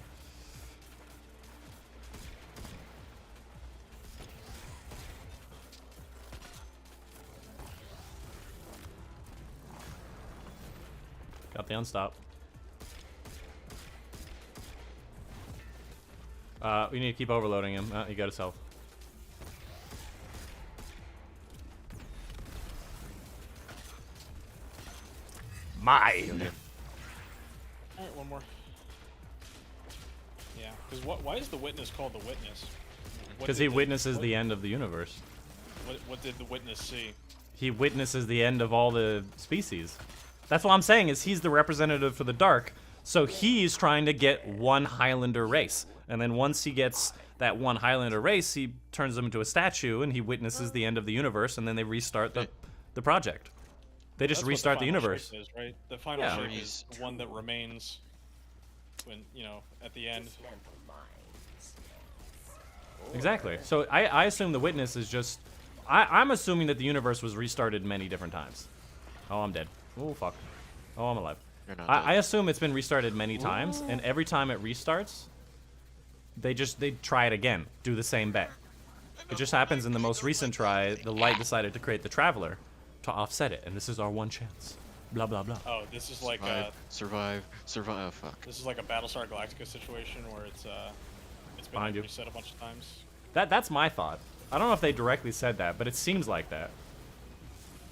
Got the unstop. We need to keep overloading him. He got his health. Mine. Alright, one more. Yeah, because why is the Witness called the Witness? What Because did he the- witnesses what- the end of the universe. What did the Witness see? He witnesses the end of all the species. That's what I'm saying, is he's the representative for the dark. So he's trying to get one Highlander race. And then once he gets that one Highlander race, he turns them into a statue and he witnesses the end of the universe, and then they restart the project. They just That's what restart the final universe. shape is, right? The final Yeah. shape is the one that remains. when at the end. Exactly. So I assume the witness is just. I'm assuming that the universe was restarted many different times. Oh, I'm dead. Oh, fuck. Oh, I'm alive. You're not I dead. assume it's been restarted many times, and every time it restarts, they try it again, do the same bet. It just happens in the most recent try, the light decided to create the Traveler to offset it, and this is our one chance. Blah, blah, blah. Oh, this is like Survive. Oh, fuck. this is like a Battlestar Galactica situation where it's been Behind you. reset a bunch of times. That's my thought. I don't know if they directly said that, but it seems like that.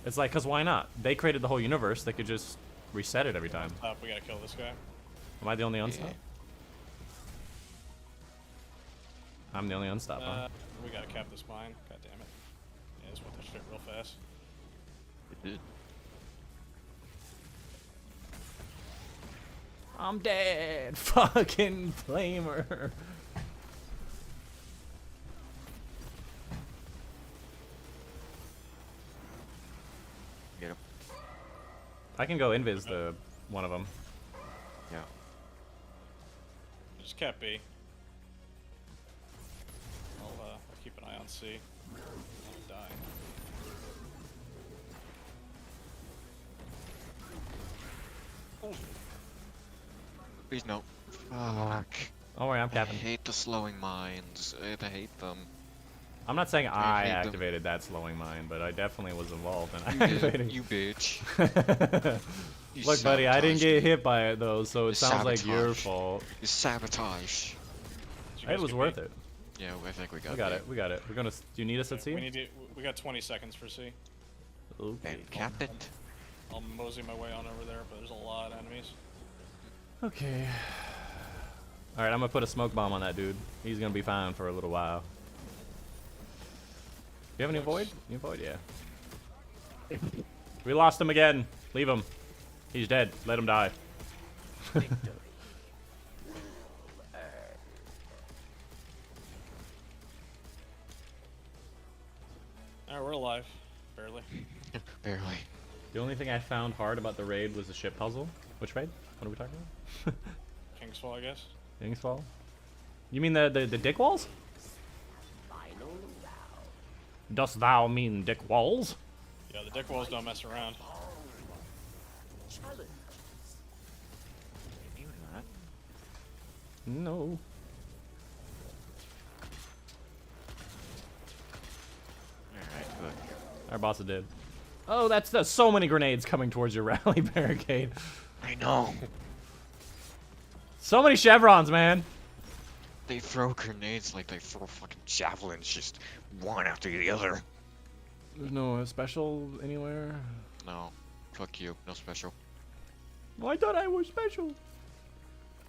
It's like, because why not? They created the whole universe, they could just reset it every time. We gotta kill this guy. Am I the only unstop? I'm the only unstop, huh? We gotta cap this mine. God damn it. Yeah, this went this shit real fast. It did. I'm dead. Fucking flamer. Get him. I can go invis the one of them. Yeah. Just cap B. I'll keep an eye on C. I'll die. Please no. Fuck. Don't worry, I'm I capping. hate the slowing mines. I hate them. I'm not saying I I hate them. activated that slowing mine, but I definitely was involved in You activating. did, you bitch. You Look, buddy, I didn't sabotaged get me. hit by it though, so it You sounds like your sabotage. fault. You sabotage. Did you It guys was get worth B? it. Yeah, I think we got We got B. it. We got it. We're gonna. Do you need us at C? We got 20 seconds for C. Okay. And cap it. I'll mosey my way on over there, but there's a lot of enemies. Okay. All right, I'm gonna put a smoke bomb on that dude. He's gonna be fine for a little while. You have any void? You void? Yeah. We lost him again. Leave him. He's dead. Let him die. Alright, we're alive. Barely. Barely. The only thing I found hard about the raid was the ship puzzle. Which raid? What are we talking about? Kingsfall, I guess. King's Fall? You mean the dick walls? Dost thou mean dick walls? Yeah, the dick walls don't mess around. No. Alright, good. Our boss is dead. Oh, that's so many grenades coming towards your rally barricade. I know. So many chevrons, man. They throw grenades like they throw fucking javelins, just one after the other. There's no special anywhere. No. Fuck you. No special. Well, I thought I was special.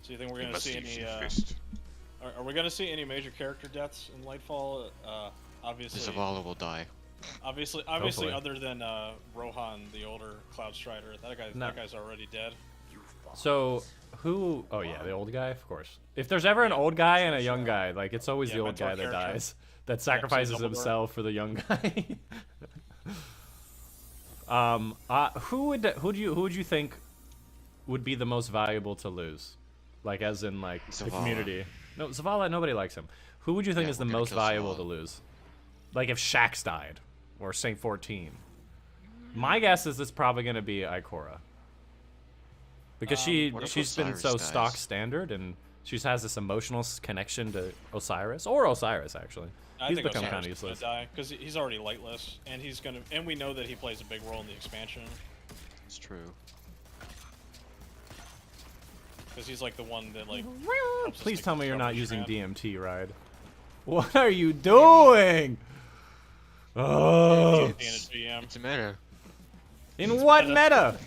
So you think we're You gonna must see use any? your fist. Are we gonna see any major character deaths in Lightfall? Obviously. Zavala will die. Obviously, Hopefully. other than Rohan, the older Cloud Strider, that guy's already dead. So, who... Oh, yeah, the old guy, of course. If there's ever an old guy and a young guy, like, it's always Yeah, the old mentor guy that character. dies. That sacrifices Dumbledore. himself for the young guy. Who would you think would be the most valuable to lose? Like, as in, like, the Zavala. community. No, Zavala, nobody likes him. Who would you think Yeah, is the we're gonna most kill valuable Zavala. to lose? Like, if Shax died. Or Saint 14. My guess is it's probably going to be Ikora. Because What if she's been Osiris so dies? stock standard, and she just has this emotional connection to Osiris. Or Osiris, actually. I He's think become Osiris kind of is gonna useless. die because he's already lightless, and and we know that he plays a big role in the expansion It's true. because he's like the one that like. helps us Please take tell me the you're not Discovery using Strand. DMT, Ride. What are you doing? Oh. And it's GM. It's a meta. In what meta?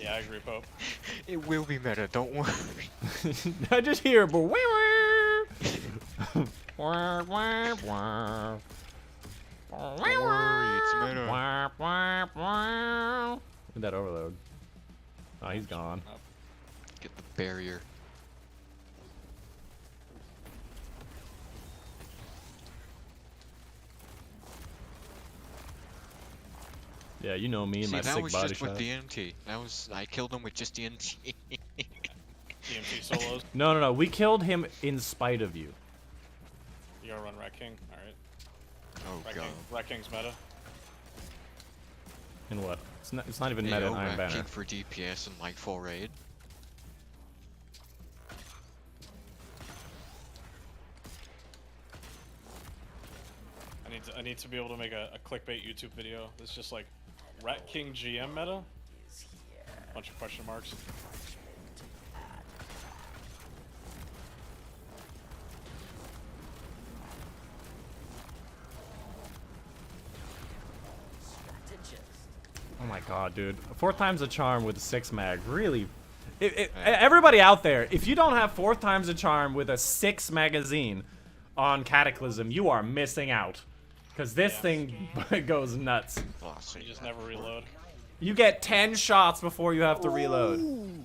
Yeah, I agree, Pope. It will be meta, don't worry. I just hear. Did Don't worry, it's meta. that overload? Oh, he's gone. Get the barrier. Yeah, you know me and See, my that sick was body just shot. with DMT. I killed him with just DMT. TMT solos. No. We killed him in spite of you. You gotta run Rat King. All right. Oh Rat, god. King, Rat King's meta. In what? It's not even meta in Iron Rat King Banner. for DPS and Nightfall raid. I need to be able to make a clickbait YouTube video that's just like Rat King GM meta. Bunch of question marks. Oh my god, dude. 4 times a charm with a 6 mag. Really. Everybody out there, if you don't have 4 times a charm with a 6 magazine on Cataclysm, you are missing out. Because this thing goes nuts. Velocity. You just never reload. You get 10 shots before you have to reload.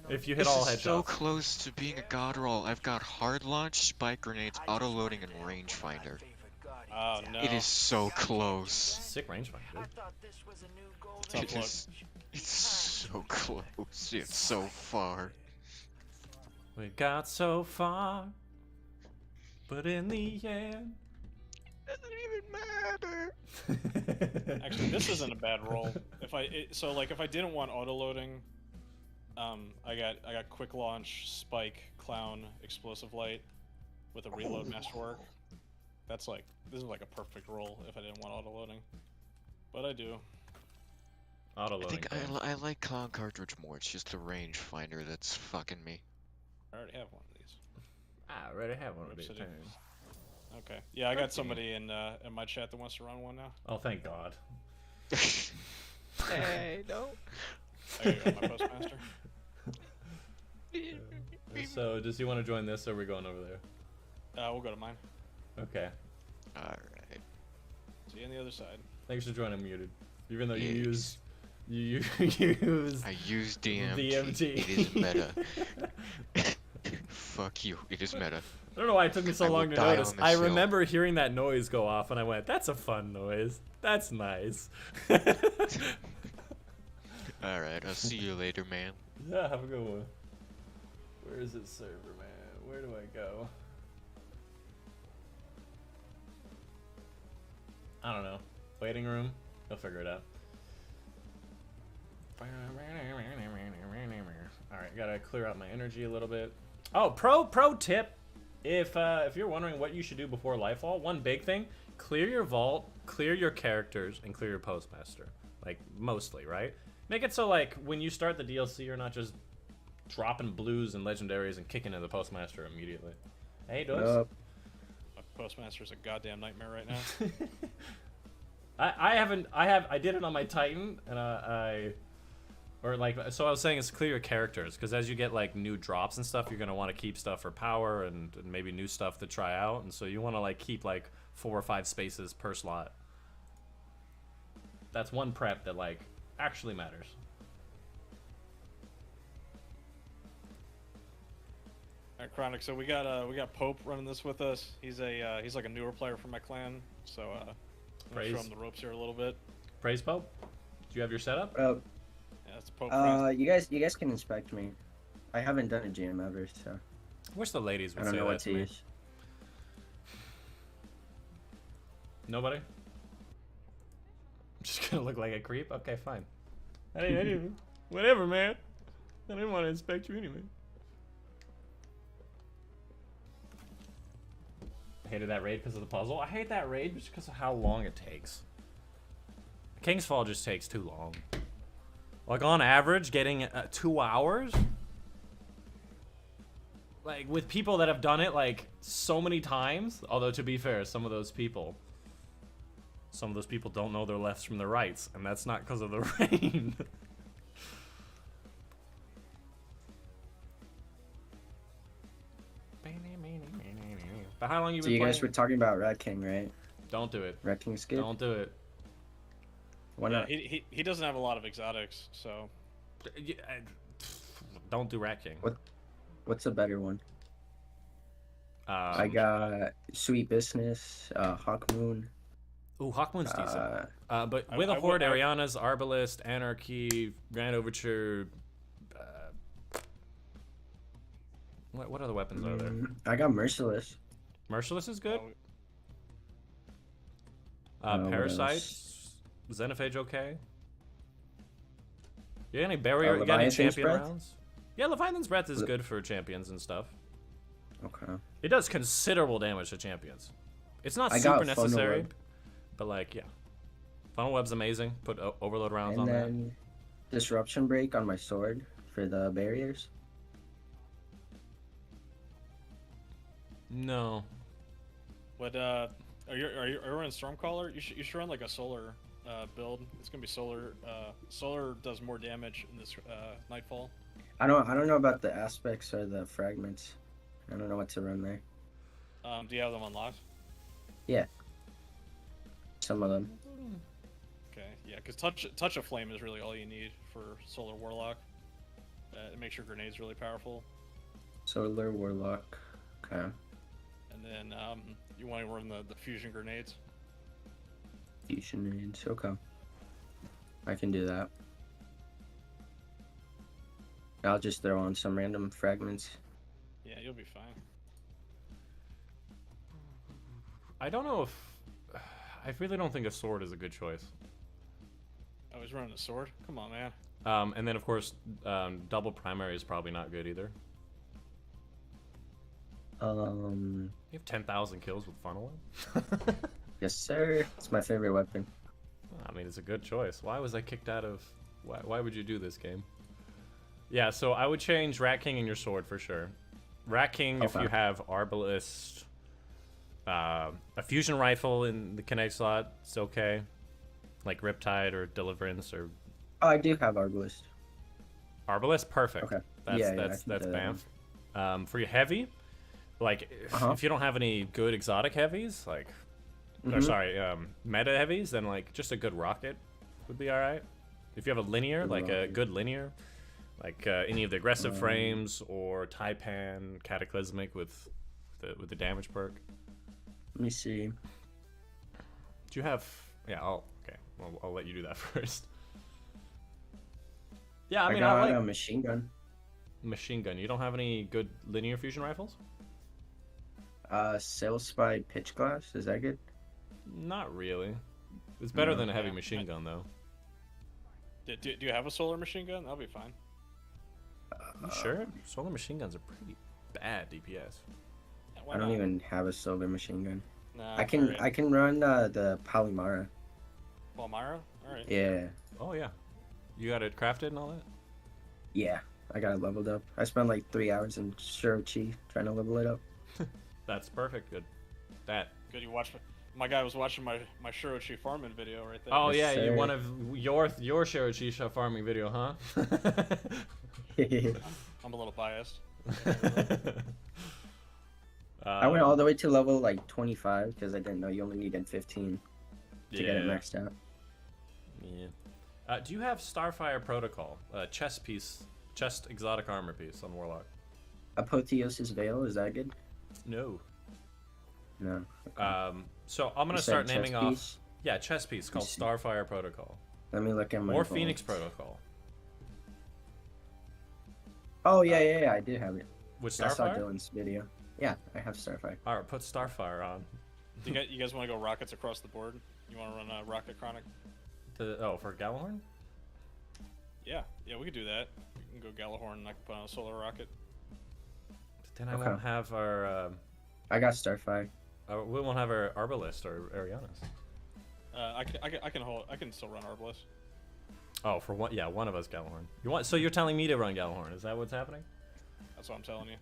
If you hit This all is so headshots. close to being a god roll. I've got hard launch, spike grenades, auto loading, and rangefinder. Oh no. It is so close. Sick rangefinder, dude. Tough It luck. is. It's so close. It's so far. We got so far, but in the end. Doesn't even matter. Actually, this isn't a bad roll. If I didn't want auto loading, I got quick launch, spike, clown, explosive light, with a reload masterwork. This is like a perfect roll if I didn't want auto loading, but I do. Auto I loading. think I like clown cartridge more. It's just the rangefinder that's fucking me. I already have one of these. I already have one of these City. things. Okay. Yeah, I got somebody in my chat that wants to run one now. Oh, thank God. Hey, no. I gotta go, my postmaster. So, does he want to join this, or are we going over there? We'll go to mine. Okay. Alright. See you on the other side. Thanks for joining, Muted. Even though you Yes. use use I use DMT. DMT. It is meta. Fuck you. It is meta. I don't know why it took me so I will long to die notice. on this I hill. remember hearing that noise go off, and I went, "That's a fun noise. That's nice." Alright, I'll see you later, man. Yeah, have a good one. Where is it, server, man? Where do I go? I don't know. Waiting room? He'll figure it out. Alright, gotta clear out my energy a little bit. Oh, pro tip. If you're wondering what you should do before Lightfall, one big thing, clear your vault, clear your characters, and clear your postmaster. Like, mostly, right? Make it so, like, when you start the DLC, you're not just dropping blues and legendaries and kicking into the postmaster immediately. Hey, Dois. My postmaster's a goddamn nightmare right now. I did it on my Titan, and I was saying is clear your characters, because as you get like new drops and stuff, you're gonna want to keep stuff for power and maybe new stuff to try out, and so you want to like keep like 4 or 5 spaces per slot. That's one prep that like actually matters. Alright, Chronic. So we got Pope running this with us. He's like a newer player from my clan. So I'm gonna show Praise. him the ropes here a little bit. Praise Pope. Do you have your setup? Yeah, that's Pope. friends. You guys can inspect me. I haven't done a GM ever, so Wish the ladies would I don't say know that what to to me. use. Nobody? I'm just gonna look like a creep? Okay, fine. I didn't whatever, man. I didn't want to inspect you anyway. I hated that raid because of the puzzle. I hate that raid just because of how long it takes. King's Fall just takes too long. Like, on average, getting 2 hours? Like, with people that have done it, like, so many times. Although, to be fair, some of those people don't know their lefts from their rights. And that's not because of the rain. But how long you So been you playing? guys were talking about Rat King, right? Don't do it. Rat King skip? Don't do it. Why Yeah, not? he doesn't have a lot of exotics, so Don't do Rat King. What's a better one? I Um, got Sweet Business, Hawk Moon. Ooh, Hawkmoon's decent. But I- with a I would- Horde, I- Ariana's, Arbalist, Anarchy, Grand Overture, What other weapons are there? I got Merciless. Merciless is good. What Parasites, Xenophage, okay. You got any barrier? You got any Leviathan's champion Breath? rounds? Yeah, Leviathan's Breath is good for champions and stuff. Okay. It does considerable damage to champions. It's not I super got Funnel necessary, Web. but like, yeah. Funnel Web's amazing. Put overload rounds And on that. then Disruption Break on my sword for the barriers. No. What are you running Stormcaller? You should run like a solar build. It's gonna be solar. Solar does more damage in this Nightfall. I don't know about the aspects or the fragments. I don't know what to run there. Do you have them unlocked? Yeah. Some of them. Okay, yeah, because touch of flame is really all you need for Solar Warlock. It makes your grenades really powerful. Solar Warlock. Okay. And then you want to run the fusion grenades. Fusion Raids. Okay. I can do that. I'll just throw on some random fragments. Yeah, you'll be fine. I don't know if... I really don't think a sword is a good choice. Oh, he's running a sword? Come on, man. And then, of course, double primary is probably not good either. You have 10,000 kills with Funnel Web? Yes, sir. It's my favorite weapon. I mean, it's a good choice. Why was I kicked out of... Why would you do this game? Yeah, so I would change Rat King in your sword for sure. Rat King, if Okay. you have Arbalist, a fusion rifle in the kinetic slot, it's okay. Like Riptide or Deliverance or... Oh, I do have Arbalist. Arbalist, perfect. Okay. That's Yeah, that's I can do that Banff. For your heavy, like if you don't have any good exotic heavies, like or Mhm. sorry, meta heavies, then like just a good rocket would be all right. If you have a linear, Good like a rocket. good linear, like any of the aggressive frames or Taipan, Cataclysmic with the damage perk. Let me see. Do you have? Yeah, okay. Well, I'll let you do that first. Yeah, I mean, got I like a machine gun. machine gun. You don't have any good linear fusion rifles? Sail Spy Pitch Glass. Is that good? Not really. It's better No. than a heavy Yeah, machine gun, though. Do you have a solar machine gun? That'll be fine. You sure? Solar machine guns are pretty bad DPS. Yeah, why I don't not? even have a solar machine gun. Nah, I can alright. I can run the Palmyra. Palmyra? Alright. Yeah. Oh yeah, you got it crafted and all that. Yeah. I got it leveled up. I spent like 3 hours in Shirochi trying to level it up. That's perfect. Good. That. Good, you watched. My guy was watching my Shirochi farming video right there. Oh Yes, yeah, you sir. one of your Shirochisha farming video, huh? I'm a little biased. I went all the way to level like 25 because I didn't know you only needed 15 to get it maxed out. Yeah. Do you have Starfire Protocol? Chest piece, chest exotic armor piece on Warlock. Apotheosis Veil, is that good? No. No. So I'm gonna You said start naming chest off. piece? Yeah, chest piece called see. Starfire Protocol Let me look at my or vault. Phoenix Protocol. Oh yeah, I did have it. With I saw Starfire. Dylan's video. Yeah, I have Starfire. All right, put Starfire on. You guys want to go rockets across the board? You want to run a rocket chronic? For Galahorn. Yeah, we could do that. We can go Galahorn and I can put on a solar rocket. Then I Okay. won't have our. I got Starfire. We won't have our Arbalist or Arianas. I can still run Arbalest. Oh, for one, yeah, one of us Galahorn. You want? So you're telling me to run Galahorn? Is that what's happening? That's what I'm telling you.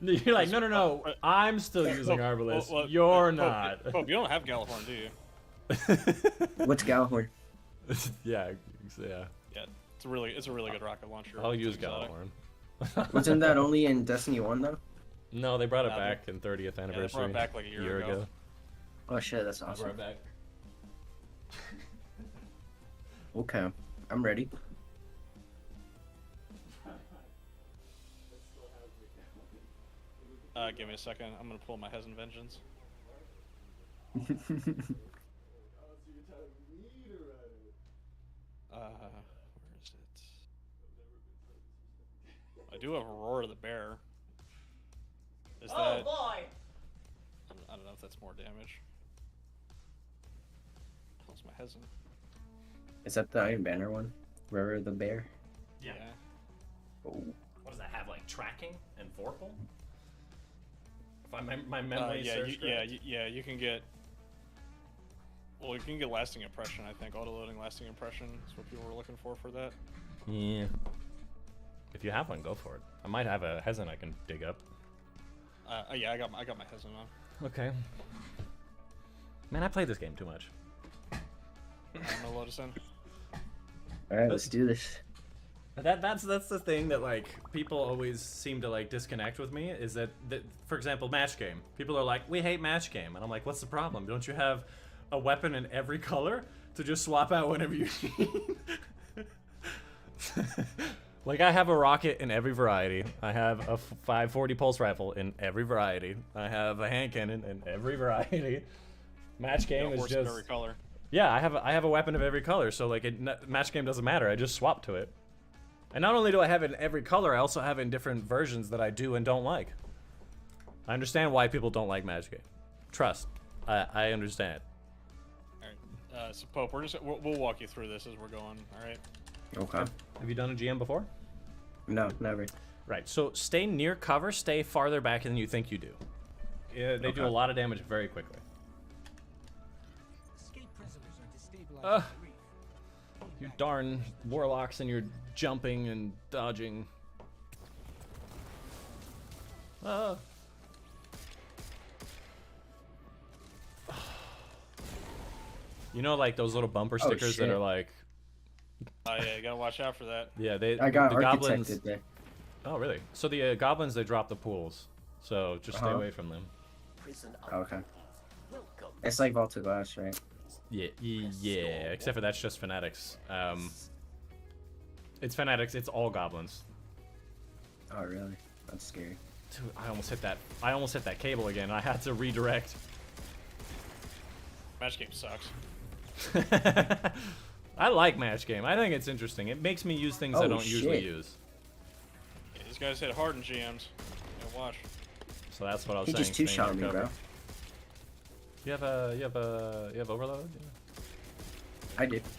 Yeah. You're like, no. I'm still using Arbalest. Well, You're Pope, not. Pope, you don't have Galahorn, do you? What's Galahorn? yeah. Yeah, it's a really good rocket launcher. I'll It's use exotic. Galahorn. Wasn't that only in Destiny 1 though? No, they brought it Nah, back in 30th they anniversary. brought it back like a year ago. Oh shit, that's I brought awesome. it back. Okay, I'm ready. Give me a second. I'm gonna pull my Hezen Vengeance. Where is it? I do have Aurora the Bear. Is Oh that? boy! I don't know if that's more damage. How's my Hezen? Is that the Iron Banner one? Roar the Bear? Yeah. Oh. What does that have, like tracking and Vorpal? If my memory Yeah, serves correct. you can get. Well, you can get lasting impression. I think auto-loading lasting impression is what people were looking for that. Yeah. If you have one, go for it. I might have a Hezen I can dig up. Yeah, I got my Hezen on. Okay. Man, I played this game too much. I don't know Lotus in. Alright, let's do this. That's the thing that like people always seem to like disconnect with me is that for example match game, people are like, we hate match game, and I'm like, what's the problem? Don't you have a weapon in every color to just swap out whenever you need? Like I have a rocket in every variety. I have a 540 pulse rifle in every variety. I have a hand cannon in every variety. Match game is just every color. yeah. I have a weapon of every color, so like match game doesn't matter. I just swap to it. And not only do I have it in every color, I also have it in different versions that I do and don't like. I understand why people don't like match game. Trust, I understand. All right. So Pope, we'll walk you through this as we're going. All right. Okay. Have you done a GM before? No, never. Right. So stay near cover. Stay farther back than you think you do. Yeah, they do a Okay. lot of damage very quickly. Escape prisoners are destabilizing the reef. You darn warlocks and your jumping and dodging. You know, like those little bumper stickers that shit. are like, Oh yeah, you gotta watch out for that. yeah, they. I got the architected goblins. there. Oh, really? So the goblins, they drop the pools. So just stay Uh-huh. away from them. Prison Okay. welcome. It's like Vault of Glass, right? Yeah, yeah. Except for that's just fanatics. It's fanatics. It's all goblins. Oh, really? That's scary. Dude, I almost hit that. I almost hit that cable again. I had to redirect. Match game sucks. I like match game. I think it's interesting. It makes me use things I Oh, don't usually shit. use. Yeah, these guys hit hard in GMs. Yeah, watch. So that's what I was He saying. just two-shot staying me, near bro. cover. You have overload? Yeah. I did. This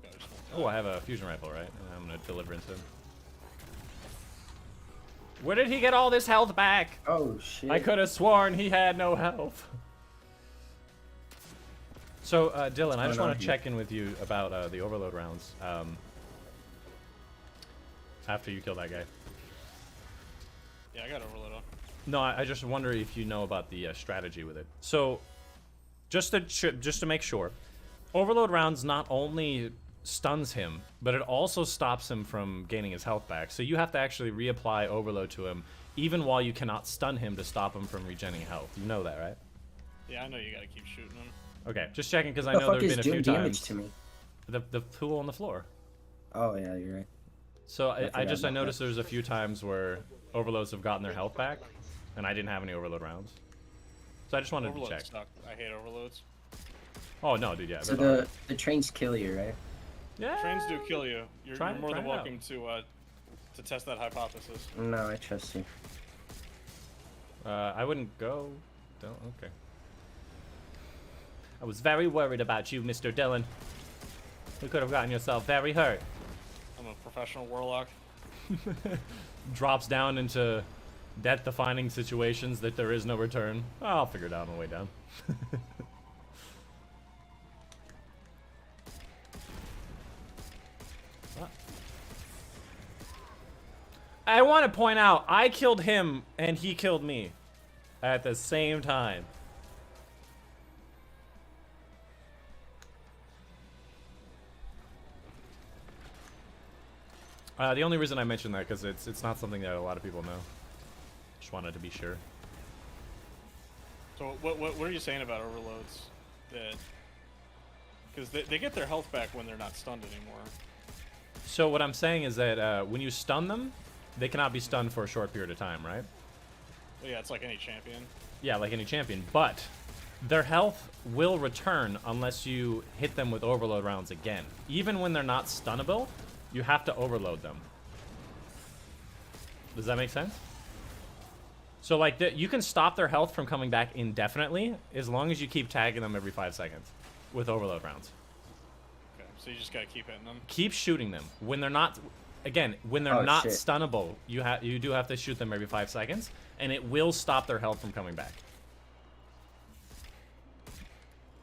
guy just went Oh, I have a fusion rifle, right? And I'm gonna deliver into him. Where did he get all this health back? Oh, shit. I could have sworn he had no health. So, Dylan, I just going on want to here? check in with you about the overload rounds. After you kill that guy. Yeah, I got overload on. No, I just wonder if you know about the strategy with it. So, just to make sure, overload rounds not only stuns him, but it also stops him from gaining his health back. So you have to actually reapply overload to him, even while you cannot stun him to stop him from regenerating health. You know that, right? Yeah, I know you gotta keep shooting them. Okay, just checking because I the know fuck there've is been a few doing damage times. to me? The pool on the floor. Oh, yeah, you're right. So I forgot about noticed that. there's a few times where overloads have gotten their health back, and I didn't have any overload rounds. So I just wanted to Overloads check. suck. I hate overloads. Oh no, dude, yeah. So they're the trains kill you, right? yeah. Trains do kill you. You're Try- more than try it out. welcome to test that hypothesis. No, I trust you. I wouldn't go. Don't. Okay. I was very worried about you, Mr. Dillon. You could have gotten yourself very hurt. I'm a professional warlock. Drops down into death-defining situations that there is no return. I'll figure it out on the way down. I want to point out, I killed him and he killed me at the same time. The only reason I mentioned that because it's not something that a lot of people know. Just wanted to be sure. So what are you saying about overloads? That because they get their health back when they're not stunned anymore. So what I'm saying is that when you stun them, they cannot be stunned for a short period of time, right? Well, yeah, it's like any champion. Yeah, like any champion. But their health will return unless you hit them with overload rounds again. Even when they're not stunnable, you have to overload them. Does that make sense? So like you can stop their health from coming back indefinitely as long as you keep tagging them every 5 seconds with overload rounds. Okay, so you just gotta keep hitting them. Keep shooting them when they're not. Again, when they're not shit. stunnable, you do have to shoot them every 5 seconds, and it will stop their health from coming back.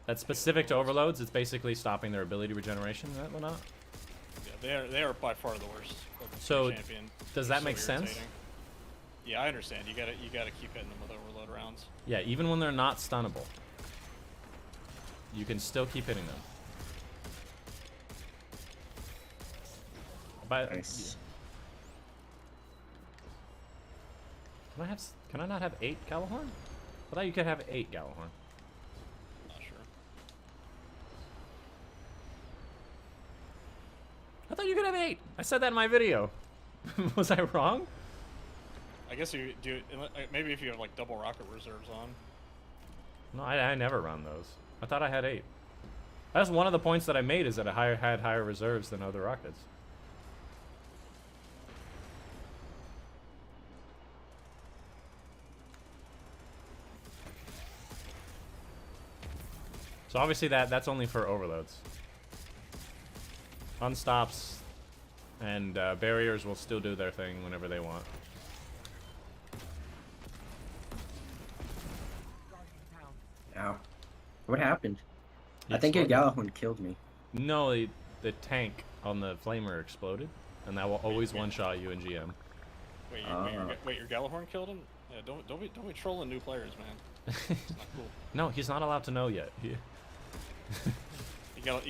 That's specific to overloads. It's basically stopping their ability regeneration and whatnot. Yeah, they are by far the worst. So, champion. does that make sense? Irritating. Yeah, I understand. You gotta keep hitting them with overload rounds. Yeah, even when they're not stunnable, you can still keep hitting them. But Nice. can I not have 8 Gallahorn? I thought you could have 8 Gallahorn. Not sure. I thought you could have 8. I said that in my video. Was I wrong? I guess you do. Maybe if you have like double rocket reserves on. No, I never run those. I thought I had 8. That's one of the points that I made, is that I had higher reserves than other rockets. So obviously that's only for overloads. Unstops and barriers will still do their thing whenever they want. Ow. What happened? I You think your exploded. Gallahorn killed me. No, the tank on the flamer exploded, and that will always one-shot you in GM. Wait, your Gallahorn killed him? Yeah, don't be trolling new players, man. It's not cool. No, he's not allowed to know yet. You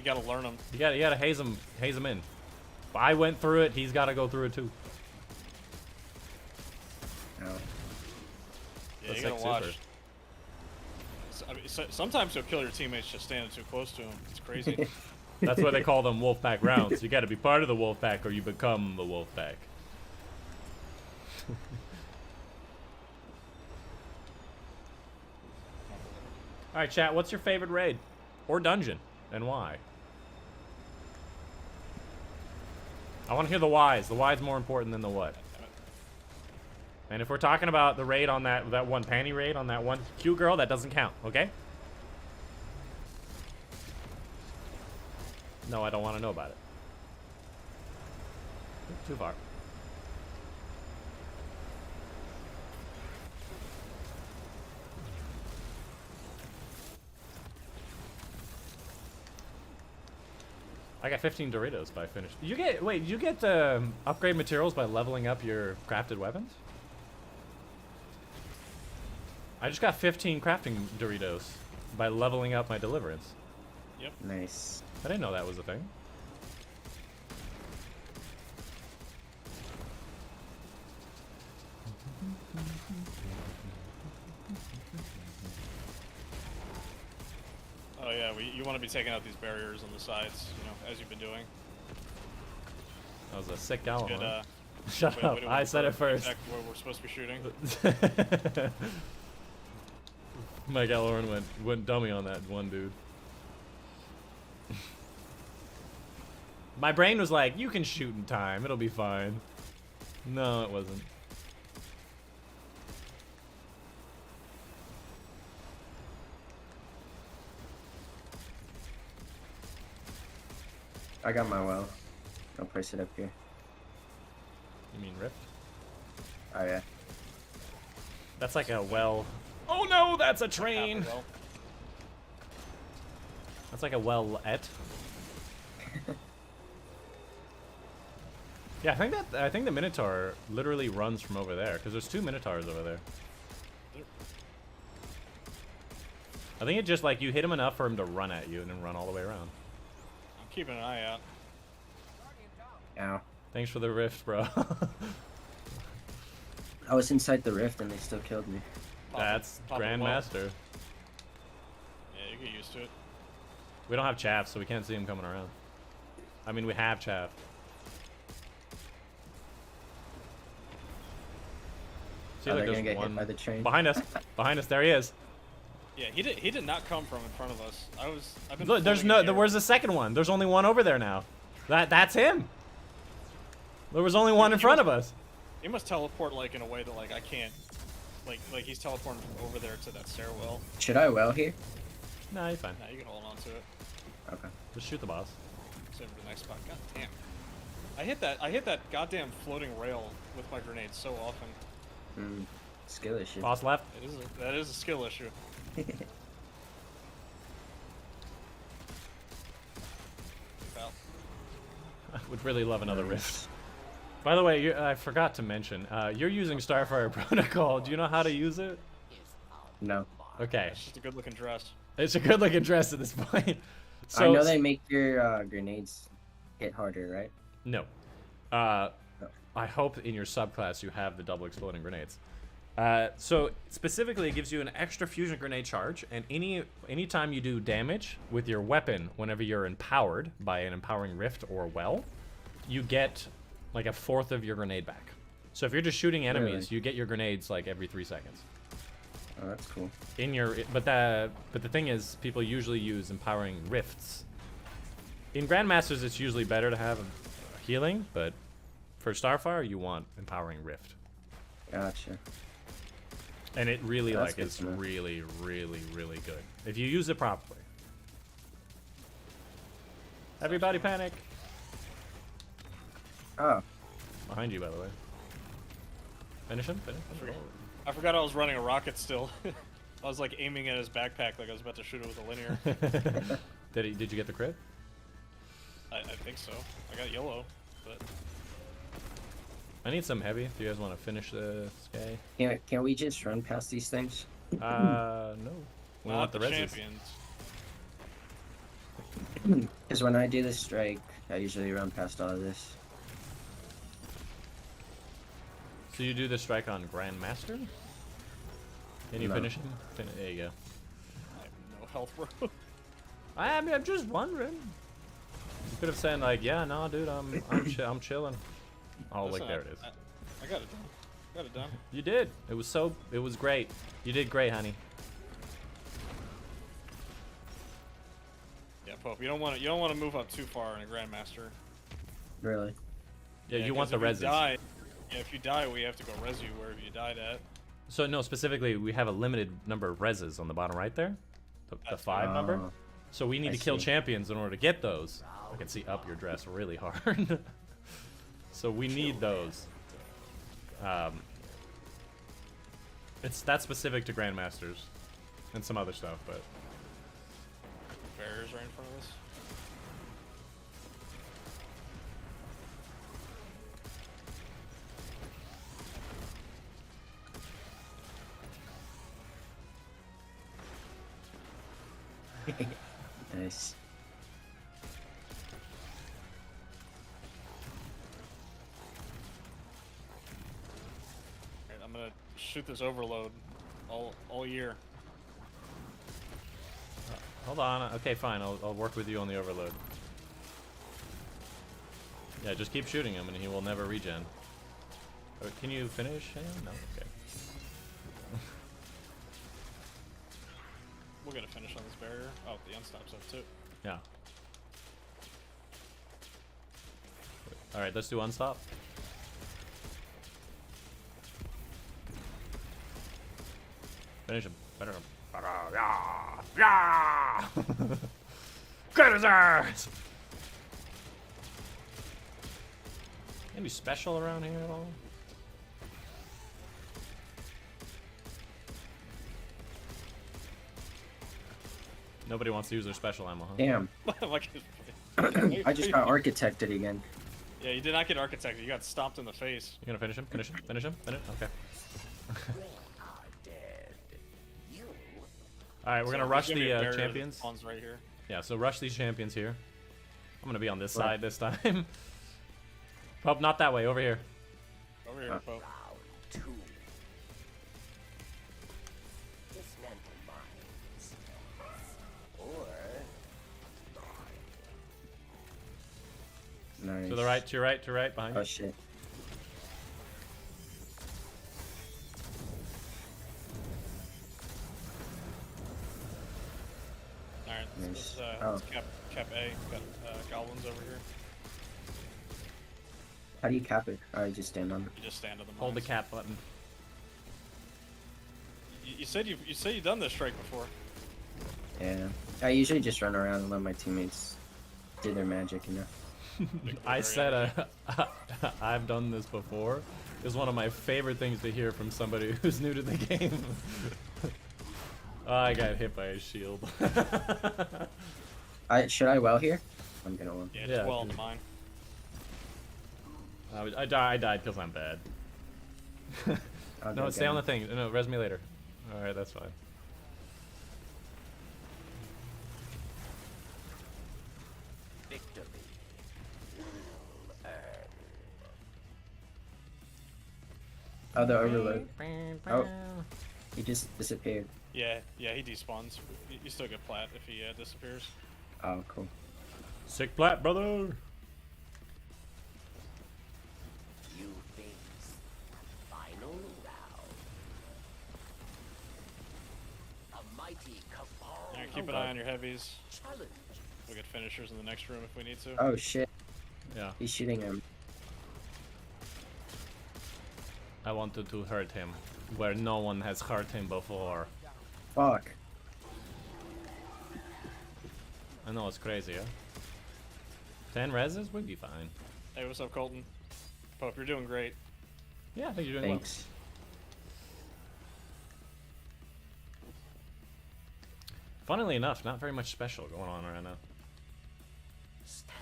gotta learn them. You gotta haze him in. If I went through it, he's gotta go through it too. Ow. Yeah, That's you gotta like watch. super. I mean, sometimes you'll kill your teammates just standing too close to him. It's crazy. That's why they call them Wolfpack rounds. You gotta be part of the Wolfpack or you become the Wolfpack. Alright, chat, what's your favorite raid? Or dungeon? And why? I want to hear the whys. The why's more important than the what. And if we're talking about the raid on that one panty raid on that one cute girl, that doesn't count, okay? No, I don't want to know about it. Too far. I got 15 Doritos by finish. You get you get upgrade materials by leveling up your crafted weapons? I just got 15 crafting Doritos by leveling up my deliverance. Yep. Nice. I didn't know that was a thing. Oh yeah, you want to be taking out these barriers on the sides, you know, as you've been doing. That was a sick Gallon. Good, Shut up. I said it first. Exactly where we're supposed to be shooting. My Gallahorn went dummy on that one dude. My brain was like, you can shoot in time. It'll be fine. No, it wasn't. I got my well. I'll place it up here. You mean Rift? Oh yeah. That's like a well. Oh no, that's a train. Well, That's like a well-et. Yeah, I think the Minotaur literally runs from over there because there's 2 Minotaurs over there. I think it's just like you hit him enough for him to run at you and then run all the way around. I'm keeping an eye out. Ow. Thanks for the rift, bro. I was inside the rift and they still killed me. That's Pop it well. Grandmaster. Yeah, you get used to it. We don't have chaff, so we can't see him coming around. I mean, we have chaff. See, Oh, like they're there's gonna get one hit by the train. behind us. Behind us, there he is. Yeah, he did not come from in front of us. I've been. Look, there's floating no. in the air. Where's the second one? There's only one over there now. That's him. There was only one in front of us. He must teleport like in a way that like I can't. Like he's teleporting from over there to that stairwell. Should I well here? Nah, you're fine. Now you can hold on to it. Okay. Just shoot the boss. Save for the next spot. God damn. I hit that goddamn floating rail with my grenades so often. Skill issue. Boss left. That is a skill issue. Well, I would really love another rift. By the way, I forgot to mention, you're using Starfire Protocol. Do you know how to use it? No. Okay. it's just a good looking dress. It's a good looking dress at this point. So, I know they make your grenades hit harder, right? No. I hope in your subclass you have the double exploding grenades. So specifically, it gives you an extra fusion grenade charge, and anytime you do damage with your weapon, whenever you're empowered by an empowering rift or well, you get like a fourth of your grenade back. So if you're just shooting enemies, Really? you get your grenades like every 3 seconds. Oh, that's cool. In your but the thing is, people usually use empowering rifts. In Grandmasters, it's usually better to have healing, but for Starfire, you want empowering rift. Gotcha. And it really That's like good is to know. really, really, really good if you use it properly. Everybody panic! Oh, Behind you, by the way. Finish him. Finish him. I forgot I was running a rocket still. I was like aiming at his backpack like I was about to shoot it with a linear. Did you get the crit? I think so. I got yellow, but I need some heavy. Do you guys want to finish this guy? can we just run past these things? No. We not want the reses. champions. Because when I do the strike, I usually run past all of this. So you do the strike on Grandmaster? Can you No. finish him? There you go. I have no health, bro. I'm just wondering. You could have said like, yeah, no, dude, I'm chilling. Oh, Listen, like there it is. I got it done. Got it done. You did. It was great. You did great, honey. Yeah, Pope. You don't want to move up too far in a Grandmaster. Really? Yeah, you 'cause want the if you reses. die, yeah, if you die, we have to go res you wherever you died at. So no, specifically, we have a limited number of reses on the bottom right there, the 5 number. Oh. So we need I to kill see. champions in order to get those. I can see up your dress really hard. So we need those. That's specific to Grandmasters and some other stuff, but Barriers right in front of us. Nice. Alright, I'm gonna shoot this overload all year. hold on. Okay, fine. I'll work with you on the overload. Yeah, just keep shooting him, and he will never regen. Can you finish him? No. Okay. We'll get a finish on this barrier. Oh, the unstop's up too. Yeah. All right, let's do unstop. Finish him. Finish him. Yeah! Yeah! Get his ass! Any special around here at all? Nobody wants to use their special ammo, huh? Damn. Like, I just got architected again. yeah, you did not get architected. You got stomped in the face. You gonna finish him? Finish him? Finish him? Finish? Okay. Alright, we're gonna So rush there's gonna be the a barrier that champions. spawns right here. Yeah, so rush these champions here. I'm gonna be on this Where? side this time. Pope, not that way, over here. Over here, Pope. Round 2. Dismantle mines. Or Nice. To the right, to your right, to your right, behind Oh you. shit. Alright, Nice. let's Oh. cap A. Got goblins over here. How do you cap it? Oh, you just stand on it. You just stand on the Hold the mines. cap button. You said you've done this strike before. Yeah. I usually just run around and let my teammates do their magic, you know. I said I've done this before. It's one of my favorite things to hear from somebody who's new to the game. Oh, I got hit by a shield. Should I well here? I'm gonna well. Yeah, just Yeah, well in dude. the mine. I died because I'm bad. I'll No, go stay get on the him. thing. No, res me later. Alright, that's fine. Victory will earn. Oh, the overload. Oh, he just disappeared. Yeah, he despawns. You still get plat if he disappears. Oh, cool. Sick plat, brother! You face final round. A mighty cabal. Yeah, keep an eye on your heavies. Challenge. We'll get finishers in the next room if we need to. Oh shit, Yeah, he's shooting him. I wanted to hurt him where no one has hurt him before. Fuck. I know it's crazy, huh? 10 reses would be fine. Hey, what's up, Colton? Pope, you're doing great. Yeah, I think you're doing Thanks. well. Funnily enough, not very much special going on right now. Stand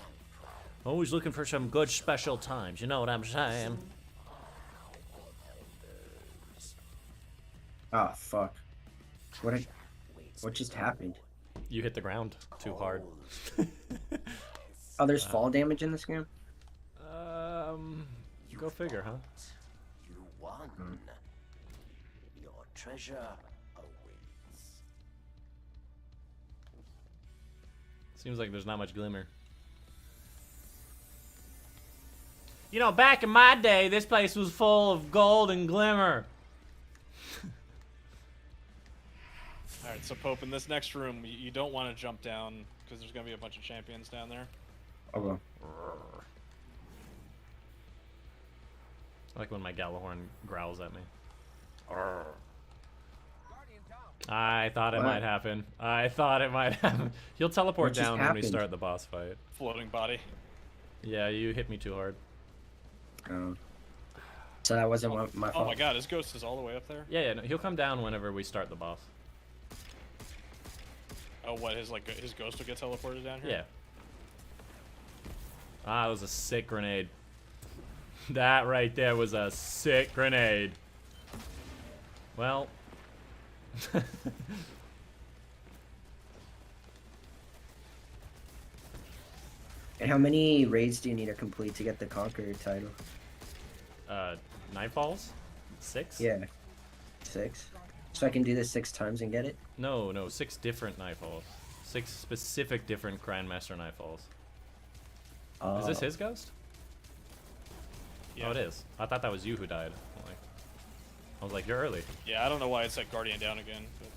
proud. Always looking for some good special times, you know what I'm saying? Oh fuck. What just happened? You hit the ground too hard. Oh, there's fall damage in this game? Go figure, huh? You won. Your treasure awaits. Seems like there's not much glimmer. You know, back in my day, this place was full of gold and glimmer. Alright, so Pope, in this next room, you don't want to jump down because there's going to be a bunch of champions down there. Oh well. I like when my Galahorn growls at me. Guardian down. I thought it What? might happen. I thought it might happen. He'll teleport What just down when we happened? start the boss fight. Floating body. Yeah, you hit me too hard. Oh. So that wasn't my Oh fault. my god, his ghost is all the way up there? Yeah, no, he'll come down whenever we start the boss. Oh, what, his ghost will get teleported down here? Yeah. Ah, that was a sick grenade. That right there was a sick grenade. Well. And how many raids do you need to complete to get the Conqueror title? Nightfalls? 6? Yeah. 6. So I can do this 6 times and get it? No, 6 different Nightfalls. 6 specific different Grandmaster Nightfalls. Is this his ghost? Yeah. Oh, it is. I thought that was you who died. I was like, you're early. Yeah, I don't know why it's like Guardian down again, but...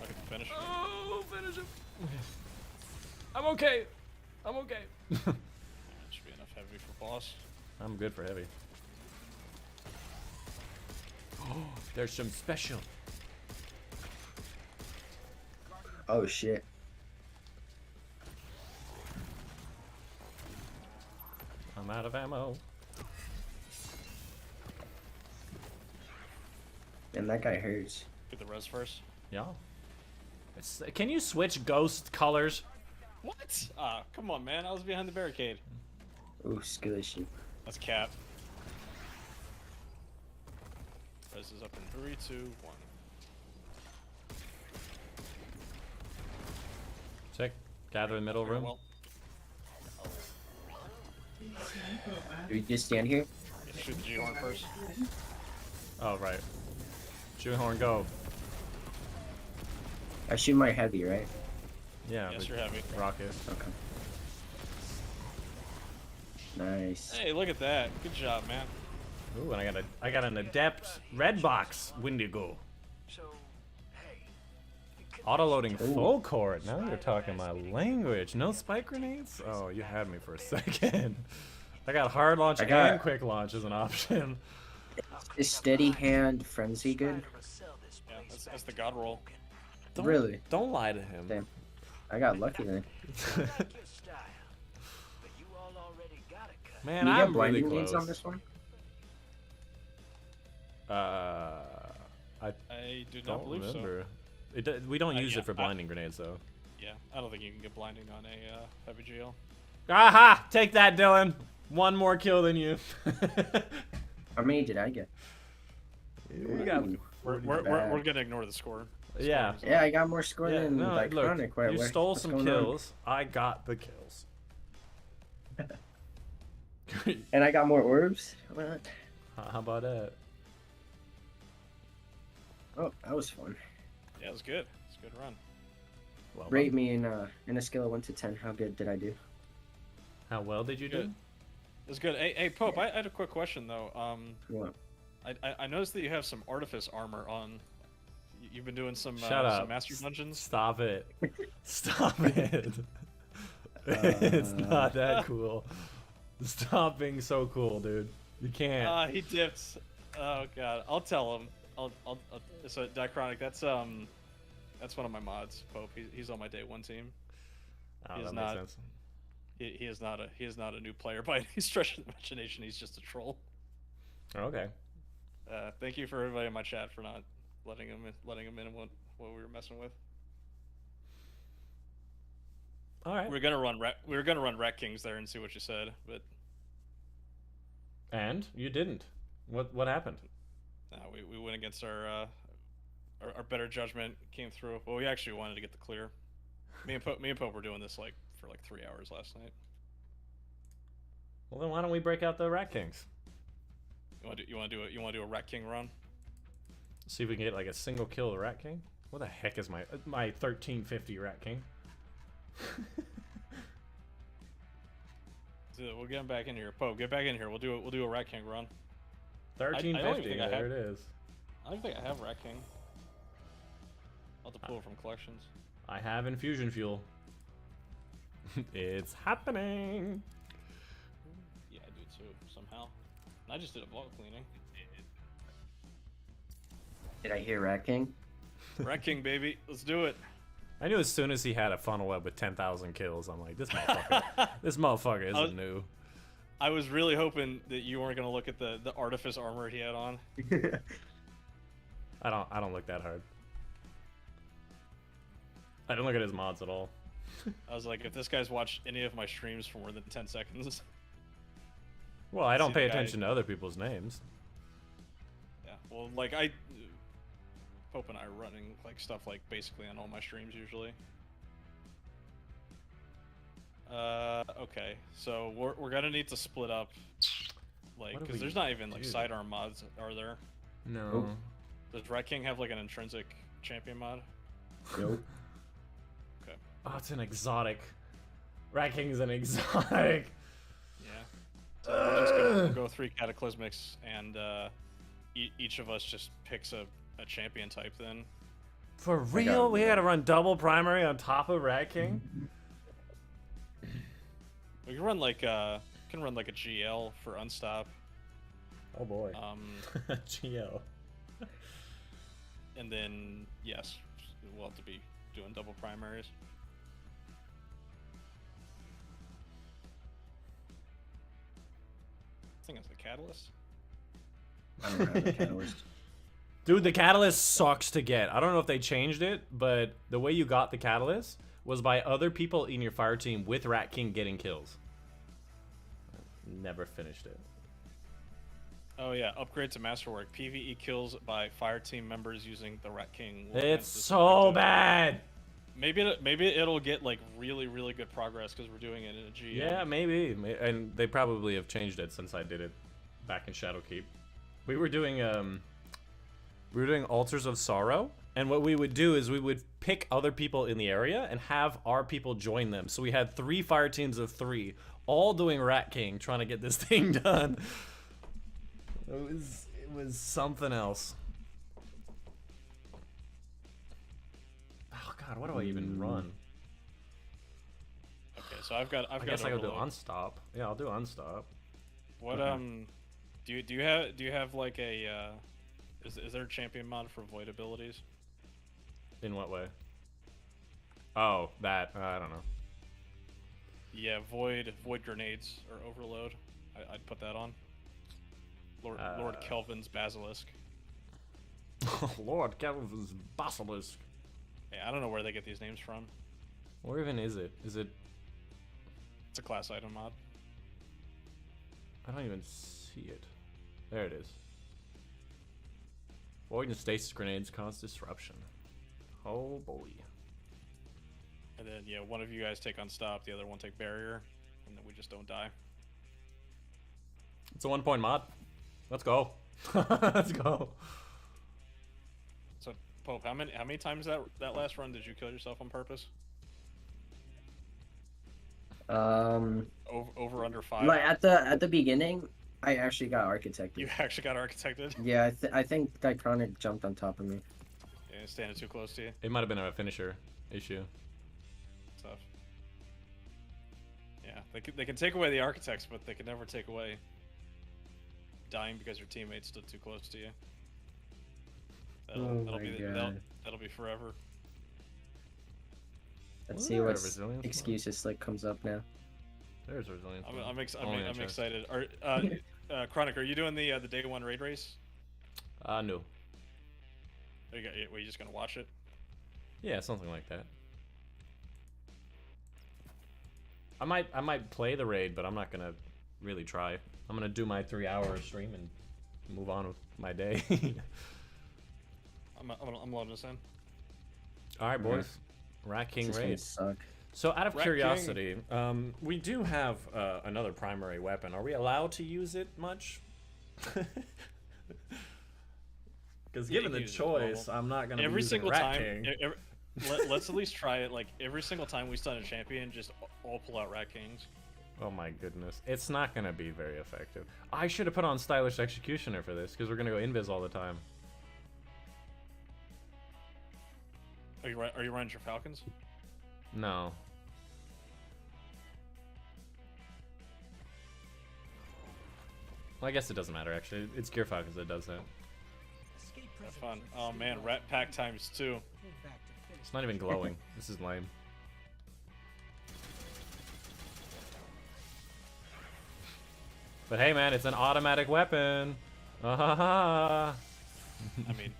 I can finish it. Oh, finish him. I'm okay. I'm okay. Should be enough heavy for boss. I'm good for heavy. Oh, there's some special. Oh shit. I'm out of ammo. And that guy hurts. Get the res first. Yeah. Can you switch ghost colors? What? Ah, come on, man. I was behind the barricade. Ooh, skill issue. That's cap. Res is up in 3, 2, 1. Sick. Gather in middle room. Well, Do we just stand here? yeah, shoot the G-horn first. Oh, right. Shoehorn, go. I shoot my heavy, right? Yeah. Yes, but you're heavy. rocket. Okay. Nice. Hey, look at that. Good job, man. Ooh, and I got an adept red box Wendigo. So, hey, you Auto-loading full court. Now you're talking my language. No spike grenades? Oh, you had me for a second. I got hard launch and quick launch as an option. Is steady hand frenzy good? Yeah, that's the god roll. Really? Don't lie to him. Damn. I got lucky then. Man, Can you I'm get blinding really grenades close. on this one? I do not Don't believe remember. We don't use yeah, it for blinding grenades, though. so. Yeah, I don't think you can get blinding on a heavy GL. Aha! Take that, Dylan. One more kill than you. How many did I get? We got. We're gonna ignore the score. Yeah. Yeah, I got more score Yeah, than no, Dychronic. look, you stole some kills. I got the kills. And I got more orbs? What? How about that? Oh, that was fun. Yeah, it was good. It's a good run. Well Rate done. me in a scale of 1 to 10. How good did I do? How well did you do? Good. It was good. Hey, Pope, I had a quick question though. What? I noticed that you have some artifice armor on. You've been doing some Shut up. some master dungeons. Stop it. Stop it. It's not that cool. Stop being so cool, dude. You can't. He dipped. Oh god, I'll tell him. I'll so Dychronic, that's one of my mods. Pope. He's on my day one team. Oh, He is that not- makes sense. He is not a new player by any stretch of the imagination. He's just a troll. Okay. Thank you for everybody in my chat for not letting him in on what we were messing with. All right. We were gonna run Rat Kings there and see what you said, but And you didn't. What happened? we went against our better judgment, came through. Well, we actually wanted to get the clear. Me and Pope were doing this for 3 hours last night. Well, then why don't we break out the Rat Kings? You want to do a Rat King run? See if we can get like a single kill Rat King. What the heck is my 1350 Rat King? We'll get him back in here. Pope, get back in here. We'll do a Rat King run. 1350. think I There have- it is. I don't think I have Rat King. I'll have to pull it from collections. I have infusion fuel. It's happening. Yeah, I do too, somehow. And I just did a vault cleaning. Did I hear Rat King? Rat King, baby. Let's do it. I knew as soon as he had a funnel web with 10,000 kills, I'm like, this motherfucker, this motherfucker isn't new. I was really hoping that you weren't going to look at the artifice armor he had on. I don't look that hard. I don't look at his mods at all. I was like, if this guy's watched any of my streams for more than 10 seconds. Well, I don't See pay the guy- attention to other people's names. Yeah, well, Pope and I are running stuff basically on all my streams usually. Okay, so we're gonna need to split up, What do because we there's not even do? sidearm mods, are there? No. Does Rat King have an intrinsic champion mod? Nope. Okay. Oh, it's an exotic. Rat King's an exotic. Yeah. So we're just gonna go 3 cataclysmics, and each of us just picks a champion type then. For real? We had to run double primary on top of Rat King? We can run a GL for unstop. Oh boy. GL. And then yes, we'll have to be doing double primaries. I think it's the catalyst. I don't have a catalyst. Dude, the catalyst sucks to get. I don't know if they changed it, but the way you got the catalyst was by other people in your fire team with Rat King getting kills. Never finished it. Oh yeah, upgrade to masterwork. PvE kills by fire team members using the Rat King. It's so bad. Maybe it'll get really good progress because we're doing it in a GM. Yeah, maybe. And they probably have changed it since I did it back in Shadowkeep. We were doing Altars of Sorrow, and what we would do is we would pick other people in the area and have our people join them. So we had 3 fire teams of 3, all doing Rat King, trying to get this thing done. It was something else. Oh God, what do I even run? Okay, so I've got I guess I gotta do overload. unstop. Yeah, I'll do unstop. What do you have like a is there a champion mod for void abilities? In what way? Oh, that I don't know. Yeah, void grenades or overload. I'd put that on. Lord Kelvin's basilisk. Lord Kelvin's basilisk. Yeah, I don't know where they get these names from. Where even is it? Is it? It's a class item mod. I don't even see it. There it is. Void and stasis grenades cause disruption. Oh boy. And then yeah, one of you guys take unstop, the other one take barrier, and then we just don't die. It's a 1-point mod. Let's go. Let's go. So Pope, how many times that last run did you kill yourself on purpose? Over under 5. Like at the beginning, I actually got architected. You actually got architected? Yeah, I think Dychronic jumped on top of me. Yeah, standing too close to you. It might have been a finisher issue. Tough. Yeah, they can take away the architects, but they can never take away dying because your teammates stood too close to you. That'll be forever. Let's Ooh, see what resilience excuses Slick comes up now. There's resilience. I'm Only in chest. excited. Chronic, are you doing the day 1 raid race? No. Are you just gonna watch it? Yeah, something like that. I might play the raid, but I'm not gonna really try. I'm gonna do my 3-hour stream and move on with my day. I'm loading this in. All right, boys. Rat King This is gonna raid. suck. So, out of Rat curiosity, we do have another primary weapon. Are we allowed to use it much? Because Yeah, given you the can use it choice, normal. I'm not gonna Every be using single Rat time. King. Let's at least try it. Like every single time we stun a champion, just all pull out Rat Kings. Oh my goodness, it's not gonna be very effective. I should have put on Stylish Executioner for this because we're gonna go invis all the time. Are you running your Falcons? No. Well, I guess it doesn't matter actually. It's Gear Falcons that does that. Escape Have prisoners. fun. Oh man, Rat Pack times 2. Move back to finish. It's not even glowing. This is lame. But hey, man, it's an automatic weapon. Ah ha ha. I mean,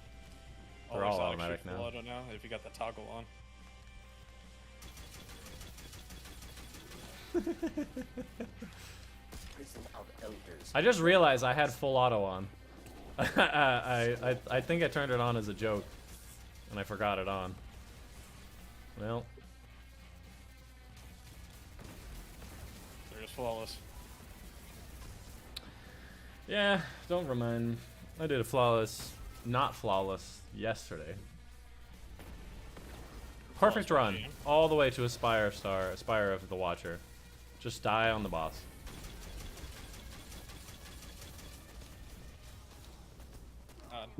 They're all exotics automatic shoot full now. auto now if you got the toggle on. Prison of elders. I just realized I had full auto on. I think I turned it on as a joke, and I forgot it on. Well, They're just flawless. yeah, don't remind me. I did a flawless, not flawless, yesterday. Perfect Flawless run, game. all the way to Aspire of the Watcher. Just die on the boss.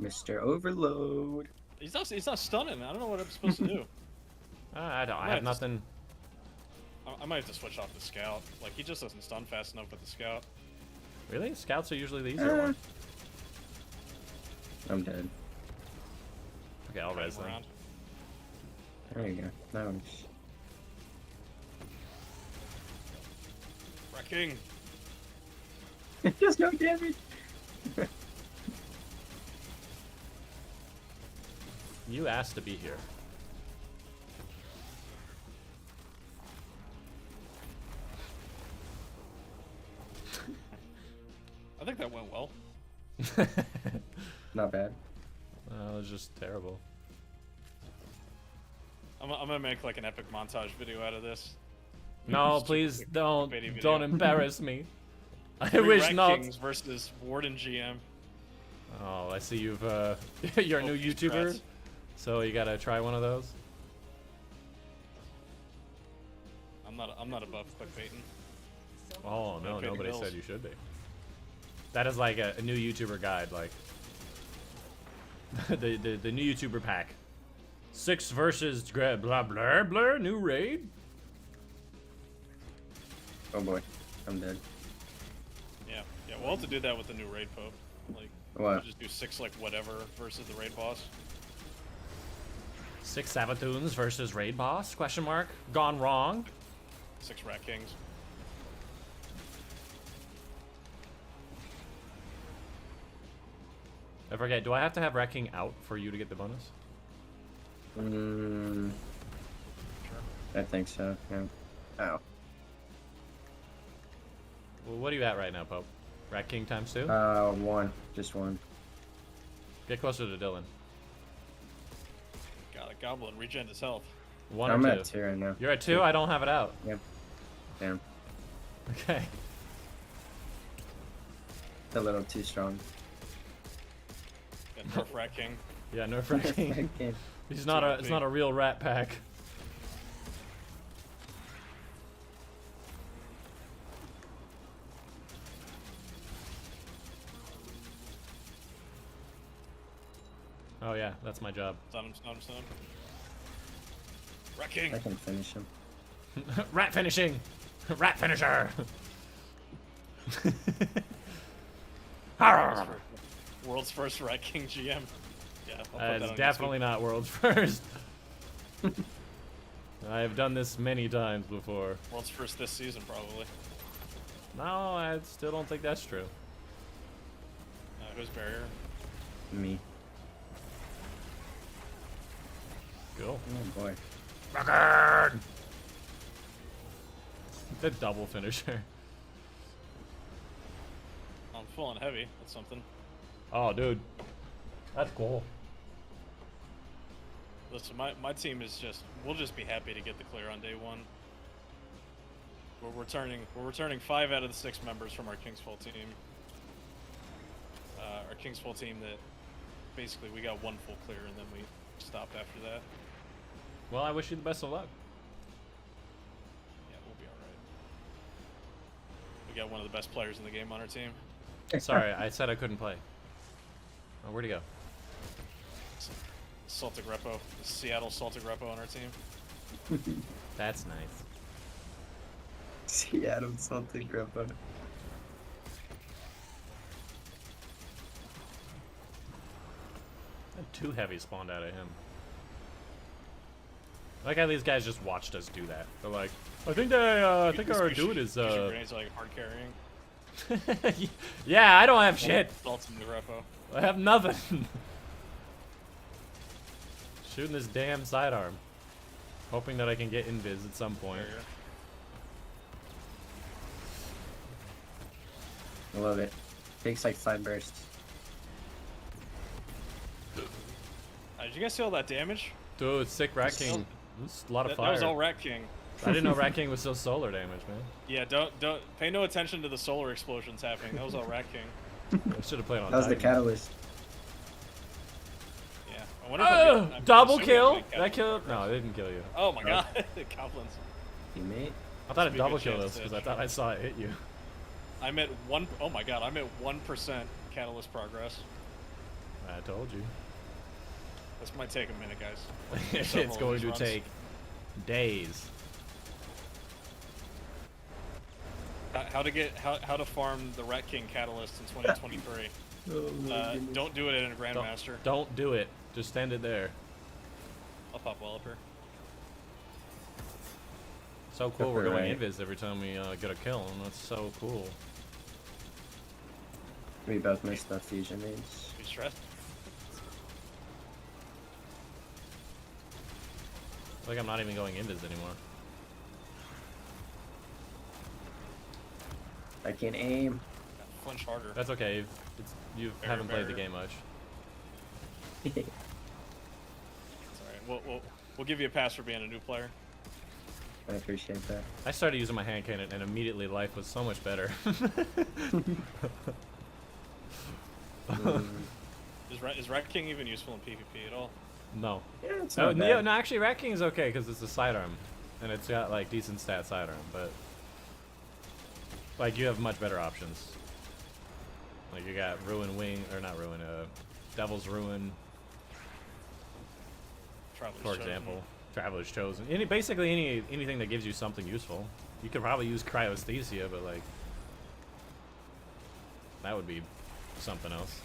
Mr. Overload. He's not stunning. I don't know what I'm supposed to do. I Might have just- nothing. I might have to switch off the scout. Like he just doesn't stun fast enough with the scout. Really? Scouts are usually the easier one. I'm dead. Okay, I'll Drive res him them. around. There you go. That one's... Rat King. It does no damage. You asked to be here. I think that went well. Not bad. That was just terrible. I'm gonna make like an epic montage video out of this. No, Just please a don't. clickbaity video. Don't embarrass me. I 3 wish Rat not. Kings versus Warden GM. Oh, I see you've you're a new Oh, YouTuber, strats. so you gotta try one of those. I'm not above clickbaiting. Oh no, Okay, nobody Bills. said you should be. That is like a new YouTuber guide, like the new YouTuber pack. 6 versus blah blah blah. New raid. Oh boy, I'm dead. Yeah, yeah. We'll have to do that with the new raid Pope. Like, What? we'll just do 6 like whatever versus the raid boss. 6 Sabathoons versus raid boss? Question mark. Gone wrong. 6 Rat Kings. I forget. Do I have to have Rat King out for you to get the bonus? I think so. Yeah. Oh. Well, what are you at right now, Pope? Rat King times 2? One. Just one. Get closer to Dylan. Got a goblin. Regen his health. 1 I'm or 2? at 2 right now. You're at 2? I don't have it out. Yep. Damn. Okay. A little too strong. Got Nerf Rat King. Yeah, no Rat King. He's not a. It's not a real rat pack. Oh yeah, that's my job. Stun him, stun him, stun him. Rat King! I can finish him. Rat finishing! Rat finisher! Arrgh. World's first Rat King GM. Yeah, I'll put that It's on definitely not world's first. I have done this many times before. World's first this season, probably. No, I still don't think that's true. Who's barrier? Me. Cool. Oh boy. Record! The double finisher. I'm full on heavy. That's something. Oh, dude. That's cool. Listen, my team is just. We'll just be happy to get the clear on day 1. We're returning 5 out of the 6 members from our Kingsfall team. Our Kingsfall team that basically we got 1 full clear and then we stopped after that. Well, I wish you the best of luck. Yeah, we'll be alright. We got one of the best players in the game on our team. Sorry, I said I couldn't play. Oh, where'd he go? Celtic Repo, the Seattle Celtic Repo on our team. That's nice. Seattle Celtic Repo. Two heavy spawned out of him. I like how these guys just watched us do that. They're like, I think our dude is Use your grenades like hard carrying. Yeah, I don't have shit. Salts in the Repo. I have nothing. Shooting this damn sidearm. Hoping that I can get invis at some point. I love it. Takes like 5 bursts. Did you guys see all that damage? Dude, sick Rat King. That's a lot of That fire. was all Rat King. I didn't know Rat King was so solar damage, man. Yeah, don't pay no attention to the solar explosions happening. That was all Rat King. I should have played on That was the Titan. catalyst. Yeah. I wonder if I'm getting- I'm double assuming I'm kill? getting That cattle killed? No, it didn't kill you. Oh my god, goblins. Teammate. I thought it Be a double good killed chance us to because I try. thought I saw it hit you. I'm at 1. Oh my god, I'm at 1% catalyst progress. I told you. This might take a minute, guys. It's Several of going these to runs. take days. How to farm the Rat King catalyst in 2023? Don't do it in a Grandmaster. Don't do it. Just stand it there. I'll pop well up here. So cool. We're going Right. invis every time we get a kill, and that's so cool. We both missed the fusion needs. Be stressed. It's like I'm not even going invis anymore. I can aim. Flinch harder. That's okay. You haven't played the barrier. game much. It's alright. We'll give you a pass for being a new player. I appreciate that. I started using my hand cannon, and immediately life was so much better. Is Rat King even useful in PvP at all? No. Yeah, it's No, not no, bad. no, actually, Rat King's okay because it's a sidearm, and it's got like decent stat sidearm, but like you have much better options. Like you got Ruin Wing, or not Ruin, Devil's Ruin. Traveler's For Chosen. example, Traveler's Chosen. Basically anything that gives you something useful. You could probably use Cryosthesia, but like that would be something else.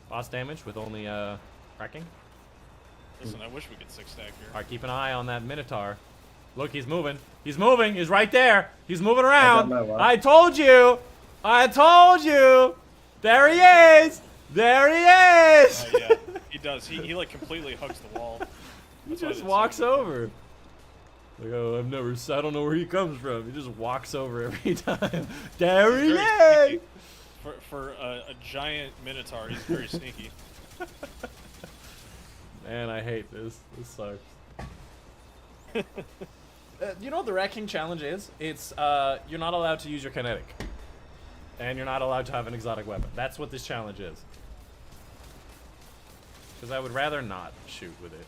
Boss damage with only wrecking. Listen, I wish we could 6-stack here. Alright, keep an eye on that Minotaur. Look, he's moving. He's moving. He's right there. He's moving around. my watch. I told you. I told you. There he is. There he is. Yeah, he does. He like completely hugs the wall. He That's why I just didn't walks see him. over. Like, oh, I don't know where he comes from. He just walks over every time. There he He's is. very sneaky. For a giant Minotaur, he's very sneaky. Man, I hate this. This sucks. You know what the Wrecking Challenge is? It's, you're not allowed to use your kinetic. And you're not allowed to have an exotic weapon. That's what this challenge is. Because I would rather not shoot with it.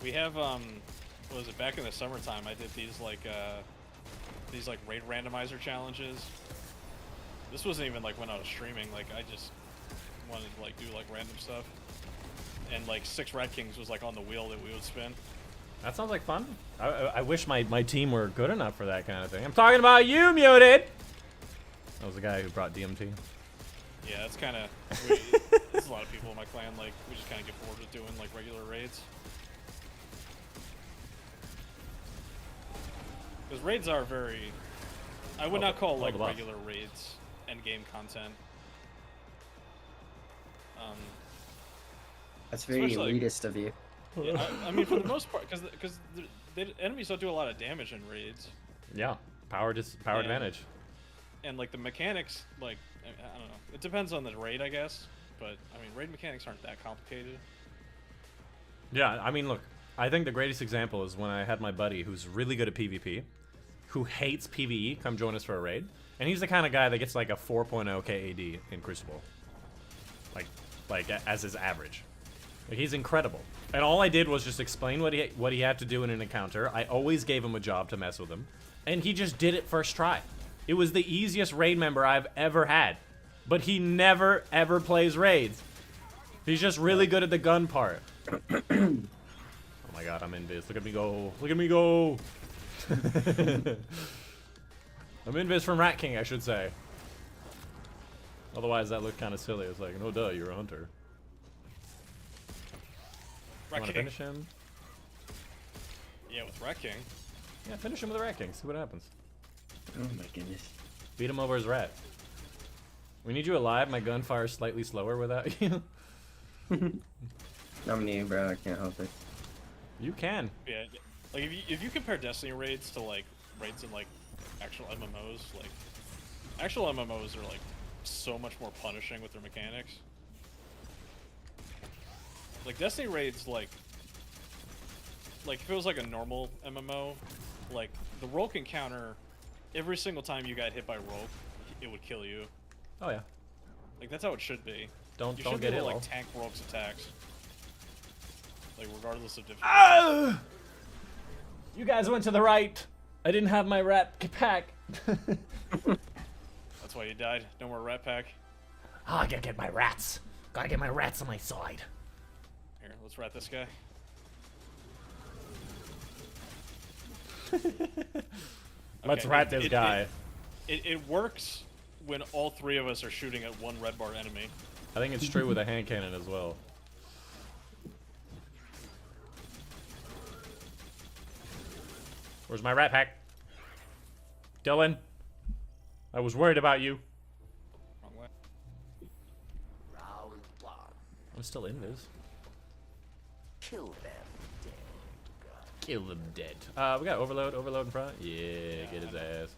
We have what was it, back in the summertime? I did these like raid randomizer challenges. This wasn't even like when I was streaming. Like I just wanted to like do like random stuff. And like 6 Rat Kings was like on the wheel that we would spin. That sounds like fun. I wish my team were good enough for that kind of thing. I'm talking about you, Muted! That was the guy who brought DMT. Yeah, that's kind of. There's a lot of people in my clan. Like we just kind of get bored with doing like regular raids. Because raids are very. I would not call like the boss. regular raids endgame content. That's very Especially- elitist of you. Yeah, I mean, for the most part, because the enemies don't do a lot of damage in raids, Yeah, power Yeah. advantage. and like the mechanics, like I don't know, it depends on the raid, I guess. But I mean, raid mechanics aren't that complicated. Yeah, I mean, look, I think the greatest example is when I had my buddy who's really good at PvP, who hates PvE, come join us for a raid, and he's the kind of guy that gets like a 4.0 KAD in Crucible, like as his average. Like, he's incredible. And all I did was just explain what he had to do in an encounter. I always gave him a job to mess with him, and he just did it first try. It was the easiest raid member I've ever had, but he never ever plays raids. He's just really good at the gun part. Oh my god, I'm invis. Look at me go. Look at me go. I'm invis from Rat King, I should say. Otherwise, that looked kind of silly. It's like, no duh, you're a hunter. Rat Want to King. finish him? Yeah, with Rat King. Yeah, finish him with a Rat King. See what happens. Oh my goodness. Beat him over his rat. We need you alive. My gunfire is slightly slower without you. Not me, bro. I can't help it. You can. Yeah, like if you compare Destiny raids to like raids in like actual MMOs, like actual MMOs are like so much more punishing with their mechanics. Like Destiny raids, like if it was like a normal MMO, like the Rogue encounter, every single time you got hit by Rogue, it would kill you. Oh yeah. Like that's how it should be. Don't You should get be hit. able to Lol. like tank Rogue's attacks. Like regardless of difficulty. Ah! You guys went to the right. I didn't have my rat pack. That's why you died. No more Rat Pack. Oh, I gotta get my rats. Gotta get my rats on my side. Here, let's rat this guy. Let's Okay, rat this guy. It works when all 3 of us are shooting at one red bar enemy. I think it's true with a hand cannon as well. Where's my rat pack? Dylan, I was worried about you. Wrong way. Round 1. I'm still in this. Kill them dead. Kill them dead. We got overload in front. Yeah, get his ass.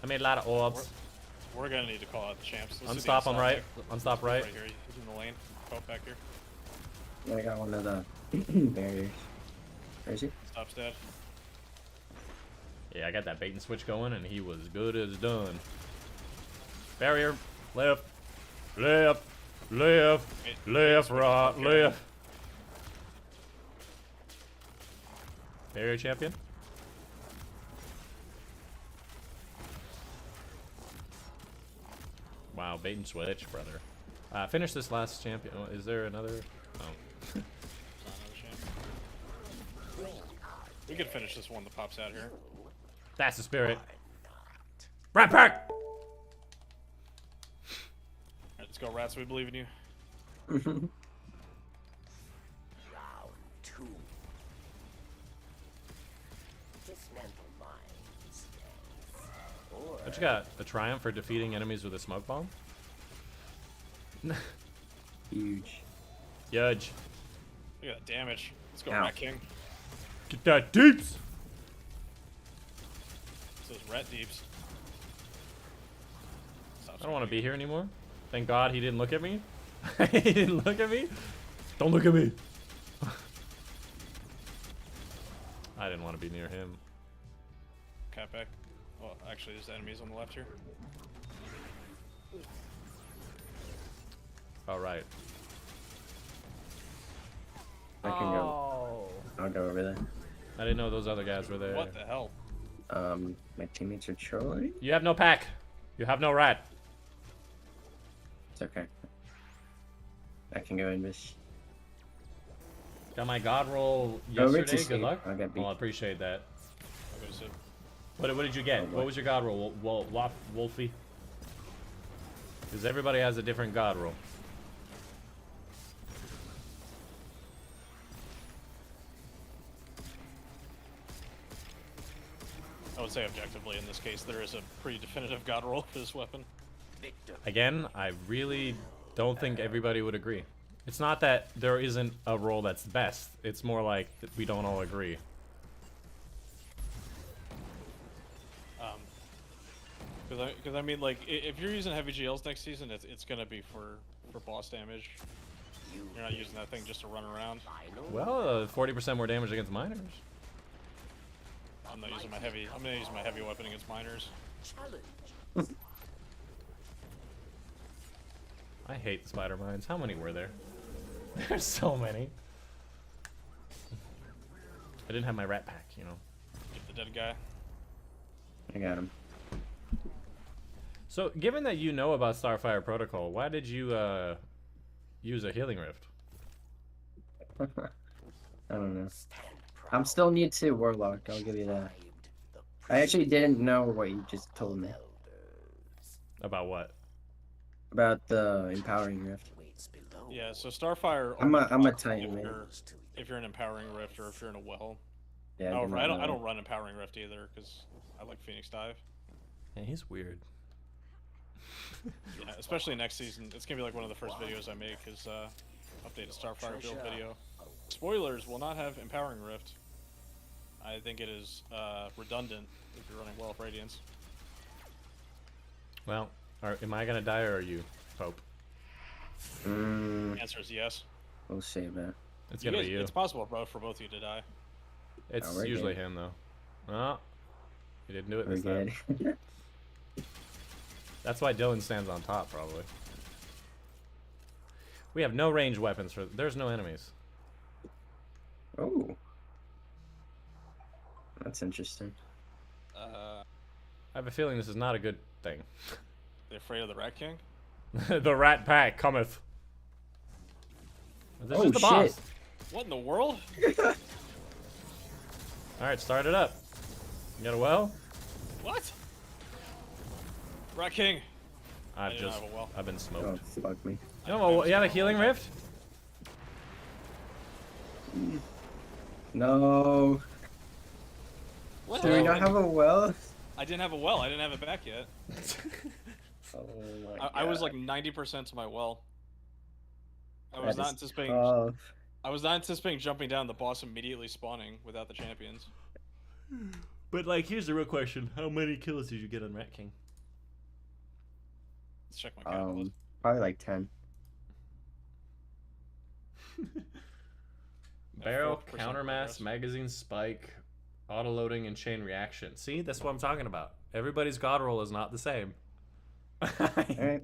I made a lot of orbs. We're gonna need to call out the champs. Let's do the Unstop on inside right. check. Unstop right. Right here. He's in the lane. Pop back here. I got one of the barriers. Where is he? Stop's dead. Yeah, I got that bait and switch going, and he was good as done. Barrier, left, left, left, left, right, left. Barrier champion. Wow, bait and switch, brother. Finish this last champion. Oh, is there another? Oh. It's not another champ. We could finish this one that pops out here. That's the spirit. Rat pack! Alright, let's go, rats. We believe in you. Round 2. Dismantle mines. Or What you got? A triumph for defeating enemies with a smoke bomb? Huge. Huge. Look at that damage. Let's go, Ow. Rat King. Get that deeps! It's those rat deeps. Stop I don't want to smoking. be here anymore. Thank God he didn't look at me. He didn't look at me. Don't look at me. I didn't want to be near him. Cat back. Well, actually, there's enemies on the left here. All right. I can go. I'll go over there. I didn't know those other guys were there. What the hell? My teammates are trolling. You have no pack. You have no rat. It's okay. I can go in this. Got my god roll Oh, Rich yesterday. is Good safe. luck. I got beat. Well, I appreciate that. I would've said- What did you get? What was your god roll, Wolfie? Because everybody has a different god roll. I would say objectively, in this case, there is a pretty definitive god roll for this weapon. victor. Again, I really don't think everybody would agree. It's not that there isn't a roll that's best. It's more like that we don't all agree. Because I mean, like, if you're using heavy GLs next season, it's gonna be for boss damage. You're not using that thing just to run around. Final Well, 40% more damage against miners. I'm not using my heavy. I'm gonna use my heavy weapon against miners. challenge. I hate spider mines. How many were there? There's so many. I didn't have my rat pack, you know. Get the dead guy. I got him. So, given that you know about Starfire Protocol, why did you use a healing rift? I don't know. Stand proud. I'm still new to Warlock. I'll give you that. I actually didn't know what you just told me About what? about the empowering rift. Waits below. Yeah. So Starfire. I'm a only tiny if man. you're- If you're an empowering rift or if you're in a well. Yeah. However, did I not know. don't run empowering rift either because I like Phoenix Dive. Yeah, he's weird. Yeah, especially next season. It's gonna be like one of the first videos I make is updated Starfire build video. Spoilers will not have empowering rift. I think it is redundant if you're running well of Radiance. Well, am I gonna die or are you, Pope? Mm, Answer is yes. we'll save that. It's You gonna guys- be you. It's possible, bro, for both of you to die. It's Oh, we're usually good. him though. Oh, he didn't do it We're this time. good. That's why Dylan stands on top, probably. We have no range weapons for. There's no enemies. Oh. That's interesting. Uh, I have a feeling this is not a good thing. they afraid of the Rat King? The rat pack cometh. This Oh, is the shit. boss. What in the world? All right, start it up. You got a well? What? Rat King. I've did not just. have a well. I've been smoked. Oh, fuck me. You know, you have a healing rift? No. What? Do we not have a well? I didn't have a well. I didn't have it back yet. Oh my I was God. like 90% to my well. I That was not is anticipating. tough. I was not anticipating jumping down the boss immediately spawning without the champions. But like, here's the real question: how many kills did you get on Rat King? Let's check my count. Probably like 10. Barrel, 4% countermass, progress. magazine spike, auto loading, and chain reaction. See, that's what I'm talking about. Everybody's god roll is not the same. Alright.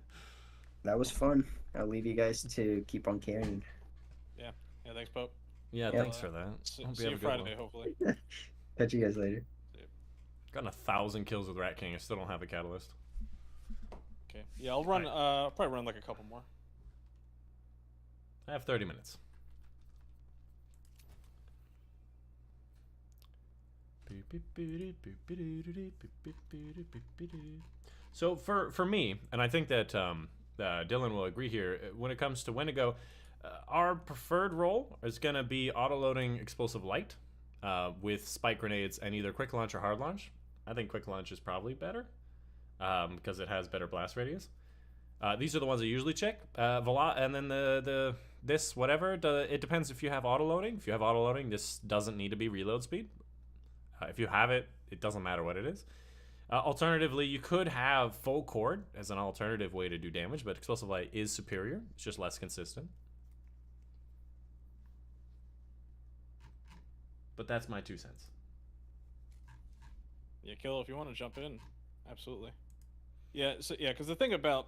That was fun. I'll leave you guys to keep on carrying. Yeah, thanks, Pope. Yeah, Yeah. thanks for that. See, Hope you see have you a good Friday, one. hopefully. Catch you guys later. Gotten 1,000 kills with Rat King. I still don't have a catalyst. Okay. Yeah, I'll run. Probably run like a couple more. I have 30 minutes. So for me, and I think that Dylan will agree here, when it comes to Wendigo, our preferred role is going to be auto-loading explosive light with spike grenades and either quick launch or hard launch. I think quick launch is probably better because it has better blast radius. These are the ones I usually check. And then this whatever. It depends if you have auto loading. If you have auto loading, this doesn't need to be reload speed. If you have it, it doesn't matter what it is. Alternatively, you could have full cord as an alternative way to do damage, but explosive light is superior. It's just less consistent. But that's my 2 cents. Yeah, Kilo, if you want to jump in, absolutely. Yeah, so yeah, because the thing about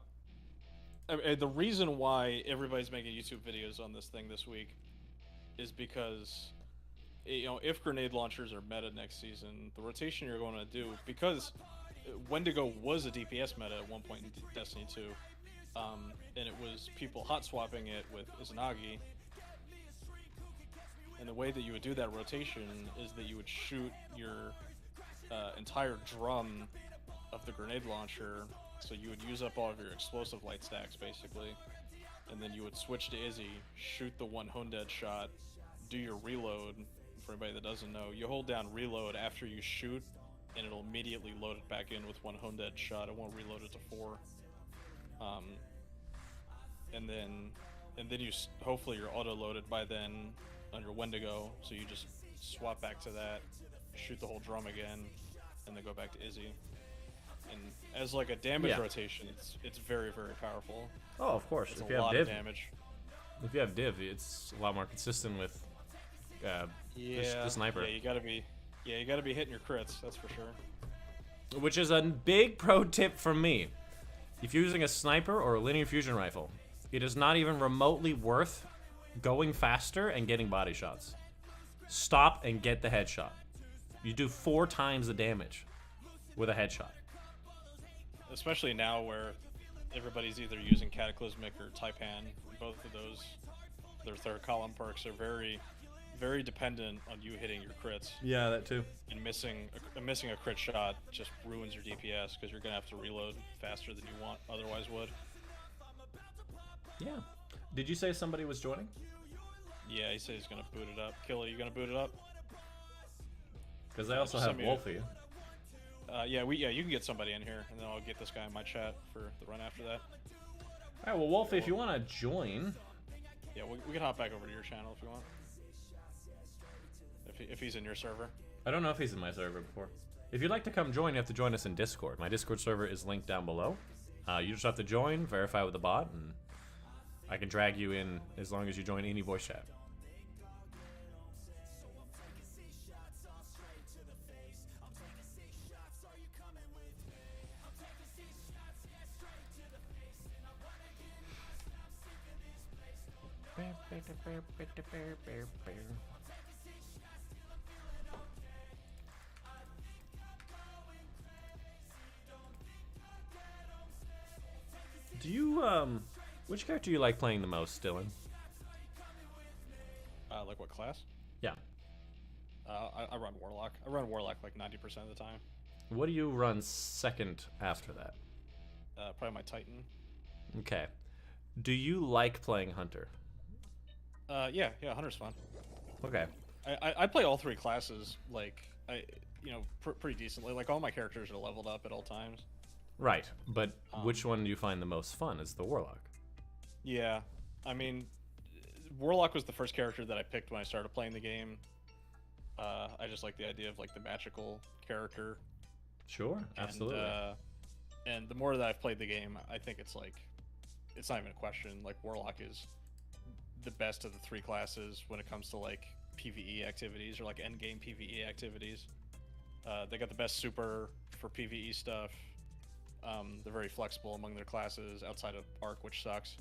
the reason why everybody's making YouTube videos on this thing this week is because, you know, if grenade launchers are meta next season, the rotation you're going to do, because Wendigo was a DPS meta at one point in Destiny 2, and it was people hot swapping it with Izanagi. And the way that you would do that rotation is that you would shoot your entire drum of the grenade launcher, so you would use up all of your explosive light stacks basically, and then you would switch to Izzy, shoot the one Hondead shot, do your reload. For anybody that doesn't know, you hold down reload after you shoot, and it'll immediately load it back in with one Hondead shot. It won't reload it to 4. And then you hopefully you're auto loaded by then on your Wendigo, so you just swap back to that, shoot the whole drum again, and then go back to Izzy. And as like a damage rotation, it's very, very powerful. Oh, of course. It's If a you have lot div, of damage. if you have div, it's a lot more consistent with the sniper. Yeah, you gotta be hitting your crits. That's for sure. Which is a big pro tip from me. If you're using a sniper or a linear fusion rifle, it is not even remotely worth going faster and getting body shots. Stop and get the headshot. You do 4 times the damage with a headshot. Especially now where everybody's either using Cataclysmic or Taipan. Both of those, their third column perks are very, very dependent on you hitting your crits. Yeah, that too. And missing a crit shot just ruins your DPS because you're gonna have to reload faster than you otherwise would. Yeah. Did you say somebody was joining? Yeah, he said he's gonna boot it up. Killa, you gonna boot it up? Because I also Just have send me Wolfie. Yeah, you can get somebody in here, and then I'll get this guy in my chat for the run after that. Alright, well, Wolfie, if you want to join... Yeah, we can hop back over to your channel if you want. If he's in your server. I don't know if he's in my server before. If you'd like to come join, you have to join us in Discord. My Discord server is linked down below. You just have to join, verify with the bot, and I can drag you in as long as you join any voice chat. Do you, which character do you like playing the most, Dylan? Like what class? Yeah. I run Warlock. I run Warlock like 90% of the time. What do you run second after that? Probably my Titan. Okay. Do you like playing Hunter? Yeah, Hunter's fun. Okay. I play all 3 classes, like, pretty decently. Like, all my characters are leveled up at all times. Right, but which one do you find the most fun? Is the Warlock? Yeah, I mean, Warlock was the first character that I picked when I started playing the game. I just like the idea of, like, the magical character. Sure, absolutely. And the more that I've played the game, I think it's, like, it's not even a question. Like, Warlock is the best of the 3 classes when it comes to, like, PvE activities or, like, endgame PvE activities. They got the best super for PvE stuff. They're very flexible among their classes outside of Arc, which sucks.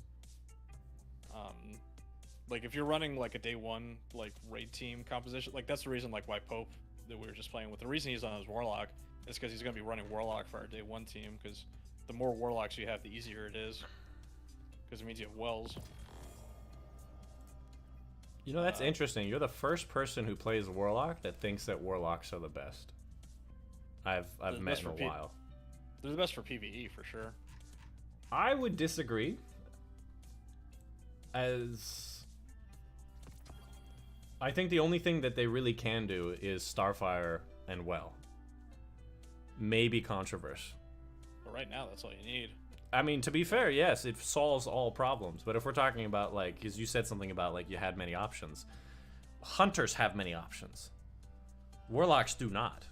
like if you're running like a day one like raid team composition, like that's the reason like why Pope that we were just playing with. The reason he's on his Warlock is because he's gonna be running Warlock for our day one team. Because the more Warlocks you have, the easier it is. Because it means you have wells. You know, that's interesting. You're the first person who plays Warlock that thinks that Warlocks are the best. I've met in a while. They're the best for PvE for sure. I would disagree. As I think the only thing that they really can do is Starfire and Well. Maybe Controverse. But right now, that's all you need. I mean, to be fair, yes, it solves all problems. But if we're talking about, like, because you said something about, like, you had many options. Hunters have many options. Warlocks do not.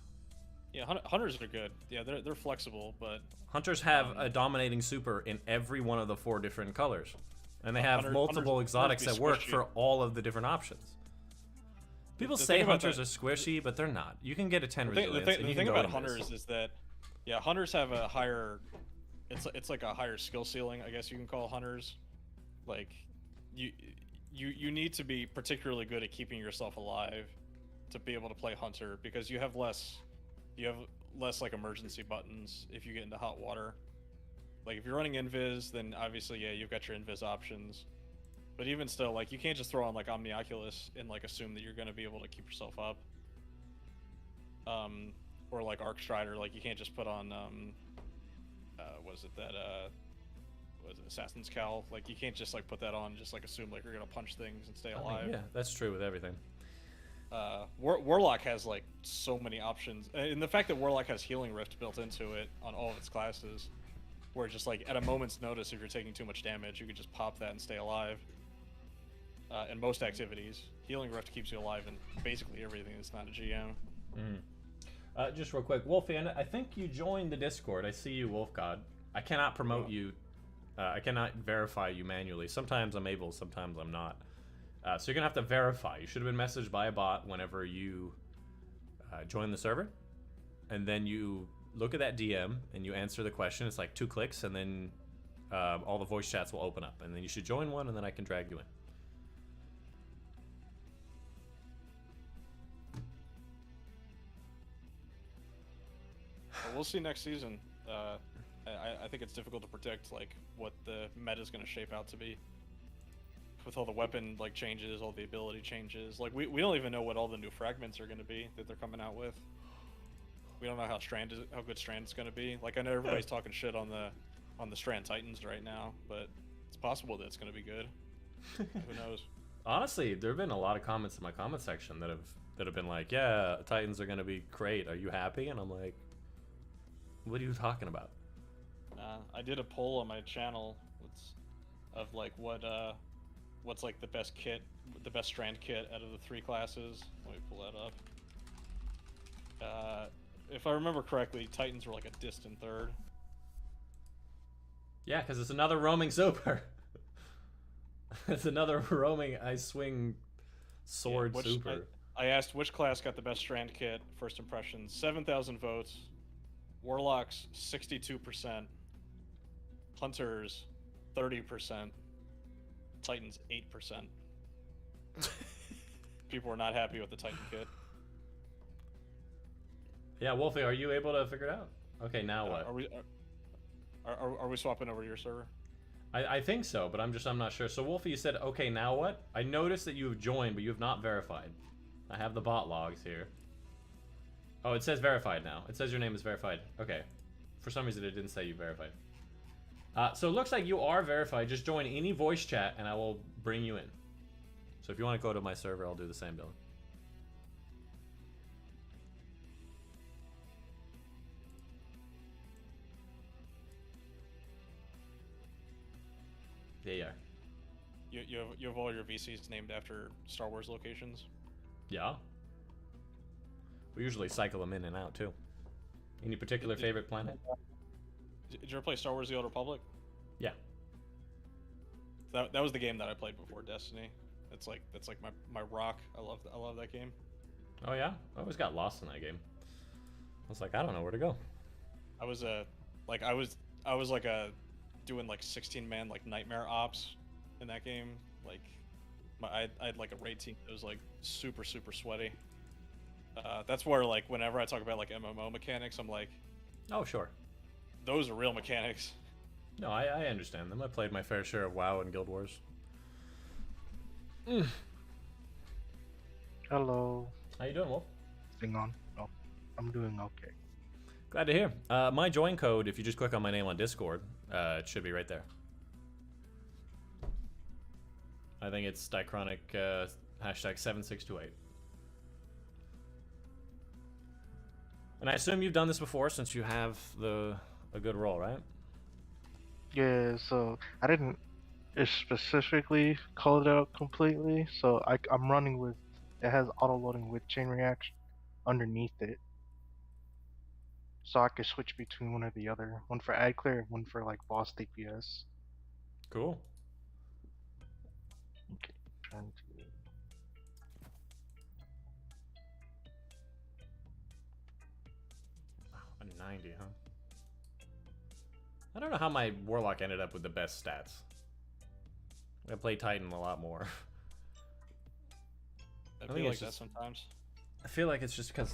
Yeah, hunters are good. Yeah, they're flexible, but Hunters have a dominating super in every one of the 4 different colors. And they have multiple exotics that work for all of the different options. People say hunters are squishy, but they're not. You can get a 10 resilience. The thing about hunters is that, yeah, hunters have a higher... It's like a higher skill ceiling, I guess you can call hunters. Like, you need to be particularly good at keeping yourself alive to be able to play hunter, because you have less like emergency buttons if you get into hot water. Like if you're running invis, then obviously yeah, you've got your invis options. But even still, like you can't just throw on like Omnioculus and like assume that you're gonna be able to keep yourself up. Or like Arc Strider, like you can't just put on was it Assassin's Cowl? Like you can't just like put that on and just like assume like you're gonna punch things and stay alive. I mean, yeah, that's true with everything. Warlock has like so many options, and the fact that Warlock has Healing Rift built into it on all of its classes, where just like at a moment's notice, if you're taking too much damage, you could just pop that and stay alive. In most activities, Healing Rift keeps you alive in basically everything that's not a GM. Just real quick, Wolfie, I think you joined the Discord. I see you, Wolf God. I cannot promote you. I cannot verify you manually. Sometimes I'm able, sometimes I'm not. So you're gonna have to verify. You should have been messaged by a bot whenever you join the server, and then you look at that DM and you answer the question. It's like 2 clicks, and then all the voice chats will open up, and then you should join one, and then I can drag you in. Well, we'll see next season. I think it's difficult to predict like what the meta is going to shape out to be. With all the weapon like changes, all the ability changes, like we don't even know what all the new fragments are going to be that they're coming out with. We don't know how good Strand is going to be. Like I know everybody's talking shit on the Strand Titans right now, but it's possible that it's going to be good. Who knows? Honestly, there have been a lot of comments in my comment section that have been like, "Yeah, Titans are going to be great. Are you happy?" And I'm like, "What are you talking about?" I did a poll on my channel of like what's like the best Strand kit out of the 3 classes. Let me pull that up. If I remember correctly, Titans were like a distant third. Yeah, because it's another roaming super. It's another roaming ice swing sword super. I asked which class got the best Strand kit. First impressions, 7,000 votes. Warlocks 62%. Hunters 30%. Titans 8%. People are not happy with the Titan kit. Yeah, Wolfie, are you able to figure it out? Okay, now what? Are we swapping over to your server? I think so, but I'm not sure. So Wolfie, you said, okay, now what? I noticed that you have joined, but you have not verified. I have the bot logs here. Oh, it says verified now. It says your name is verified. Okay. For some reason, it didn't say you verified. So it looks like you are verified. Just join any voice chat, and I will bring you in. So if you want to go to my server, I'll do the same build. There you are. You have all your VCs named after Star Wars locations? Yeah. We usually cycle them in and out, too. Any particular favorite planet? Did you ever play Star Wars The Old Republic? Yeah. That was the game that I played before Destiny. That's like my rock. I love that game. Oh yeah? I always got lost in that game. I was like, I don't know where to go. I was doing like 16-man like nightmare ops in that game. Like I had like a raid team that was like super sweaty. That's where like whenever I talk about like MMO mechanics, I'm like, Oh, sure. those are real mechanics. No, I understand them. I played my fair share of WoW and Guild Wars. Hello. How you doing, Wolf? Hang on. Oh, I'm doing okay. Glad to hear. My join code, if you just click on my name on Discord, it should be right there. I think it's Dychronic hashtag 7628. And I assume you've done this before since you have a good roll, right? Yeah, so I didn't specifically call it out completely, so I'm running with, it has auto loading with chain reaction underneath it. So I could switch between one or the other. One for ad clear, one for like boss DPS. Cool. Okay, trying to... Wow, a 90, huh? I don't know how my Warlock ended up with the best stats. I play Titan a lot more. I think feel like it's that just- sometimes. I feel like it's just because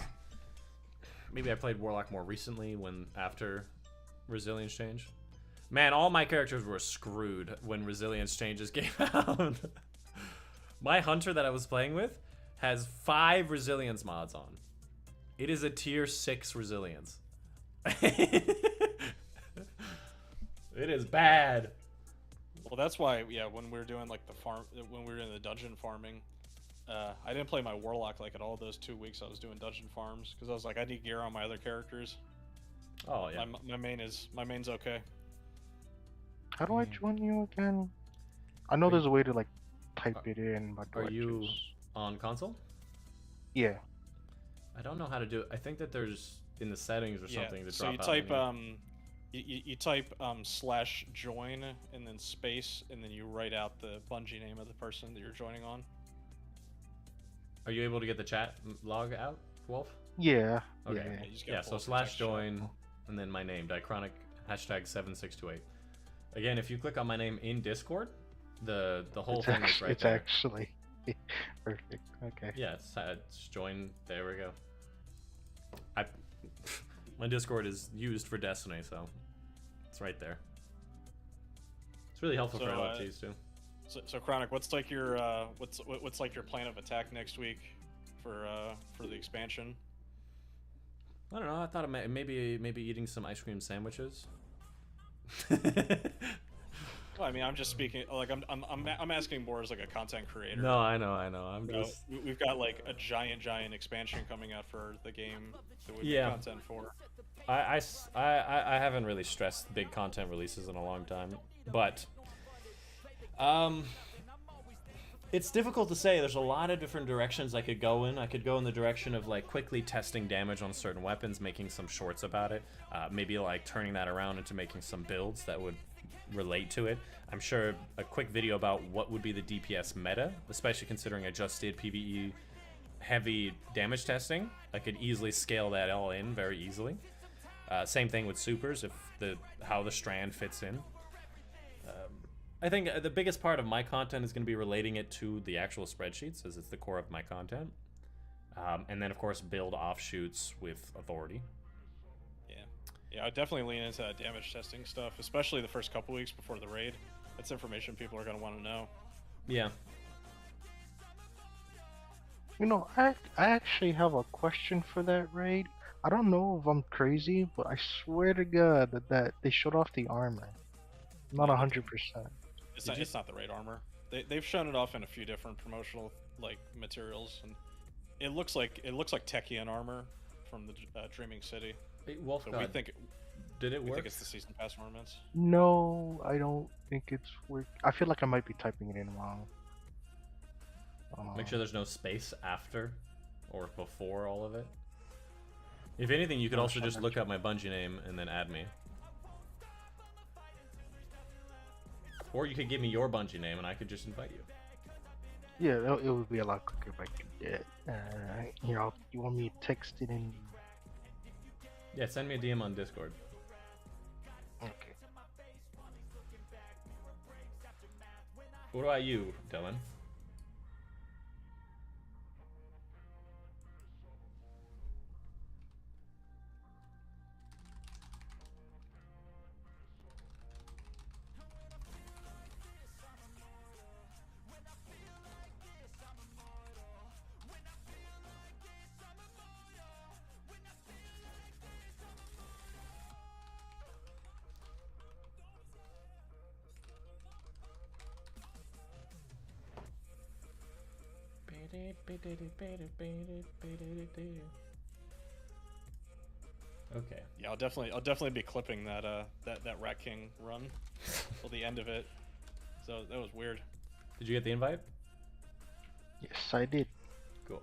maybe I played Warlock more recently after Resilience Change. Man, all my characters were screwed when Resilience Changes came out. My Hunter that I was playing with has 5 Resilience mods on. It is a tier 6 Resilience. It is bad. Well, that's why, yeah, when we were doing like the farm, when we were in the dungeon farming, I didn't play my Warlock like at all those 2 weeks I was doing dungeon farms because I was like, I need gear on my other characters. Oh yeah. My main's okay. How do I join you again? I know there's a way to like type it in, but Are you on console? Yeah. I don't know how to do it. I think that there's in the settings or something to so drop you out type menu. you type /join and then space and then you write out the Bungie name of the person that you're joining on. Are you able to get the chat log out, Wolf? Yeah. Okay. Yeah. You just gotta Yeah, pull so up the text chat. /join and then my name, Dychronic hashtag 7628. Again, if you click on my name in Discord, the whole It's, thing is right it's there. actually perfect. Okay. Yeah, it's join. There we go. My Discord is used for Destiny, so it's right there. It's really helpful So, for LFGs too. So Chronic, what's like your what's like your plan of attack next week for the expansion? I don't know. I thought maybe eating some ice cream sandwiches. Well, I mean, I'm just speaking like I'm asking more as like a content creator. No, I know. I'm You know, just. we've got like a giant expansion coming out for the game that we Yeah. make content for. I haven't really stressed big content releases in a long time, but it's difficult to say. There's a lot of different directions I could go in. I could go in the direction of like quickly testing damage on certain weapons, making some shorts about it, maybe like turning that around into making some builds that would relate to it. I'm sure a quick video about what would be the DPS meta, especially considering I just did PvE heavy damage testing. I could easily scale that all in very easily. Same thing with supers, if how the strand fits in. I think the biggest part of my content is going to be relating it to the actual spreadsheets, as it's the core of my content. And then, of course, build offshoots with authority. Yeah, I definitely lean into that damage testing stuff, especially the first couple weeks before the raid. That's information people are going to want to know. Yeah. You know, I actually have a question for that raid. I don't know if I'm crazy, but I swear to God that they showed off the armor. I'm not 100%. It's not the raid armor. They've shown it off in a few different promotional like materials, and it looks like Techian armor from the Dreaming City. Hey, Wolf So God, we think did it we work? think it's the season pass ornaments. No, I don't think it's work. I feel like I might be typing it in wrong. Make sure there's no space after or before all of it. If anything, you could also just look up my Bungie name and then add me. Or you could give me your Bungie name and I could just invite you. Yeah, it would be a lot quicker if I could get. You know, you want me to text it in? Yeah, send me a DM on Discord. Okay. What about you, Dylan? Okay. Yeah, I'll definitely be clipping that that Rat King run till the end of it. So that was weird. Did you get the invite? Yes, I did. Cool.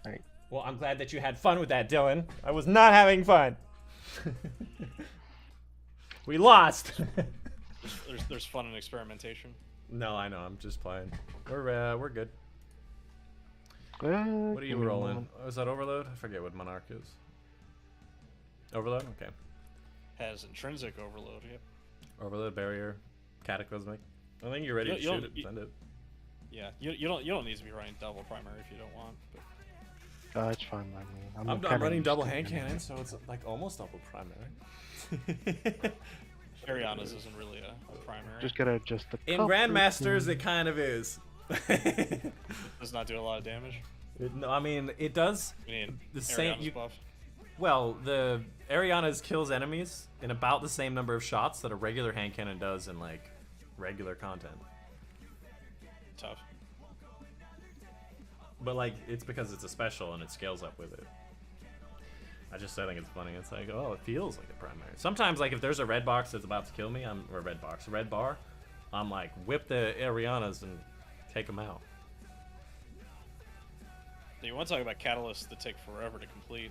Alright. Well, I'm glad that you had fun with that, Dylan. I was not having fun. We lost. There's fun in experimentation. No, I know. I'm just playing. We're good. What are you Give me a rolling? moment. Oh, is that Overload? I forget what Monarch is. Overload? Okay. Has intrinsic overload. Yep. Overload, Barrier, Cataclysmic. I think you're ready to shoot it. Send it. Yeah, you don't need to be running double primary if you don't want. But It's fine by me. I'm kinda running used double to hand doing cannon, it. so it's like almost double primary. Ariana's isn't really a primary. Just gotta adjust the. In couple Grandmasters, things. it kind of is. Does not do a lot of damage. No, I mean, it does We need the same. Ariana's buff. Well, the Ariana's kills enemies in about the same number of shots that a regular hand cannon does in like regular content. Tough. But like, it's because it's a special and it scales up with it. I think it's funny. It's like, oh, it feels like a primary. Sometimes, like, if there's a red box that's about to kill me, or red bar, I'm like, whip the Arianas and take them out. You want to talk about catalysts that take forever to complete?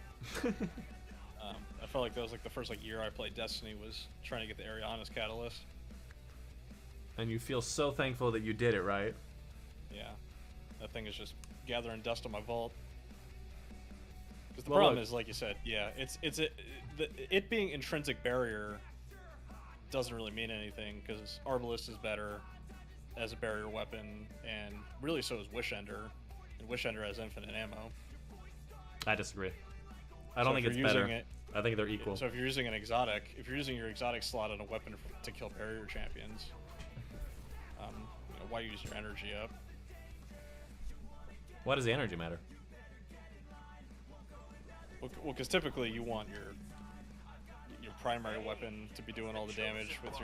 I felt like that was like the first year I played Destiny was trying to get the Ariana's catalyst. And you feel so thankful that you did it, right? Yeah, that thing is just gathering dust on my vault. Because the Well, problem look. is, like you said, yeah, it being intrinsic barrier doesn't really mean anything because Arbalist is better as a barrier weapon, and really so is Wishender, and Wishender has infinite ammo. I disagree. I don't So think if it's you're better. using it- I think they're equal. So if you're using an exotic, if you're using your exotic slot on a weapon to kill barrier champions, why use your energy up? Why does the energy matter? Well, because typically you want your primary weapon to be doing all the damage with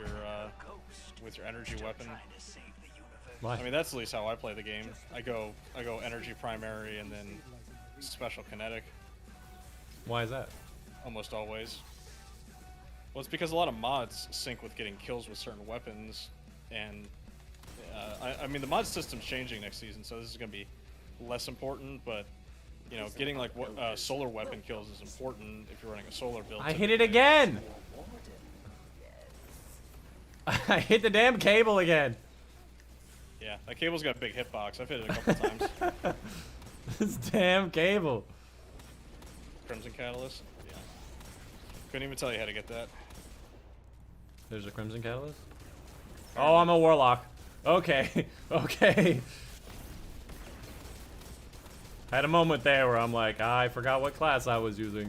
your energy weapon. Why? I mean, that's at least how I play the game. I go energy primary and then special kinetic Why is that? almost always. Well, it's because a lot of mods sync with getting kills with certain weapons, and I mean the mod system's changing next season, so this is gonna be less important. But getting like solar weapon kills is important if you're running a solar build. I hit it again! I hit the damn cable again! Yeah, that cable's got a big hitbox. I've hit it a couple times. This damn cable. Crimson Catalyst. Yeah. Couldn't even tell you how to get that. There's a Crimson Catalyst? Oh, I'm a Warlock. Okay, okay. I had a moment there where I'm like, I forgot what class I was using.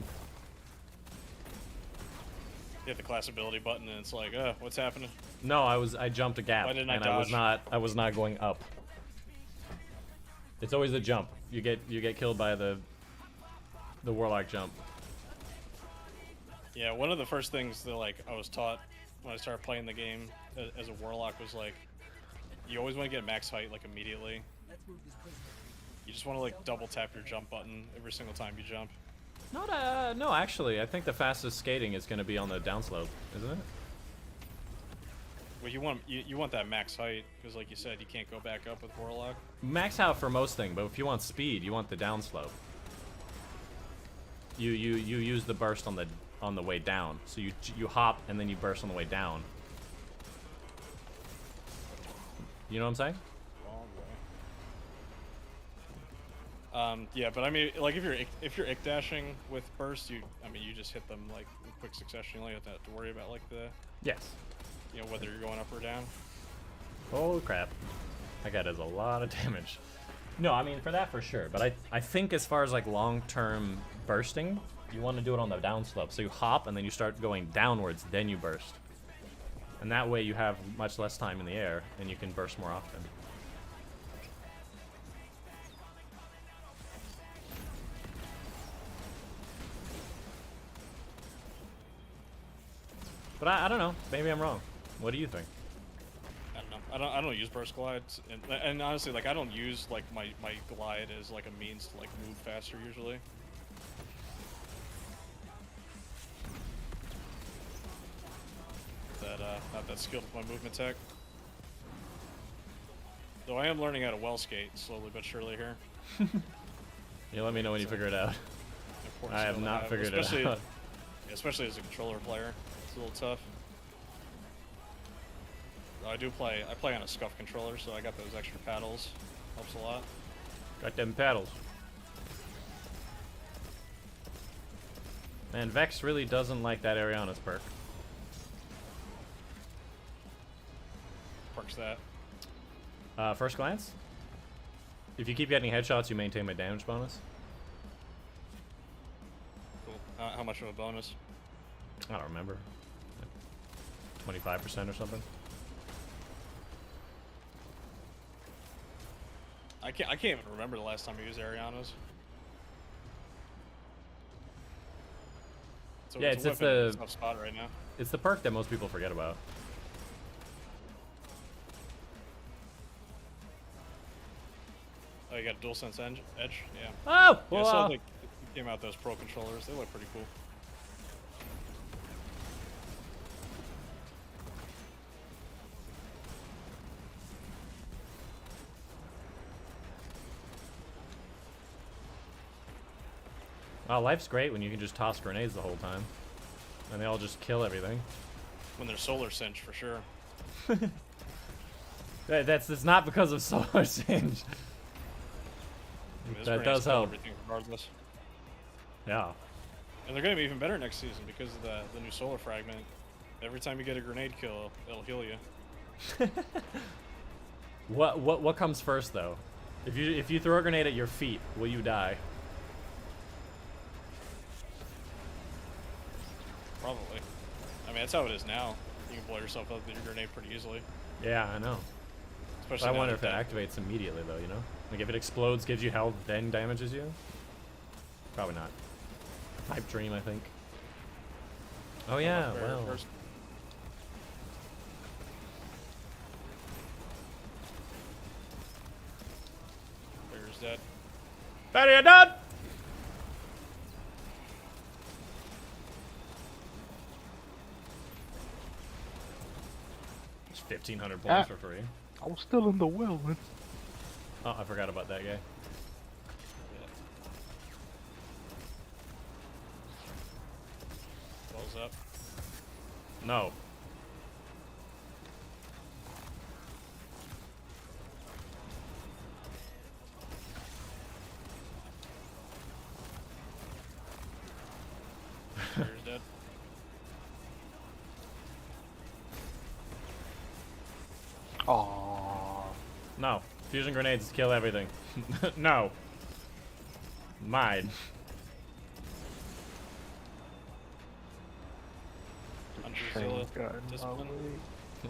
You hit the class ability button and it's like, what's happening? No, I jumped a gap, Why didn't I and dodge? I was not going up. It's always a jump. You get killed by the Warlock jump. Yeah, one of the first things that I was taught when I started playing the game as a Warlock was you always want to get max height immediately. You just want to double tap your jump button every single time you jump. No, actually, I think the fastest skating is going to be on the downslope, isn't it? Well, you want that max height because, like you said, you can't go back up with Warlock. Max out for most things, but if you want speed, you want the downslope. You use the burst on the way down, so you hop and then you burst on the way down. You know what I'm saying? Yeah, but I mean, if you're ick dashing with burst, you just hit them in quick succession. You only have to worry about Yes. whether you're going up or down. Holy crap. That guy does a lot of damage. No, I mean, for that for sure. But I think as far as long-term bursting, you want to do it on the downslope. So you hop and then you start going downwards, then you burst. And that way you have much less time in the air and you can burst more often. But I don't know. Maybe I'm wrong. What do you think? I don't know. I don't use burst glides, and honestly, like I don't use like my glide as like a means to like move faster usually. Not that skilled with my movement tech. Though I am learning how to well skate slowly but surely here. You let me know when you figure it out. Important I have skill to not figured it out. Especially as a controller player, it's a little tough. Though I play on a scuff controller, so I got those extra paddles. Helps a lot. Got them paddles. Man, Vex really doesn't like that Ariana's perk. Perks that. First glance? If you keep getting headshots, you maintain my damage bonus. Cool. How much of a bonus? I don't remember. 25% or something. I can't even remember the last time I used Ariana's. So Yeah, it's it's a the tough spot right now. it's the perk that most people forget about. Oh, you got DualSense edge? Yeah. Oh! Yeah, Well, so like came out those pro controllers. They look pretty cool. wow, life's great when you can just toss grenades the whole time. And they all just kill everything. When they're solar cinch for sure. That's not because of solar singe. I mean, those That grenades does kill help. everything regardless. Yeah. And they're gonna be even better next season because of the new solar fragment. Every time you get a grenade kill, it'll heal you. What comes first though? If you throw a grenade at your feet, will you die? Probably. I mean, that's how it is now. You can blow yourself up with your grenade pretty easily. Yeah, I know. Especially I now wonder if that it activates immediately though, you know? Like if it explodes, gives you health, then damages you? Probably not. Pipe dream, I think. Oh yeah, Fair well. first. Figure's dead. Betty, you're done! It's 1,500 points for free. I was still in the well, man. Oh, I forgot about that guy. Balls up. No. Figure's dead. Aww. No. Fusion grenades kill everything. No. Mine. Under discipline.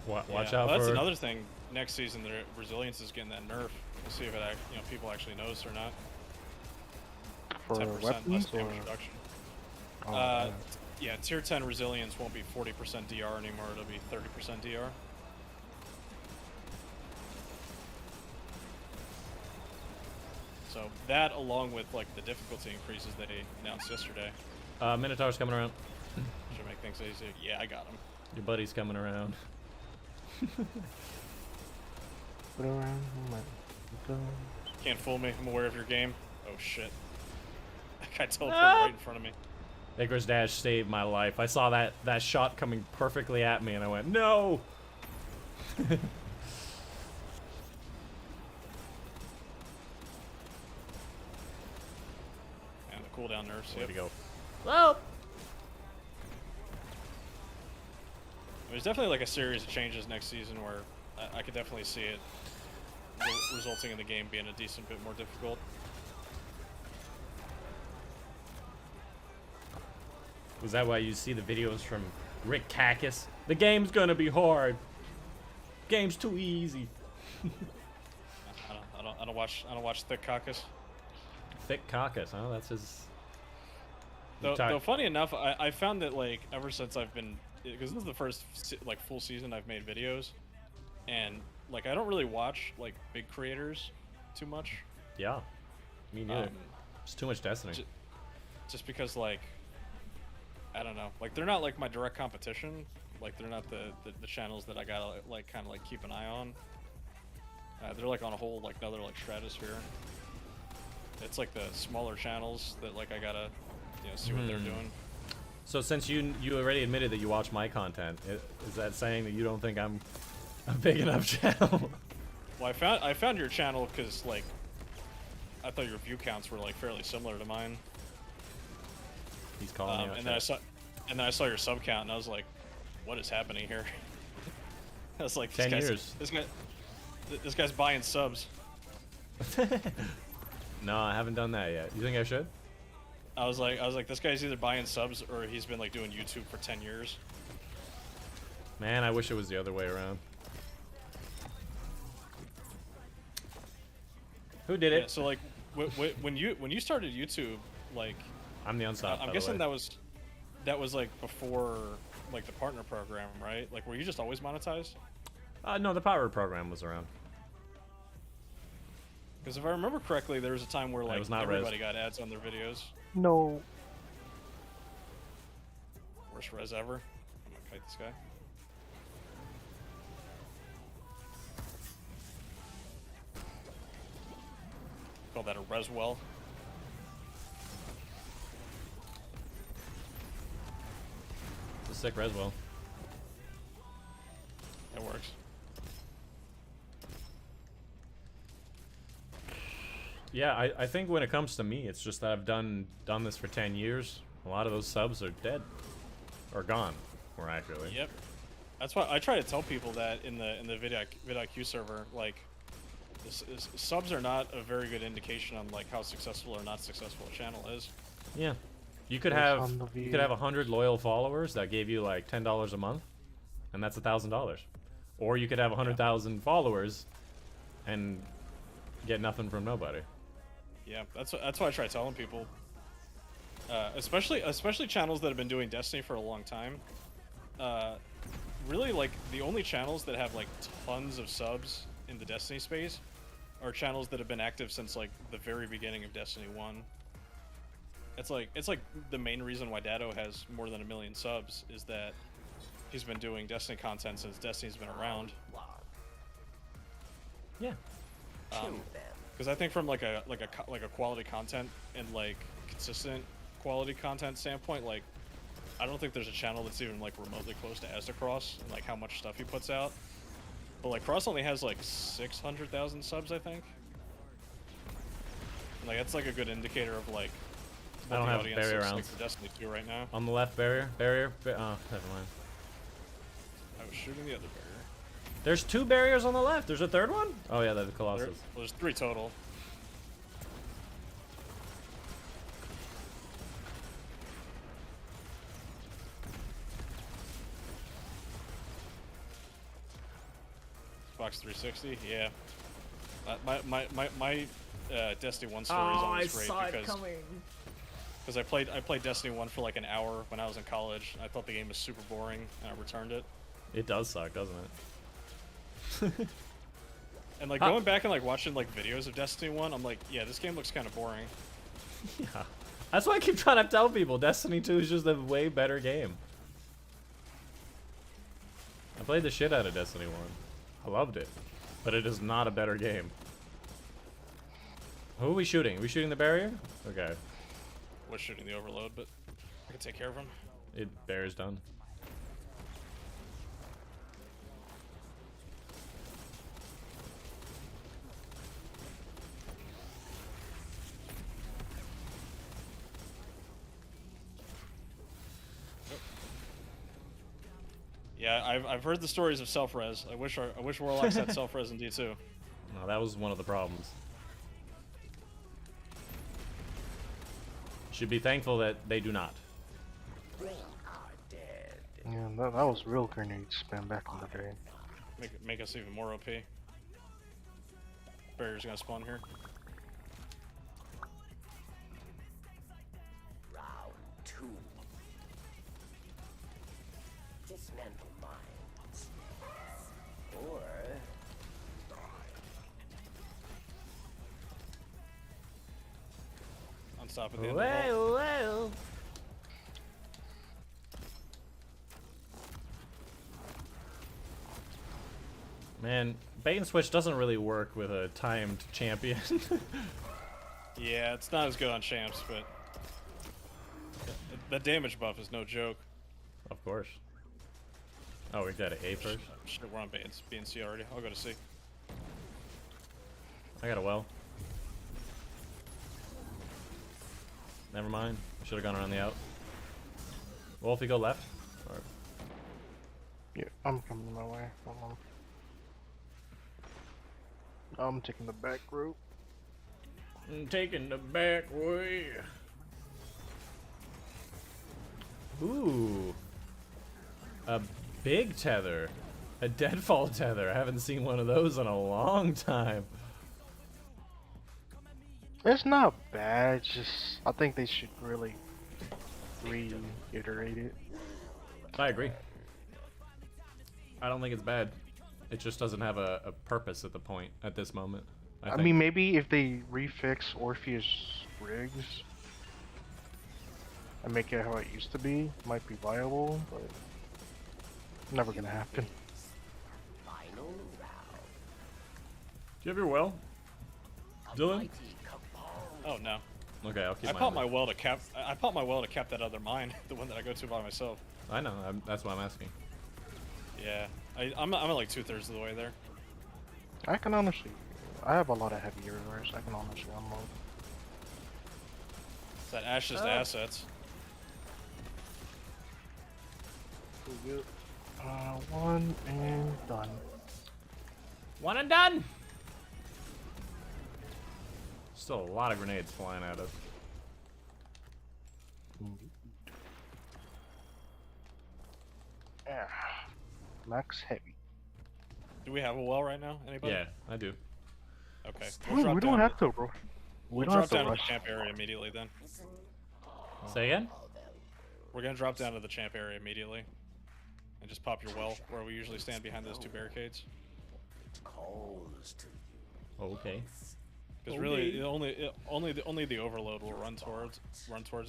Watch Yeah, out well, that's for. another thing. Next season, the resilience is getting that nerf. We'll see if it, people actually notice or not. For 10% less weapons or? damage reduction. Oh, Uh, man. Yeah, tier 10 resilience won't be 40% DR anymore. It'll be 30% DR. So that, along with like the difficulty increases they announced yesterday, Minotaur's coming around. should make things easier. Yeah, I got him. Your buddy's coming around. Put around my go. Can't fool me. I'm aware of your game. Oh shit! That guy teleported Ah! right in front of me. Icarus Dash saved my life. I saw that shot coming perfectly at me and I went, no! And the cooldown nerfs. Way Yep. to go. Well, There's definitely like a series of changes next season where I could definitely see it resulting in the game being a decent bit more difficult. was that why you see the videos from Rick Kakis? The game's gonna be hard. Game's too easy. I don't watch Thick Caucus. Thick Caucus, huh? That's his. Though funny enough, I found that like ever since I've been, because this is the first like full season I've made videos, and like I don't really watch like big creators too much. Yeah, me neither. Um, It's too much Destiny. just because like I don't know, like they're not like my direct competition. Like they're not the channels that I gotta like kind of like keep an eye on. They're like on a whole like another like stratosphere. It's like the smaller channels that like I gotta see what they're doing. So since you already admitted that you watch my content, is that saying that you don't think I'm a big enough channel? Well, I found your channel because like I thought your view counts were like fairly similar to mine. He's calling me out. And then I saw your sub count and I was like, what is happening here? I was like, 10 years. This guy's buying subs. No, I haven't done that yet. You think I should? I was like, this guy's either buying subs or he's been like doing YouTube for 10 years. Man, I wish it was the other way around. Who did it? Yeah, so like, when you started YouTube, like, I'm the unstopped. I'm guessing that was like before like the partner program, right? Like, were you just always monetized? No, the power program was around. Because if I remember correctly, there was a time where like was not everybody res. got ads on their videos. No. Worst res ever. I'm gonna kite this guy. Call that a res well. It's a sick Reswell. That works. Yeah, I think when it comes to me, it's just that I've done this for 10 years. A lot of those subs are dead. Or gone, more accurately. Yep. That's why I try to tell people that in the vidIQ server, like, subs are not a very good indication on like how successful or not successful a channel is. Yeah. You could Yes, have on the you could have 100 loyal followers that gave you like $10 a month, and that's $1,000. Or you could have 100,000 followers and get nothing from nobody. Yeah, that's why I try telling people, especially channels that have been doing Destiny for a long time. Really, like the only channels that have like tons of subs in the Destiny space are channels that have been active since like the very beginning of Destiny 1. It's like the main reason why Dado has more than 1 million subs is that he's been doing Destiny content since Destiny's been around. Yeah. Because I think from like a quality content and like consistent quality content standpoint, like I don't think there's a channel that's even like remotely close to Cross and like how much stuff he puts out. But like Cross only has like 600,000 subs, I think. And, like that's like a good indicator of like what I don't the have audience barrier looks like rounds. for Destiny 2 right now. On the left, barrier. Oh, never mind. I was shooting the other barrier. There's 2 barriers on the left. There's a third one? Oh yeah, that's the Colossus. Well, there's 3 total. Xbox 360, yeah. My Destiny 1 story is always great because I played Destiny 1 for like an hour when I was in college. I thought the game was super boring and I returned it. It does suck, doesn't it? And like going back and like watching like videos of Destiny 1, I'm like, yeah, this game looks kind of boring. Yeah. That's why I keep trying to tell people Destiny 2 is just a way better game. I played the shit out of Destiny 1. I loved it. But it is not a better game. Who are we shooting? Are we shooting the barrier? Okay. Was shooting the overload, but I can take care of him. Barrier's done. Yeah, I've heard the stories of self-res. I wish Warlocks had self-res in D2. No, that was one of the problems. Should be thankful that they do not. Yeah, that was real grenade spam back in the day. Make us even more OP. Barrier's gonna spawn here. Round 2. Dismantle mines. Or stop at the end of the vault. Well. Man, bait and switch doesn't really work with a timed champion. Yeah, it's not as good on champs, but the damage buff is no joke. Of course. Oh, we got an A first. Shit, we're on B and C already. I'll go to C. I got a well. Never mind. Should have gone around the out. Well, if we go left. Or... Yeah, I'm coming my way. Hold on. I'm taking the back route. I'm taking the back way. Ooh. A big tether. A deadfall tether. I haven't seen one of those in a long time. It's not bad. It's just I think they should really reiterate it. I agree. I don't think it's bad. It just doesn't have a purpose at this moment. I think. mean, maybe if they refix Orpheus rigs and make it how it used to be, it might be viable, but never gonna happen. Final round. Do you have your well, Dylan? Mighty cabal. Oh no. Okay, I'll keep I mine. popped my well to cap. I popped my well to cap that other mine, the one that I go to by myself. I know. That's why I'm asking. Yeah, I'm at like 2/3 of the way there. I can honestly, I have a lot of heavy reverse. I can honestly unload. It's that Ash's assets. One and done. One and done. Still a lot of grenades flying at us. Yeah. Max heavy. Do we have a well right now? Anybody? Yeah, I do. Okay. We drop don't down- have to, bro. We We'll don't drop have to down to the rush. champ area immediately then. Say again? We're gonna drop down to the champ area immediately. And just pop your well where we usually stand behind those two barricades. Calls to you. Okay. Because really, only the overload will run towards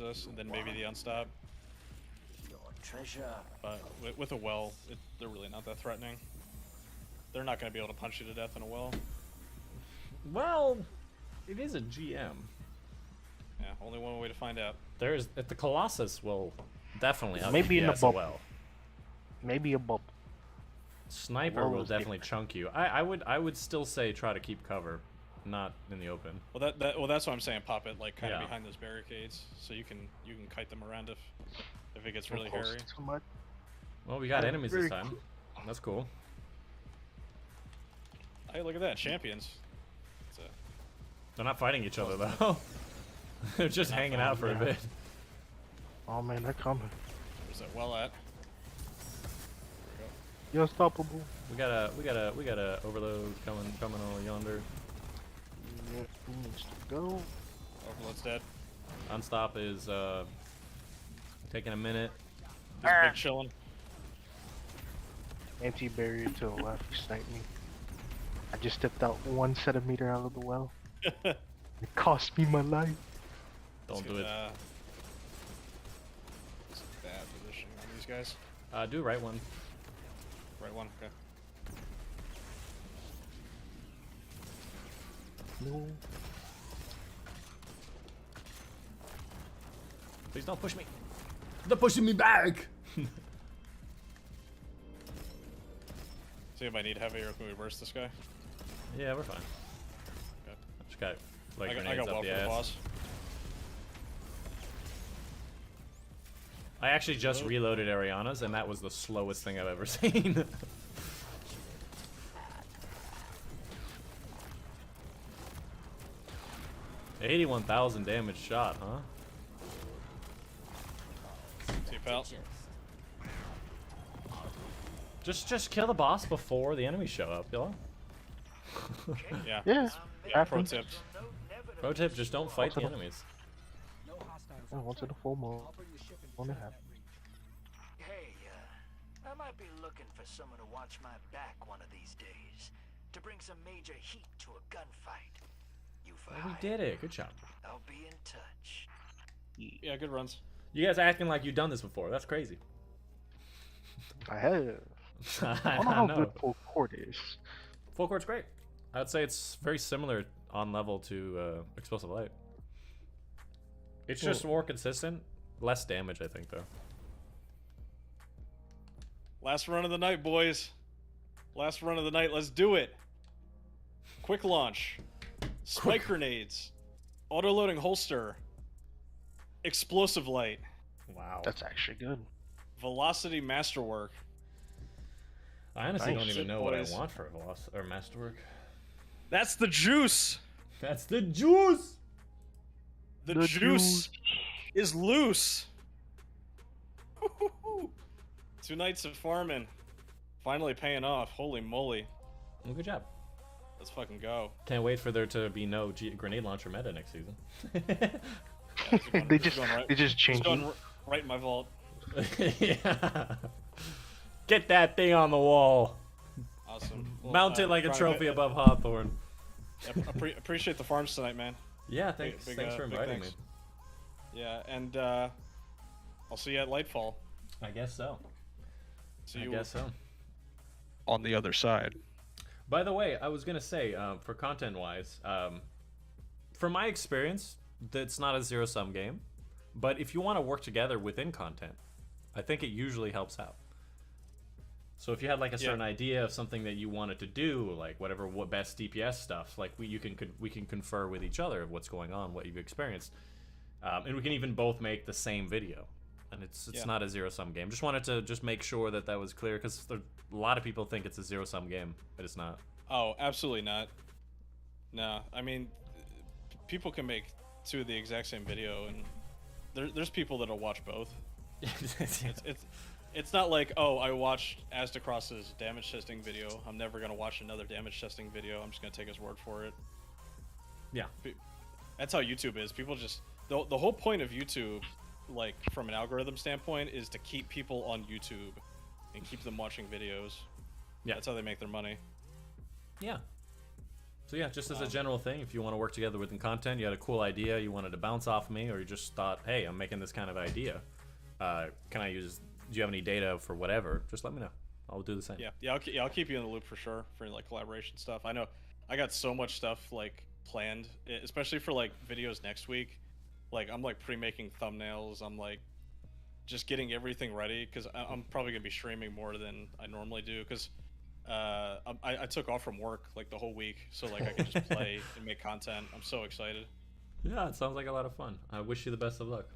us, and then maybe the unstop. Your treasure. But with a well, they're really not that threatening. They're not gonna be able to punch you to death in a well. Well, it is a GM. Yeah, only one way to find out. The Colossus will definitely help Maybe you in the as bubble. well. Maybe a bubble. Sniper Well, will it's definitely chunk you. I would still say try to keep cover, not in the open. Well, that's what I'm saying. Pop it like kind of Yeah. behind those barricades, so you can kite them around if it gets Don't really close hairy. too much. Well, we got I'm enemies this very time. That's cool. Hey, look at that, champions. It's a, They're not fighting each other though. They're just hanging out for a bit. Oh man, they're coming. where's that well at? You're unstoppable. We got a overload coming all yonder. Yep, he needs to go. Overload's dead. Unstop is taking a minute. He's big chillin'. Anti-barrier to the left, sniped me. I just stepped out 1 centimeter out of the well. It cost me my life. Don't do it. It's a bad position on these guys. Do right one. Right one, okay. No. Please don't push me. They're pushing me back. See if I need heavy or can we burst this guy? Yeah, we're fine. Okay. Just got like I grenades got up well the for the ass. boss. I actually just reloaded Ariana's, and that was the slowest thing I've ever seen. 81,000 damage shot, huh? See, pal. Just kill the boss before the enemies show up, you know? Yeah. Yeah, Pro happens. tips. Pro tip, just don't fight the Also- enemies. No hostiles. Oh, once in a full mode. I'll bring the shipping Wanna to have- Hey, I might be looking for someone to watch my back one of these days. To bring some major heat to a gunfight. You for Oh, we hire? did it. Good job. I'll be in touch. Yeah, good runs. You guys acting like you've done this before. That's crazy. I have. I don't know how good full court is. Full court's great. I'd say it's very similar on level to Explosive Light. It's just more consistent, less damage, I think, though. Last run of the night, boys. Last run of the night. Let's do it. Quick launch. Spike grenades. Auto-loading holster. Explosive light. Wow. That's actually good. Velocity masterwork. I honestly Nice. don't even know what I Boys. want for a masterwork. That's the juice. That's the juice! The, The juice is loose. Woo-hoo-hoo. 2 nights of farming. Finally paying off. Holy moly. Well, good job. Let's fucking go. Can't wait for there to be no grenade launcher meta next season. They just changed Going it. right in my vault. Yeah. Get that thing on the wall. Awesome. Well, Mount it like a Brian, trophy above Hawthorne. Appreciate the farms tonight, man. Yeah, thanks. Big, Thanks for big inviting thanks. me. Yeah, and I'll see you at Lightfall. I guess so. See I you. guess so. On the other side. By the way, I was gonna say, for content-wise, from my experience, that's not a zero-sum game. But if you want to work together within content, I think it usually helps out. So if you had like a certain idea of something that you wanted to do, like what best DPS stuff, like we can confer with each other of what's going on, what you've experienced, and we can even both make the same video. And it's not a zero-sum game. Just wanted to make sure that was clear, because a lot of people think it's a zero-sum game, but it's not. Oh, absolutely not. No, I mean, people can make 2 of the exact same video, and there's people that'll watch both. It's not like, oh, I watched Astacross's damage testing video, I'm never gonna watch another damage testing video. I'm just gonna take his word for it. Yeah. That's how YouTube is. People just the whole point of YouTube, like from an algorithm standpoint, is to keep people on YouTube and keep them watching videos. Yeah. That's how they make their money. Yeah. So yeah, just as a general thing, if you want to work together within content, you had a cool idea, you wanted to bounce off me, or you just thought, hey, I'm making this kind of idea. Do you have any data for whatever? Just let me know. I'll do the same. Yeah, I'll keep you in the loop for sure for like collaboration stuff. I know I got so much stuff like planned, especially for like videos next week. Like I'm like pre-making thumbnails. I'm like just getting everything ready, because I'm probably gonna be streaming more than I normally do, because I took off from work like the whole week, so like I can just play and make content. I'm so excited. Yeah, it sounds like a lot of fun. I wish you the best of luck.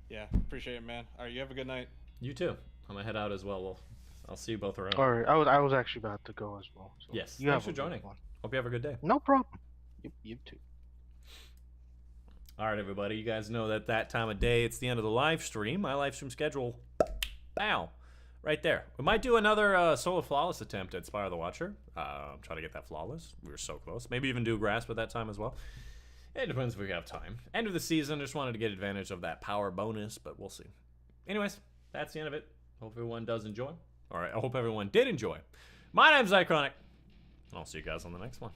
Yeah, appreciate it, man. All right, you have a good night. You too. I'm gonna head out as well. I'll see you both around. All right, I was actually about to go as well. So Yes. you Thanks have for a good joining. one. Hope you have a good day. No problem. You too. All right, everybody. You guys know that time of day, it's the end of the live stream. My live stream schedule, right there. We might do another solo flawless attempt at Spire the Watcher. Try to get that flawless. We were so close. Maybe even do grasp at that time as well. It depends if we have time. End of the season. Just wanted to get advantage of that power bonus, but we'll see. Anyways, that's the end of it. Hope everyone does enjoy. All right, I hope everyone did enjoy. My name's Dychronic. I'll see you guys on the next one.